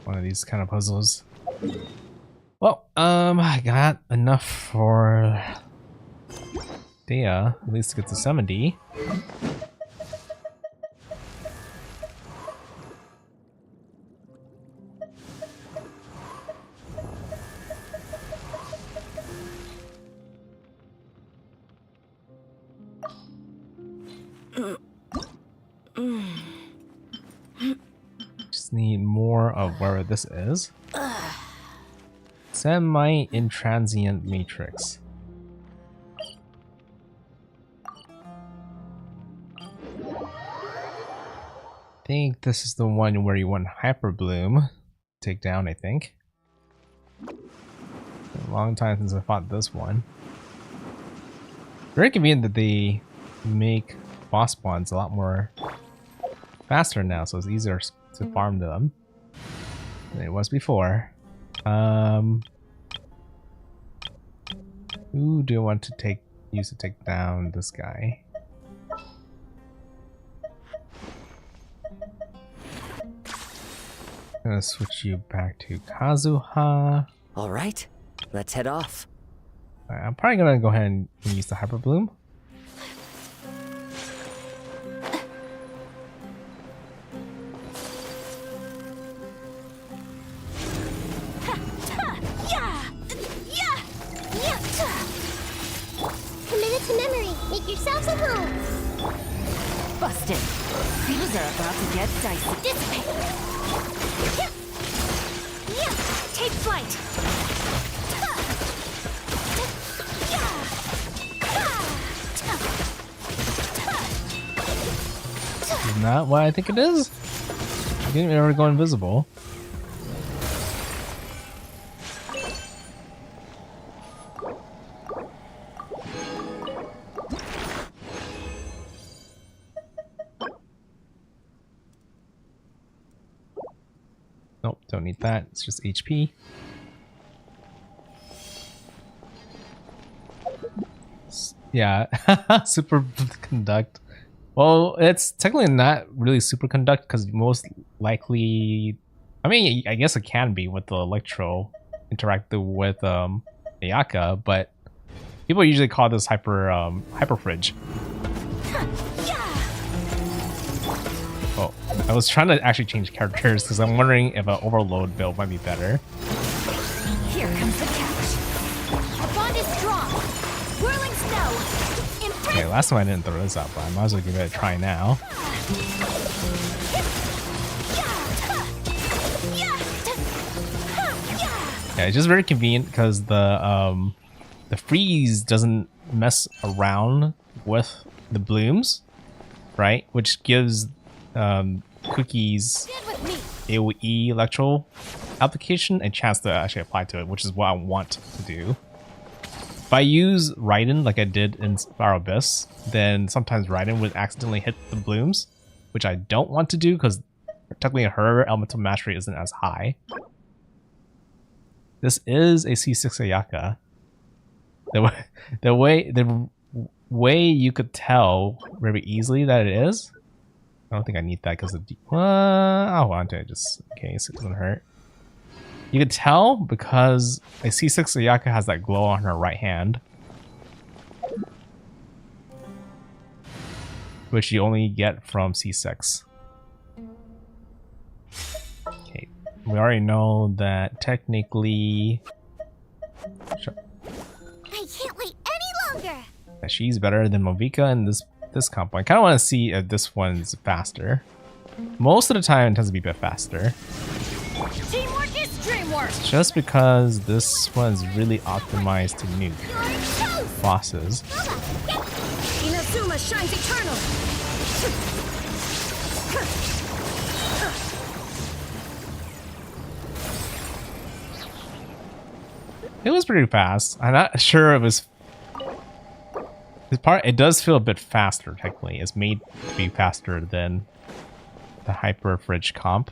One of these kind of puzzles. Well, I got enough for Dea, at least to get to 70. Just need more of where this is. Semi-intransient matrix. I think this is the one where you want Hyper Bloom take down, I think. A long time since I fought this one. Very convenient that they make boss spawns a lot more faster now, so it's easier to farm them than it was before. Who do I want to use to take down this guy? I'm gonna switch you back to Kazuha. All right, let's head off. I'm probably gonna go ahead and use the Hyper Bloom. Committed to memory. Make yourselves at home. Busted. Things are about to get dicey. Dissipate. Take flight. Is not what I think it is. I didn't ever go invisible. Nope, don't need that. It's just HP. Yeah, super conduct. Well, it's technically not really super conduct because most likely, I mean, I guess it can be with the Electro interacting with Ayaka, but people usually call this hyper fridge. Oh, I was trying to actually change characters because I'm wondering if an overload build might be better. Here comes the catch. Okay, last time I didn't throw this up, but I might as well give it a try now. Yeah, it's just very convenient because the freeze doesn't mess around with the blooms, right? Which gives Cookie's AoE electro application a chance to actually apply to it, which is what I want to do. If I use Raiden like I did in Spiral Abyss, then sometimes Raiden would accidentally hit the blooms, which I don't want to do because technically her elemental mastery isn't as high. This is a C6 Ayaka. The way you could tell very easily that it is. I don't think I need that because of I want it just in case it doesn't hurt. You could tell because a C6 Ayaka has that glow on her right hand, which you only get from C6. Okay, we already know that technically. I can't wait any longer. That she's better than Movika in this combo. I kind of want to see if this one's faster. Most of the time, it tends to be a bit faster. Teamwork is dreamwork. Just because this one's really optimized to nuke bosses. Inazuma shines eternal. It was pretty fast. I'm not sure it was. This part, it does feel a bit faster. Technically, it's made to be faster than the Hyper Fridge comp.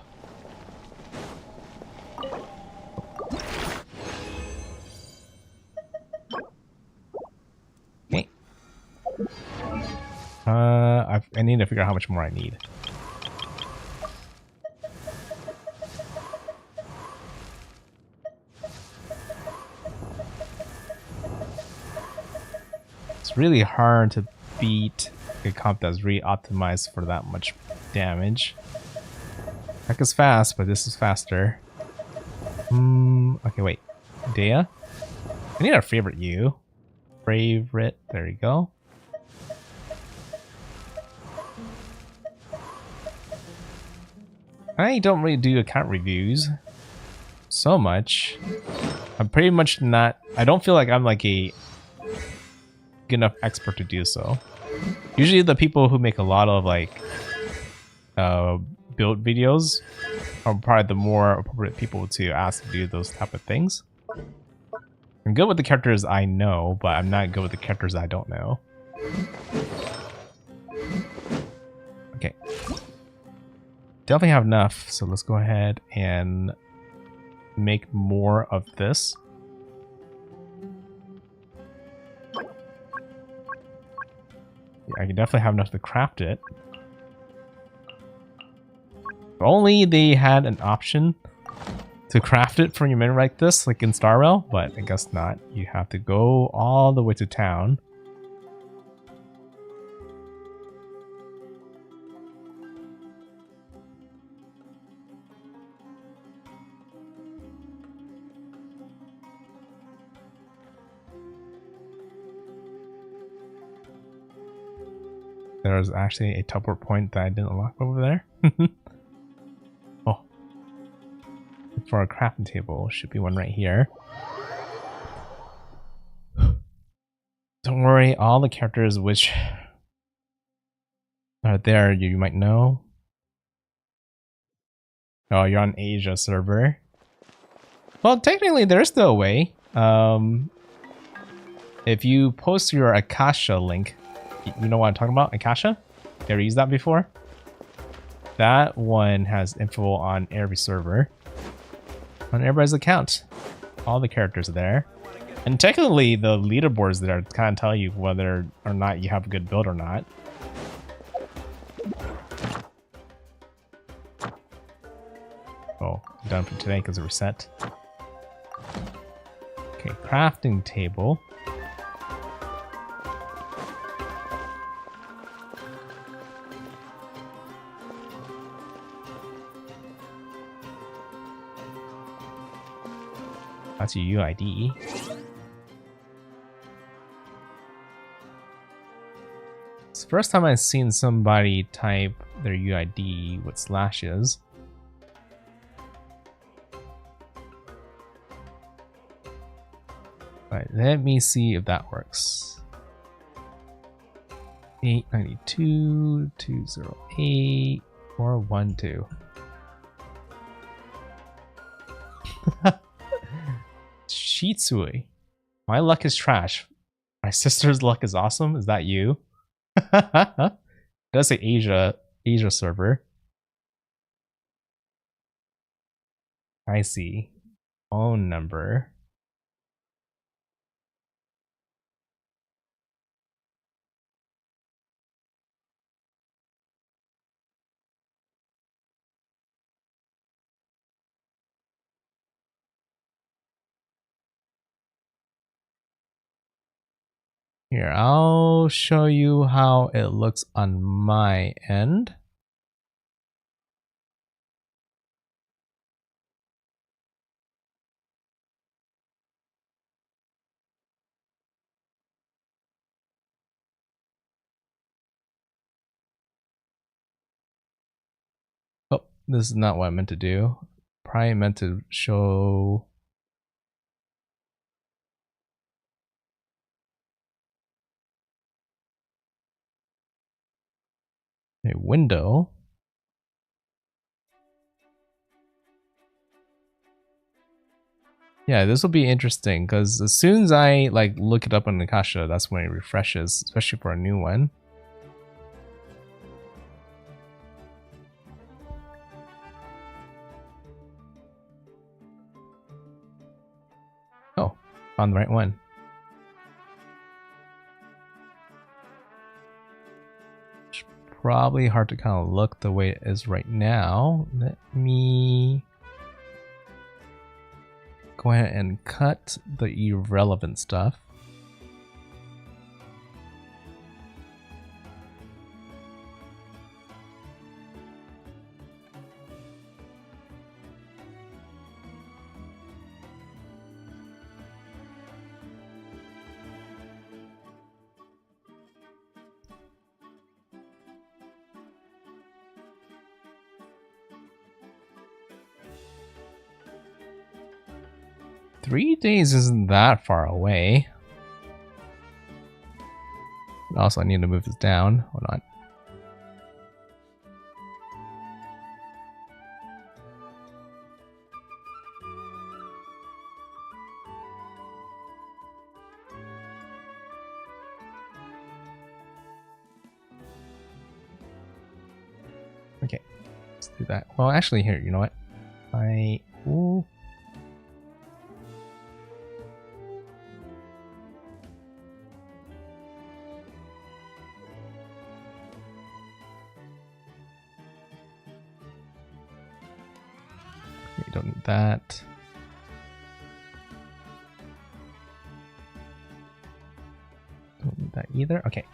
Okay. I need to figure out how much more I need. It's really hard to beat a comp that's really optimized for that much damage. Heck is fast, but this is faster. Okay, wait. Dea? I need our favorite you. Favorite. There you go. I don't really do account reviews so much. I'm pretty much not. I don't feel like I'm like a good enough expert to do so. Usually the people who make a lot of like build videos are probably the more appropriate people to ask to do those type of things. I'm good with the characters I know, but I'm not good with the characters I don't know. Okay. Definitely have enough, so let's go ahead and make more of this. Yeah, I can definitely have enough to craft it. If only they had an option to craft it from your menu like this, like in Star Rail, but I guess not. You have to go all the way to town. There's actually a teleport point that I didn't unlock over there. Oh. For a crafting table, should be one right here. Don't worry, all the characters which are there you might know. Oh, you're on Asia server. Well, technically there's still a way. If you post your Akasha link, you know what I'm talking about? Akasha? You ever used that before? That one has info on every server. On everybody's account. All the characters are there. And technically, the leaderboards there kind of tell you whether or not you have a good build or not. Oh, I'm done for today because it reset. Okay, crafting table. That's your UID. first time I've seen somebody type their UID with slashes. Alright, let me see if that works. 892 208 412. Shitsui. My luck is trash. My sister's luck is awesome. Is that you? It does say Asia server. I see. Phone number. Here, I'll show you how it looks on my end. Oh, this is not what I meant to do. Probably meant to show a window. Yeah, this will be interesting because as soon as I like look it up on Nakasha, that's when it refreshes, especially for a new one. Oh, found the right one. It's probably hard to kind of look the way it is right now. Let me go ahead and cut the irrelevant stuff. Days isn't that far away. Also, I need to move this down. Hold on. Okay, let's do that. Well, actually, here, you know what? Ooh. We don't need that. Don't need that either. Okay.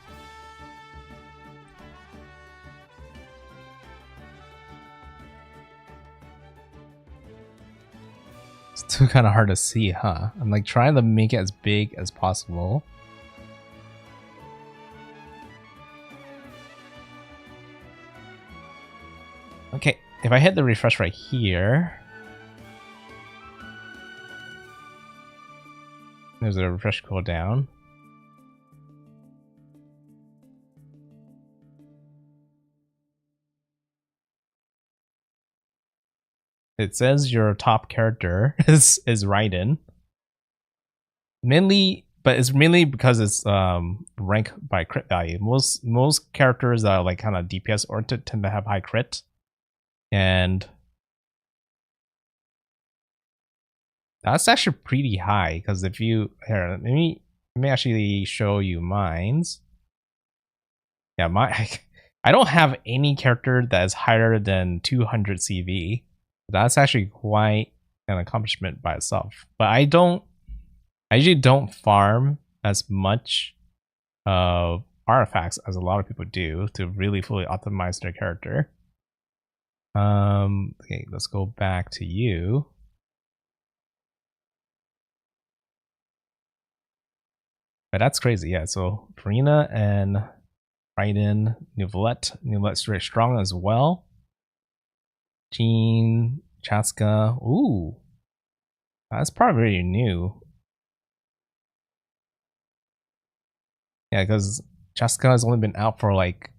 It's too kind of hard to see, huh? I'm like trying to make it as big as possible. Okay, if I hit the refresh right here, there's a refresh cooldown. It says your top character is Raiden. Mainly, but it's mainly because it's rank by crit value. Most characters that are like kind of DPS oriented tend to have high crit, and that's actually pretty high. Because if you here, let me actually show you mine's. Yeah, I don't have any character that is higher than 200 CV. That's actually quite an accomplishment by itself. But I usually don't farm as much artifacts as a lot of people do to really fully optimize their character. Okay, let's go back to you. But that's crazy, yeah. So Farina and Raiden, Neuvillette. Neuvillette's very strong as well. Jean, Chaska. Ooh. That's probably very new. Yeah, because Chaska has only been out for like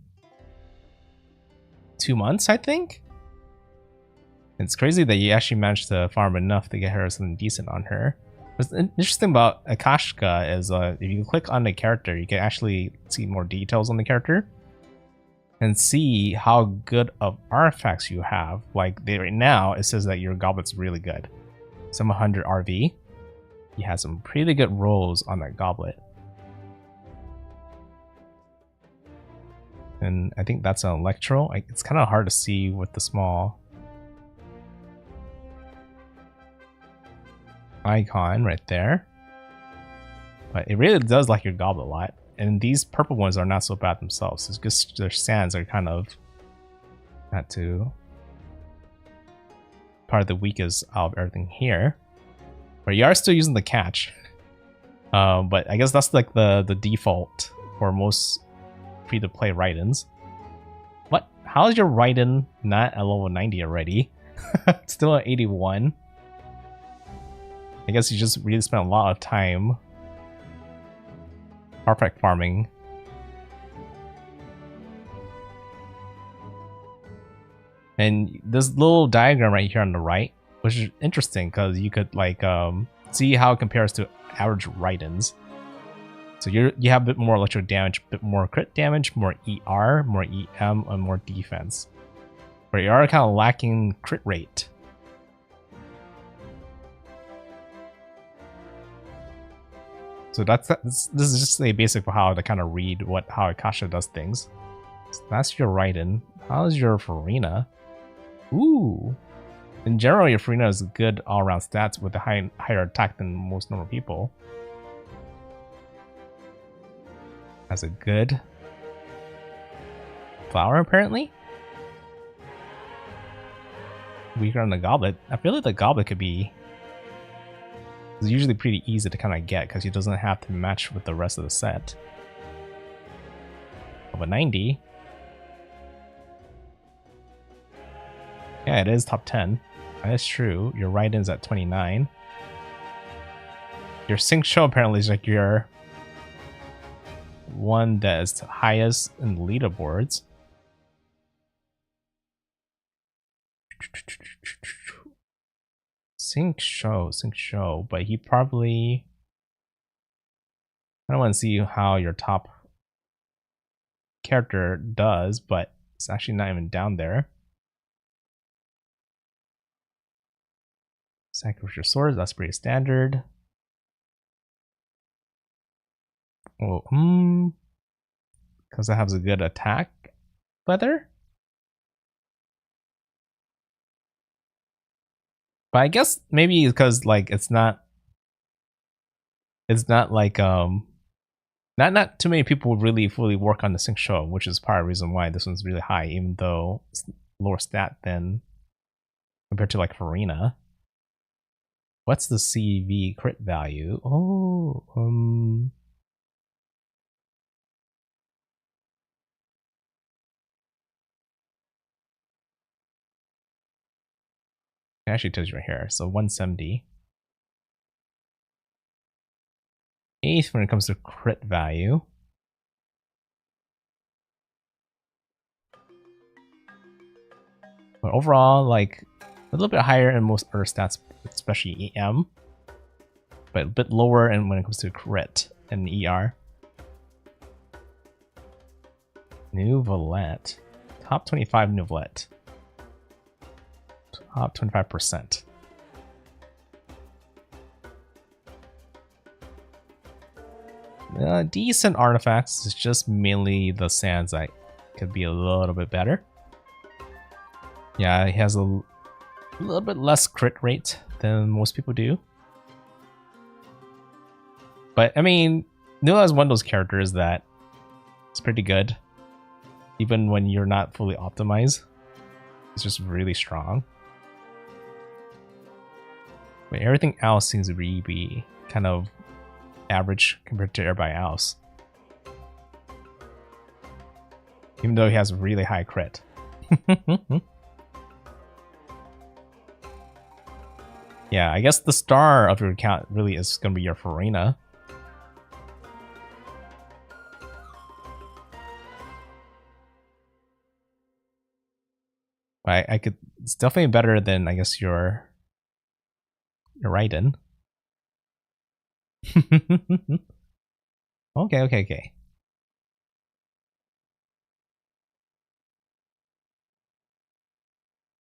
2 months, I think. It's crazy that you actually managed to farm enough to get her something decent on her. What's interesting about Akashka is if you click on the character, you can actually see more details on the character and see how good of artifacts you have. Like right now, it says that your goblet's really good. Some 100 RV. He has some pretty good rolls on that goblet. And I think that's an Electro. It's kind of hard to see with the small icon right there. But it really does like your goblet a lot. And these purple ones are not so bad themselves. It's just their sands are kind of not too part of the weakest out of everything here. But you are still using the catch. But I guess that's like the default for most free-to-play Raidens. What? How is your Raiden not at level 90 already? Still at 81. I guess you just really spent a lot of time artifact farming. And this little diagram right here on the right, which is interesting because you could like see how it compares to average Raidens. So you have a bit more electro damage, a bit more crit damage, more ER, more EM, and more defense. But you are kind of lacking crit rate. So this is just a basic for how to kind of read how Akasha does things. So that's your Raiden. How's your Farina? Ooh. In general, your Farina is good all-around stats with a higher attack than most normal people. Has a good flower apparently. Weaker on the goblet. I feel like the goblet could be. It's usually pretty easy to kind of get because he doesn't have to match with the rest of the set. Of a 90. Yeah, it is top 10. That is true. Your Raiden's at 29. Your Sync Show apparently is like your one that is highest in the leaderboards. Sync show, but he probably. I don't want to see how your top character does, but it's actually not even down there. Sacrificial swords, that's pretty standard. Oh, because it has a good attack feather. But I guess maybe because like it's not like not too many people really fully work on the sync show, which is part of the reason why this one's really high, even though it's lower stat than compared to like Farina. What's the CV crit value? Oh, it actually tells you right here. So 170. 8th when it comes to crit value. But overall, like a little bit higher in most other stats, especially EM, but a bit lower in when it comes to crit and ER. Neuvillette. Top 25 Neuvillette. Top 25%. Decent artifacts. It's just mainly the sands that could be a little bit better. Yeah, he has a little bit less crit rate than most people do. But I mean, Neuvillette is one of those characters that it's pretty good. Even when you're not fully optimized. It's just really strong. But everything else seems to really be kind of average compared to everybody else. Even though he has really high crit. Yeah, I guess the star of your account really is going to be your Farina. I could. It's definitely better than, I guess, your Raiden. Okay.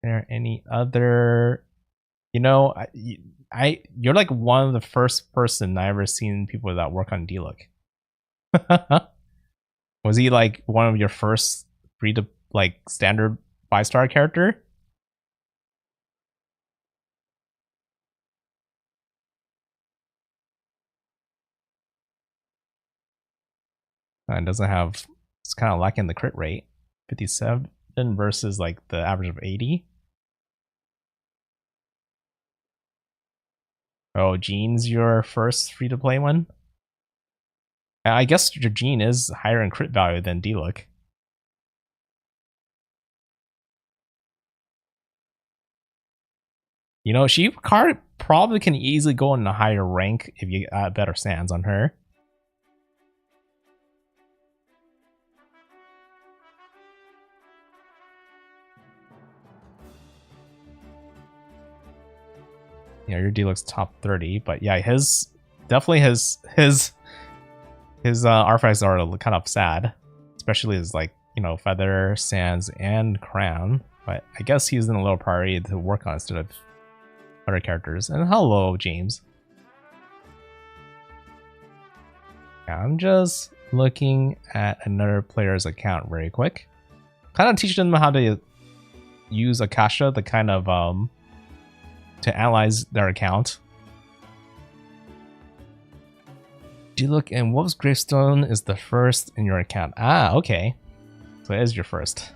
There any other? You know, you're like one of the first person I ever seen people that work on Diluc. Was he like one of your first free to like standard 5-star character? It doesn't have. It's kind of lacking the crit rate. 57 versus like the average of 80. Oh, Gene's your first free to play one? I guess your Gene is higher in crit value than Diluc. You know, she card probably can easily go in a higher rank if you add better sands on her. Yeah, your Diluc's top 30, but yeah, his artifacts are kind of sad, especially his like, you know, feather, sands, and crown. But I guess he's in a low priority to work on instead of other characters. And hello, James. Yeah, I'm just looking at another player's account very quick. Kind of teach them how to use Akasha to kind of to analyze their account. Diluc and Wolf's Gravestone is the first in your account. Ah, okay. So it is your first.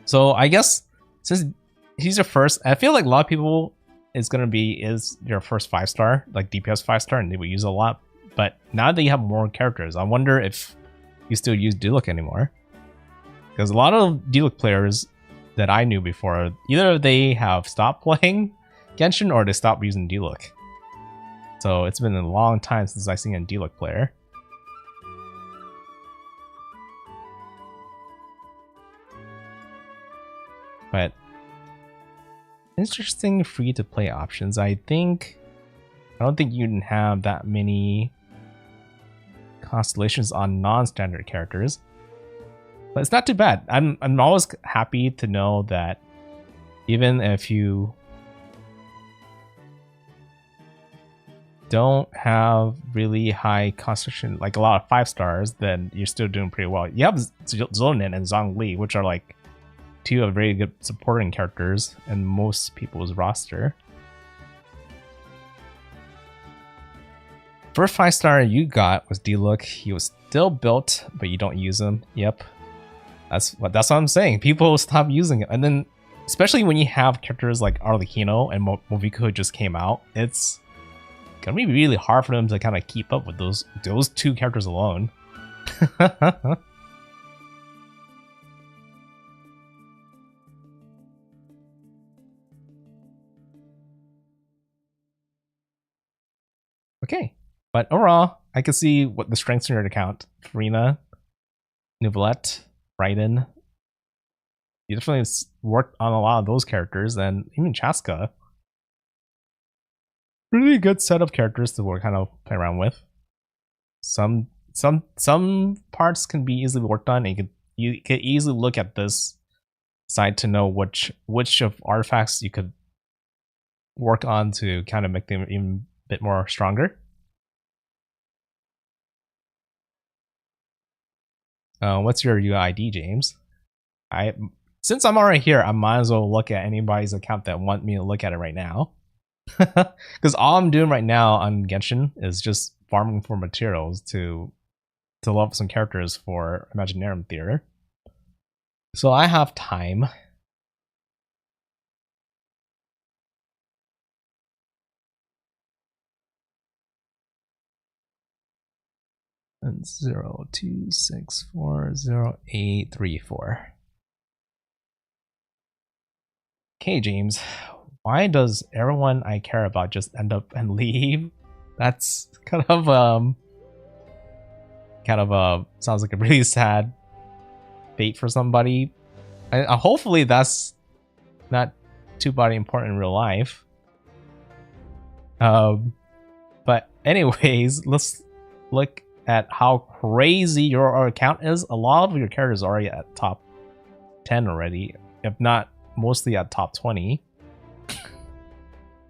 So I guess since he's your first, I feel like a lot of people is your first 5-star, like DPS 5-star, and they will use a lot. But now that you have more characters, I wonder if you still use Diluc anymore. Because a lot of Diluc players that I knew before, either they have stopped playing Genshin or they stopped using Diluc. So it's been a long time since I've seen a Diluc player. But interesting free to play options. I don't think you can have that many constellations on non-standard characters. But it's not too bad. I'm always happy to know that even if you don't have really high constellation, like a lot of 5-stars, then you're still doing pretty well. You have Zonin and Zhongli, which are like two of very good supporting characters in most people's roster. First 5-star you got was Diluc. He was still built, but you don't use him. Yep. That's what I'm saying. People stop using it. And then, especially when you have characters like Arlecchino and Moviko just came out, it's gonna be really hard for them to kind of keep up with those two characters alone. Okay, but overall, I can see what the strengths in your account: Farina, Neuvillette, Raiden. You definitely worked on a lot of those characters, and even Chaska. Really good set of characters to kind of play around with. Some parts can be easily worked on, and you can easily look at this side to know which of artifacts you could work on to kind of make them even a bit more stronger. What's your UID, James? Since I'm already here, I might as well look at anybody's account that want me to look at it right now. Because all I'm doing right now on Genshin is just farming for materials to level up some characters for Imaginarium Theater. So I have time. And 02640834. Okay, James. Why does everyone I care about just end up and leave? That's kind of sounds like a really sad fate for somebody. Hopefully that's not too body important in real life. But anyways, let's look at how crazy your account is. A lot of your characters are already at top 10 already, if not mostly at top 20.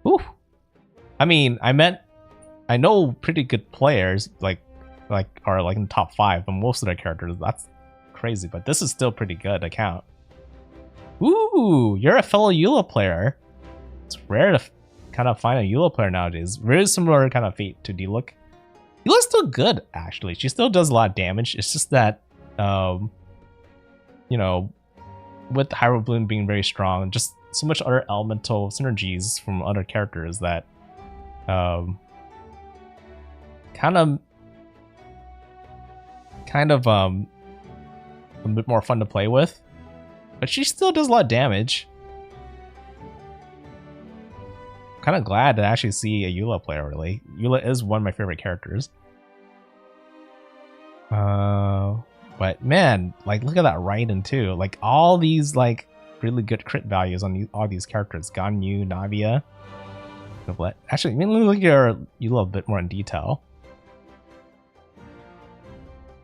Whew. I mean, I know pretty good players are like in the top 5, but most of their characters, that's crazy. But this is still pretty good account. Ooh, you're a fellow Eula player. It's rare to kind of find a Eula player nowadays. Very similar kind of fate to D-Look. Eula's still good, actually. She still does a lot of damage. It's just that, you know, with Hyrule Bloom being very strong, just so much other elemental synergies from other characters that kind of a bit more fun to play with. But she still does a lot of damage. Kind of glad to actually see a Eula player, really. Eula is one of my favorite characters. But man, like, look at that Raiden too. Like, all these like really good crit values on all these characters. Ganyu, Navia. Actually, let me look at your Eula a bit more in detail.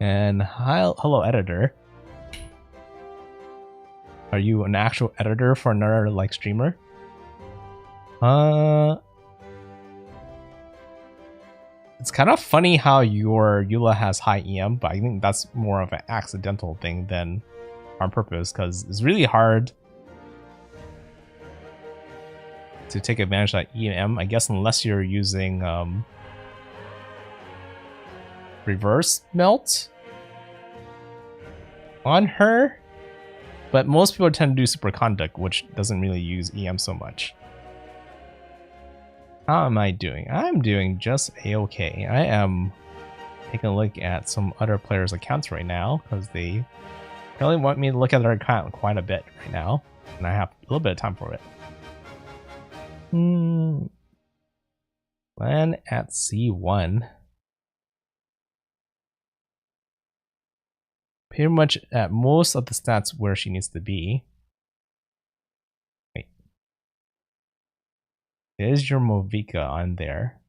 And hello, editor. Are you an actual editor for another like streamer? It's kind of funny how your Eula has high EM, but I think that's more of an accidental thing than on purpose, because it's really hard to take advantage of that EM, I guess, unless you're using reverse melt on her. But most people tend to do superconduct, which doesn't really use EM so much. How am I doing? I'm doing just a-okay. I am taking a look at some other players' accounts right now, because they really want me to look at their account quite a bit right now, and I have a little bit of time for it. Land at C1. Pretty much at most of the stats where she needs to be. Wait. Is your Movika on there?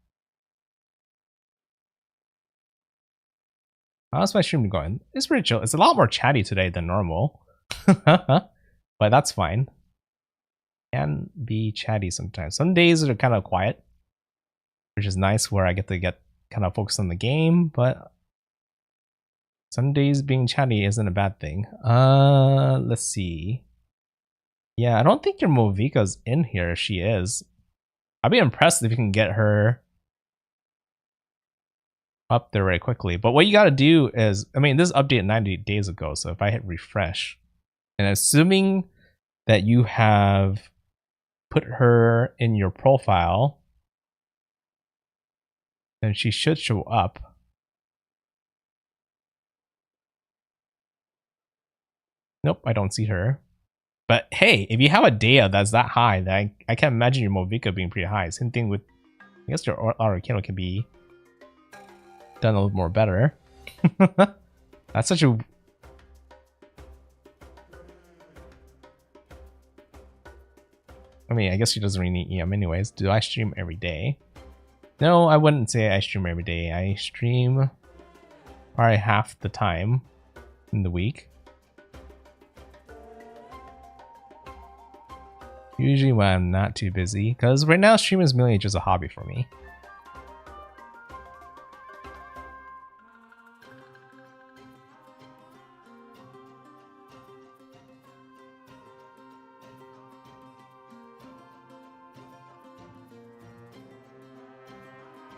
How's my stream going? It's pretty chill. It's a lot more chatty today than normal. But that's fine. Can be chatty sometimes. Some days are kind of quiet, which is nice, where I get kind of focused on the game, but some days being chatty isn't a bad thing. Let's see. Yeah, I don't think your Movika's in here. She is. I'd be impressed if you can get her up there very quickly. But what you gotta do is, I mean, this is updated 90 days ago, so if I hit refresh, and assuming that you have put her in your profile, then she should show up. Nope, I don't see her. But hey, if you have a data that's that high, then I can't imagine your Movika being pretty high. Same thing with, I guess your Arcano can be done a little more better. That's such a... I mean, I guess she doesn't really need EM anyways. Do I stream every day? No, I wouldn't say I stream every day. I stream probably half the time in the week. Usually when I'm not too busy, because right now streaming is mainly just a hobby for me.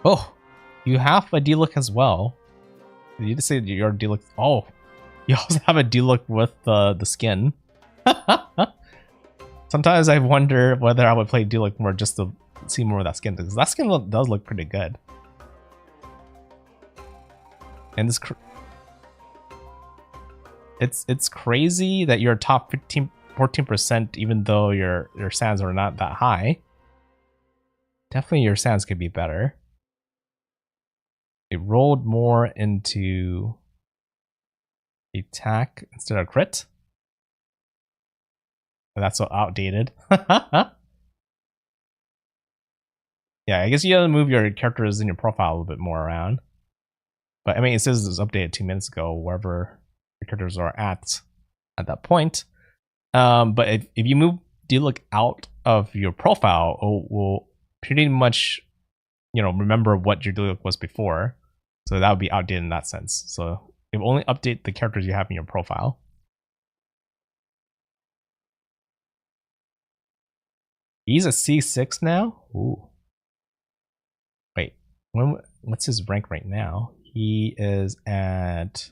Oh, you have a D-Look as well. Did you just say your D-Look? Oh, you also have a D-Look with the skin. Sometimes I wonder whether I would play D-Look more just to see more of that skin, because that skin does look pretty good. And this it's crazy that you're top 14%, even though your sands are not that high. Definitely your sands could be better. It rolled more into attack instead of crit. That's so outdated. Yeah, I guess you gotta move your characters in your profile a little bit more around. But I mean, it says it was updated 2 minutes ago, wherever your characters are at that point. But if you move D-Look out of your profile, it will pretty much, you know, remember what your D-Look was before. So that would be outdated in that sense. So it will only update the characters you have in your profile. He's a C6 now? Ooh. Wait, what's his rank right now? He is at...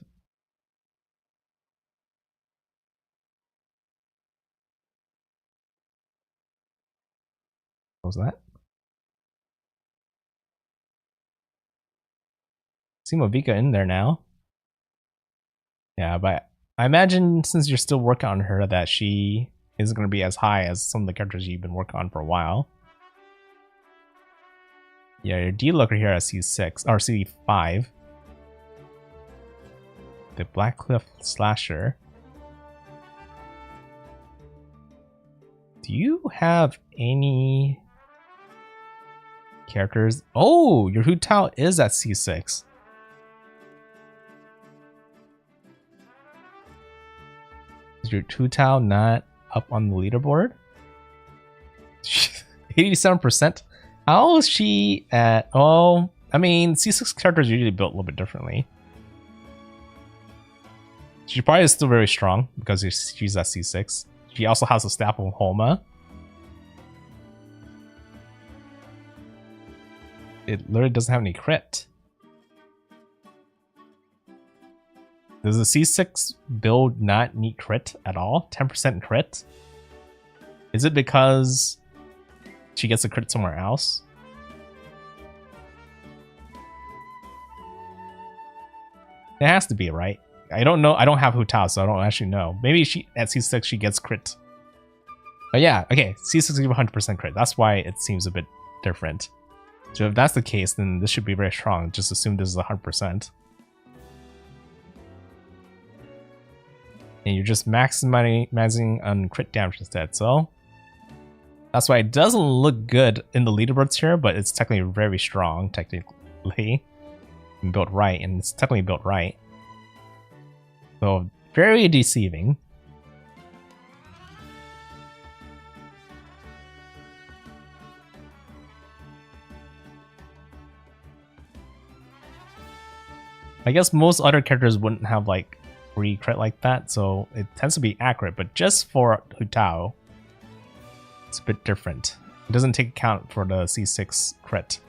What was that? See Movika in there now. Yeah, but I imagine since you're still working on her that she isn't going to be as high as some of the characters you've been working on for a while. Yeah, your D-Looker here at C6 or C5. The Black Cliff Slasher. Do you have any characters? Oh, your Hu Tao is at C6. Is your Hu Tao not up on the leaderboard? 87%. How is she at... Oh, I mean, C6 characters are usually built a little bit differently. She probably is still very strong because she's at C6. She also has a staff of Homa. It literally doesn't have any crit. Does the C6 build not need crit at all? 10% crit? Is it because she gets a crit somewhere else? It has to be, right? I don't know. I don't have Hu Tao, so I don't actually know. Maybe she at C6 she gets crit. But yeah, okay. C6 give 100% crit. That's why it seems a bit different. So if that's the case, then this should be very strong. Just assume this is 100%. And you're just maximizing on crit damage instead. So that's why it doesn't look good in the leaderboards here, but it's technically very strong, technically. And built right, and it's technically built right. So very deceiving. I guess most other characters wouldn't have like free crit like that, so it tends to be accurate, but just for Hu Tao, it's a bit different. It doesn't take account for the C6 crit.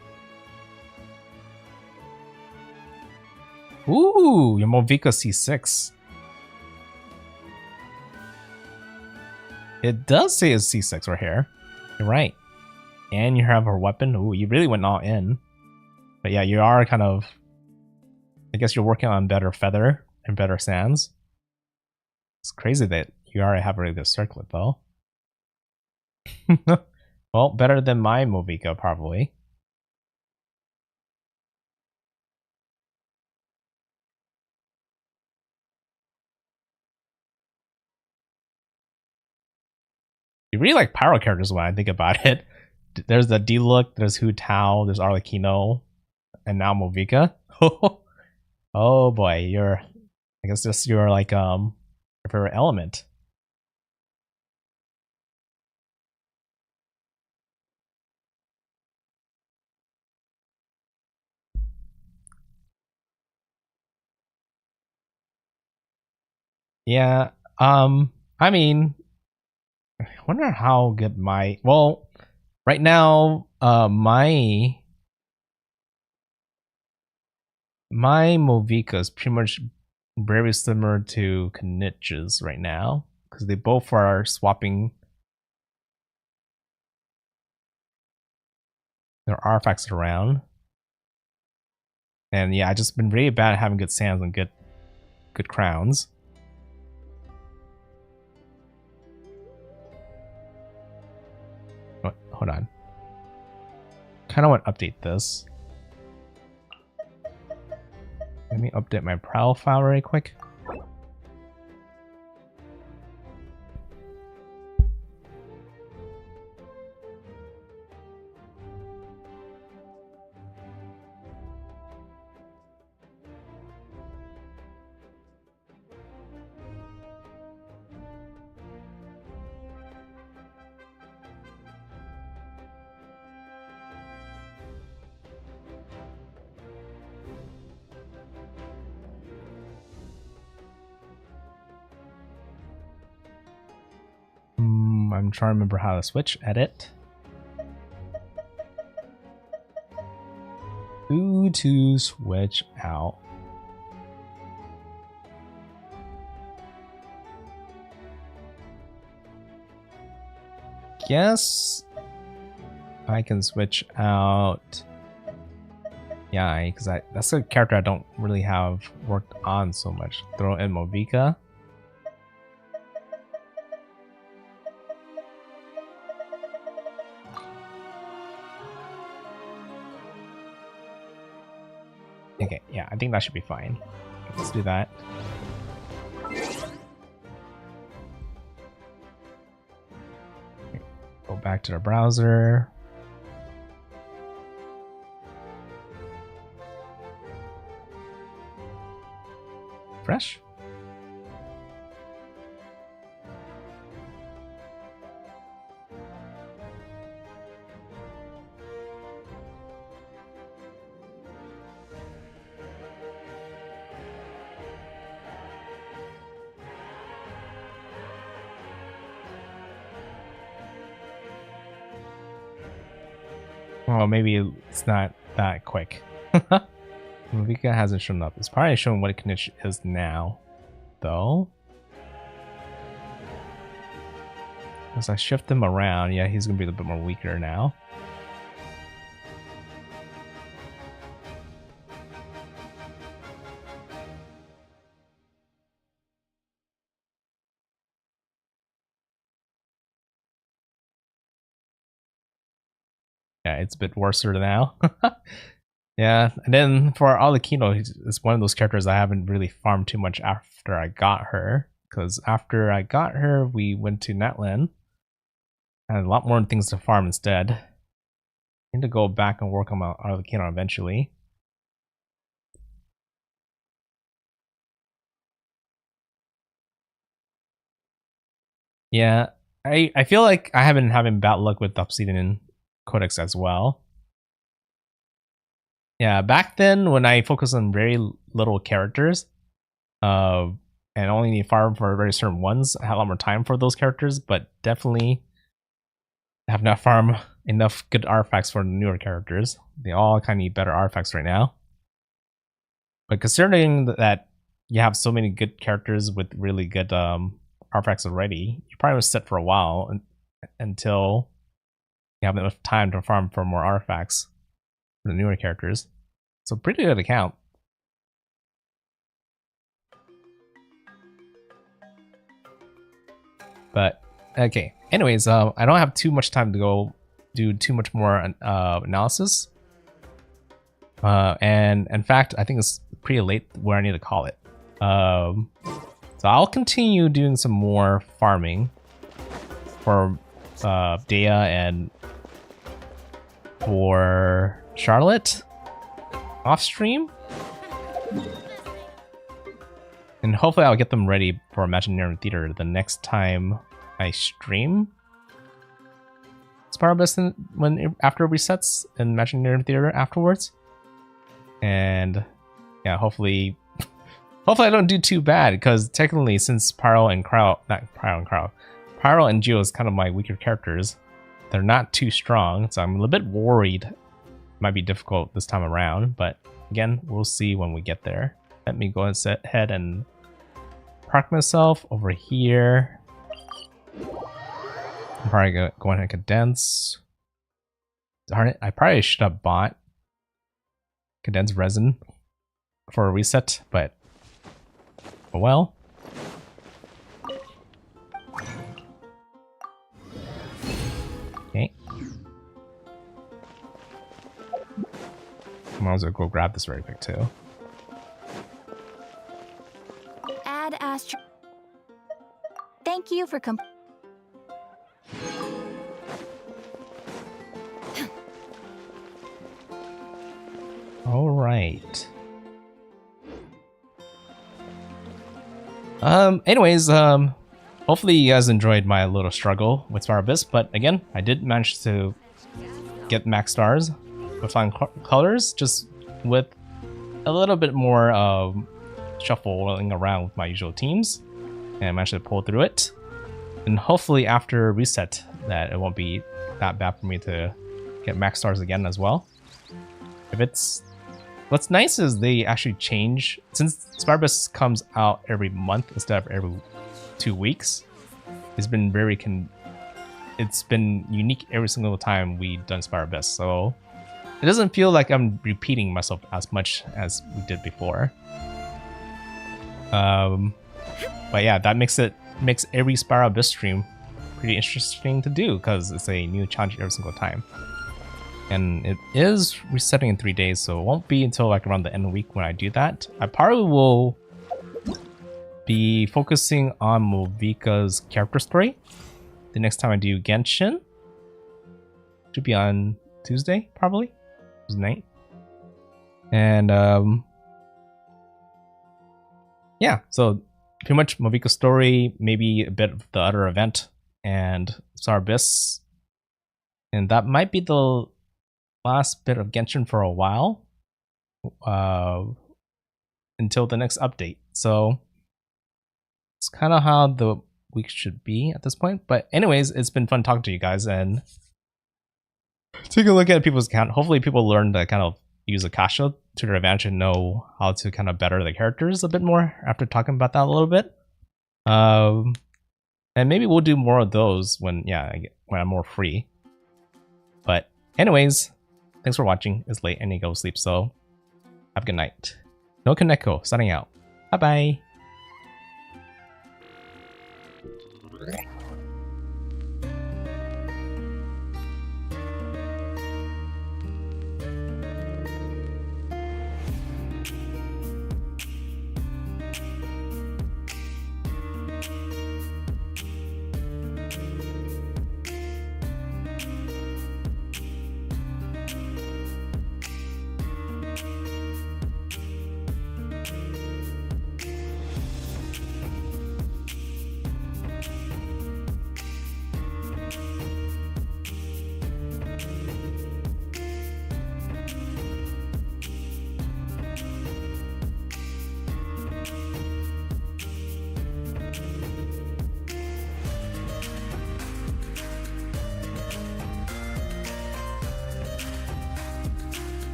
Ooh, your Movika C6. It does say it's C6 right here. You're right. And you have her weapon. Ooh, you really went all in. But yeah, you are kind of... I guess you're working on better feather and better sands. It's crazy that you already have already the circlet though. Well, better than my Movika probably. You really like pyro characters when I think about it. There's the D-Look, there's Hu Tao, there's Arlecchino, and now Movika. Oh boy, you're... I guess this you're like your favorite element. Yeah, I mean, I wonder how good my... Well, right now, my Movika is pretty much very similar to Kenich's right now, because they both are swapping their artifacts around. And yeah, I just been really bad at having good sands and good crowns. Oh, hold on. Kind of want to update this. Let me update my prowl file very quick. I'm trying to remember how to switch. Edit. Who to switch out? Guess I can switch out. Yeah, because that's a character I don't really have worked on so much. Throw in Movika. Okay, yeah, I think that should be fine. Let's do that. Okay, go back to the browser. Fresh. Well, maybe it's not that quick. Movika hasn't shown up. It's probably showing what condition is now, though. As I shift him around, yeah, he's gonna be a little bit more weaker now. Yeah, it's a bit worse now. Yeah, and then for Alikino, it's one of those characters I haven't really farmed too much after I got her. Because after I got her, we went to Netland. Had a lot more things to farm instead. I need to go back and work on my Alikino eventually. Yeah, I feel like I have been having bad luck with Obsidian Codex as well. Yeah, back then when I focused on very little characters, and only need farm for very certain ones, I had a lot more time for those characters, but definitely have not farmed enough good artifacts for the newer characters. They all kind of need better artifacts right now. But considering that you have so many good characters with really good artifacts already, you probably was set for a while until you have enough time to farm for more artifacts for the newer characters. So pretty good account. But okay, anyways, I don't have too much time to go do too much more analysis. And in fact, I think it's pretty late where I need to call it. So I'll continue doing some more farming for Dea and for Charlotte off stream. And hopefully I'll get them ready for Imaginarium Theater the next time I stream. Abyss when after it resets and Imaginarium Theater afterwards. And yeah, hopefully I don't do too bad, because technically since Pyro and Geo is kind of my weaker characters, they're not too strong, so I'm a little bit worried. It might be difficult this time around, but again, we'll see when we get there. Let me go ahead and park myself over here. I'm probably going to go ahead and condense. Darn it, I probably should have bought condensed resin for a reset, but oh well. Okay. I might as well go grab this very quick too. Add Astro. Thank you for All right. Anyways, hopefully you guys enjoyed my little struggle with Star Abyss, but again, I did manage to get max stars with flying colors, just with a little bit more shuffling around with my usual teams, and I managed to pull through it. And hopefully after reset that it won't be that bad for me to get max stars again as well. If it's what's nice is they actually change, since Star Abyss comes out every month instead of every 2 weeks. It's been it's been unique every single time we've done Star Abyss, so it doesn't feel like I'm repeating myself as much as we did before. But yeah, that makes every Spyro Abyss stream pretty interesting to do because it's a new challenge every single time. And it is resetting in 3 days, so it won't be until like around the end of the week when I do that. I probably will be focusing on Movika's character story the next time I do Genshin. Should be on Tuesday, probably. Tuesday night. And yeah, so pretty much Movika's story, maybe a bit of the other event, and Star Abyss. And that might be the last bit of Genshin for a while, until the next update. So it's kind of how the week should be at this point. But anyways, it's been fun talking to you guys and take a look at people's account. Hopefully people learn to kind of use Akasha to their advantage and know how to kind of better the characters a bit more after talking about that a little bit. And maybe we'll do more of those when I'm more free. But anyways, thanks for watching. It's late. I need to go sleep, so have a good night. NoukonNeko signing out. Bye bye.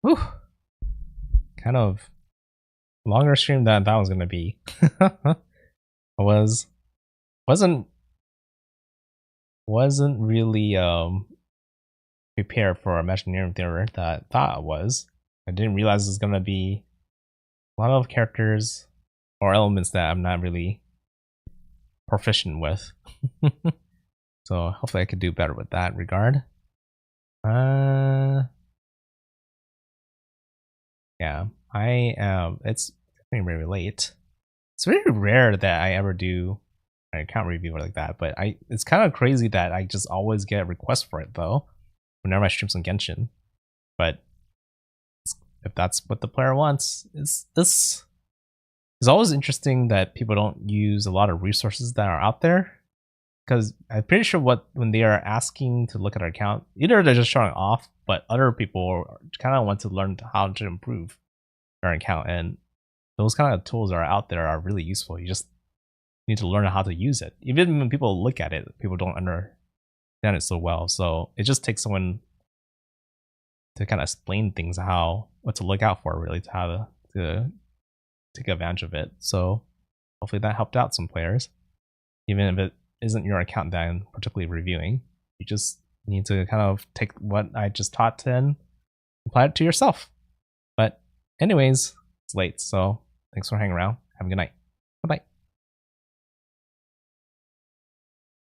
Whew. Kind of longer stream than that was gonna be. I wasn't really prepared for Imaginarium Theater that I thought I was. I didn't realize there's gonna be a lot of characters or elements that I'm not really proficient with. So hopefully I could do better with that regard. Yeah, I am. It's getting very late. It's very rare that I ever do an account review like that, but it's kind of crazy that I just always get requests for it though, whenever I stream some Genshin. But if that's what the player wants, it's always interesting that people don't use a lot of resources that are out there. Because I'm pretty sure when they are asking to look at our account, either they're just showing off, but other people kind of want to learn how to improve their account. And those kind of tools that are out there are really useful. You just need to learn how to use it. Even when people look at it, people don't understand it so well. So it just takes someone to kind of explain things, what to look out for, really, to how to take advantage of it. So hopefully that helped out some players, even if it isn't your account that I'm particularly reviewing. You just need to kind of take what I just taught and apply it to yourself. But anyways, it's late, so thanks for hanging around. Have a good night.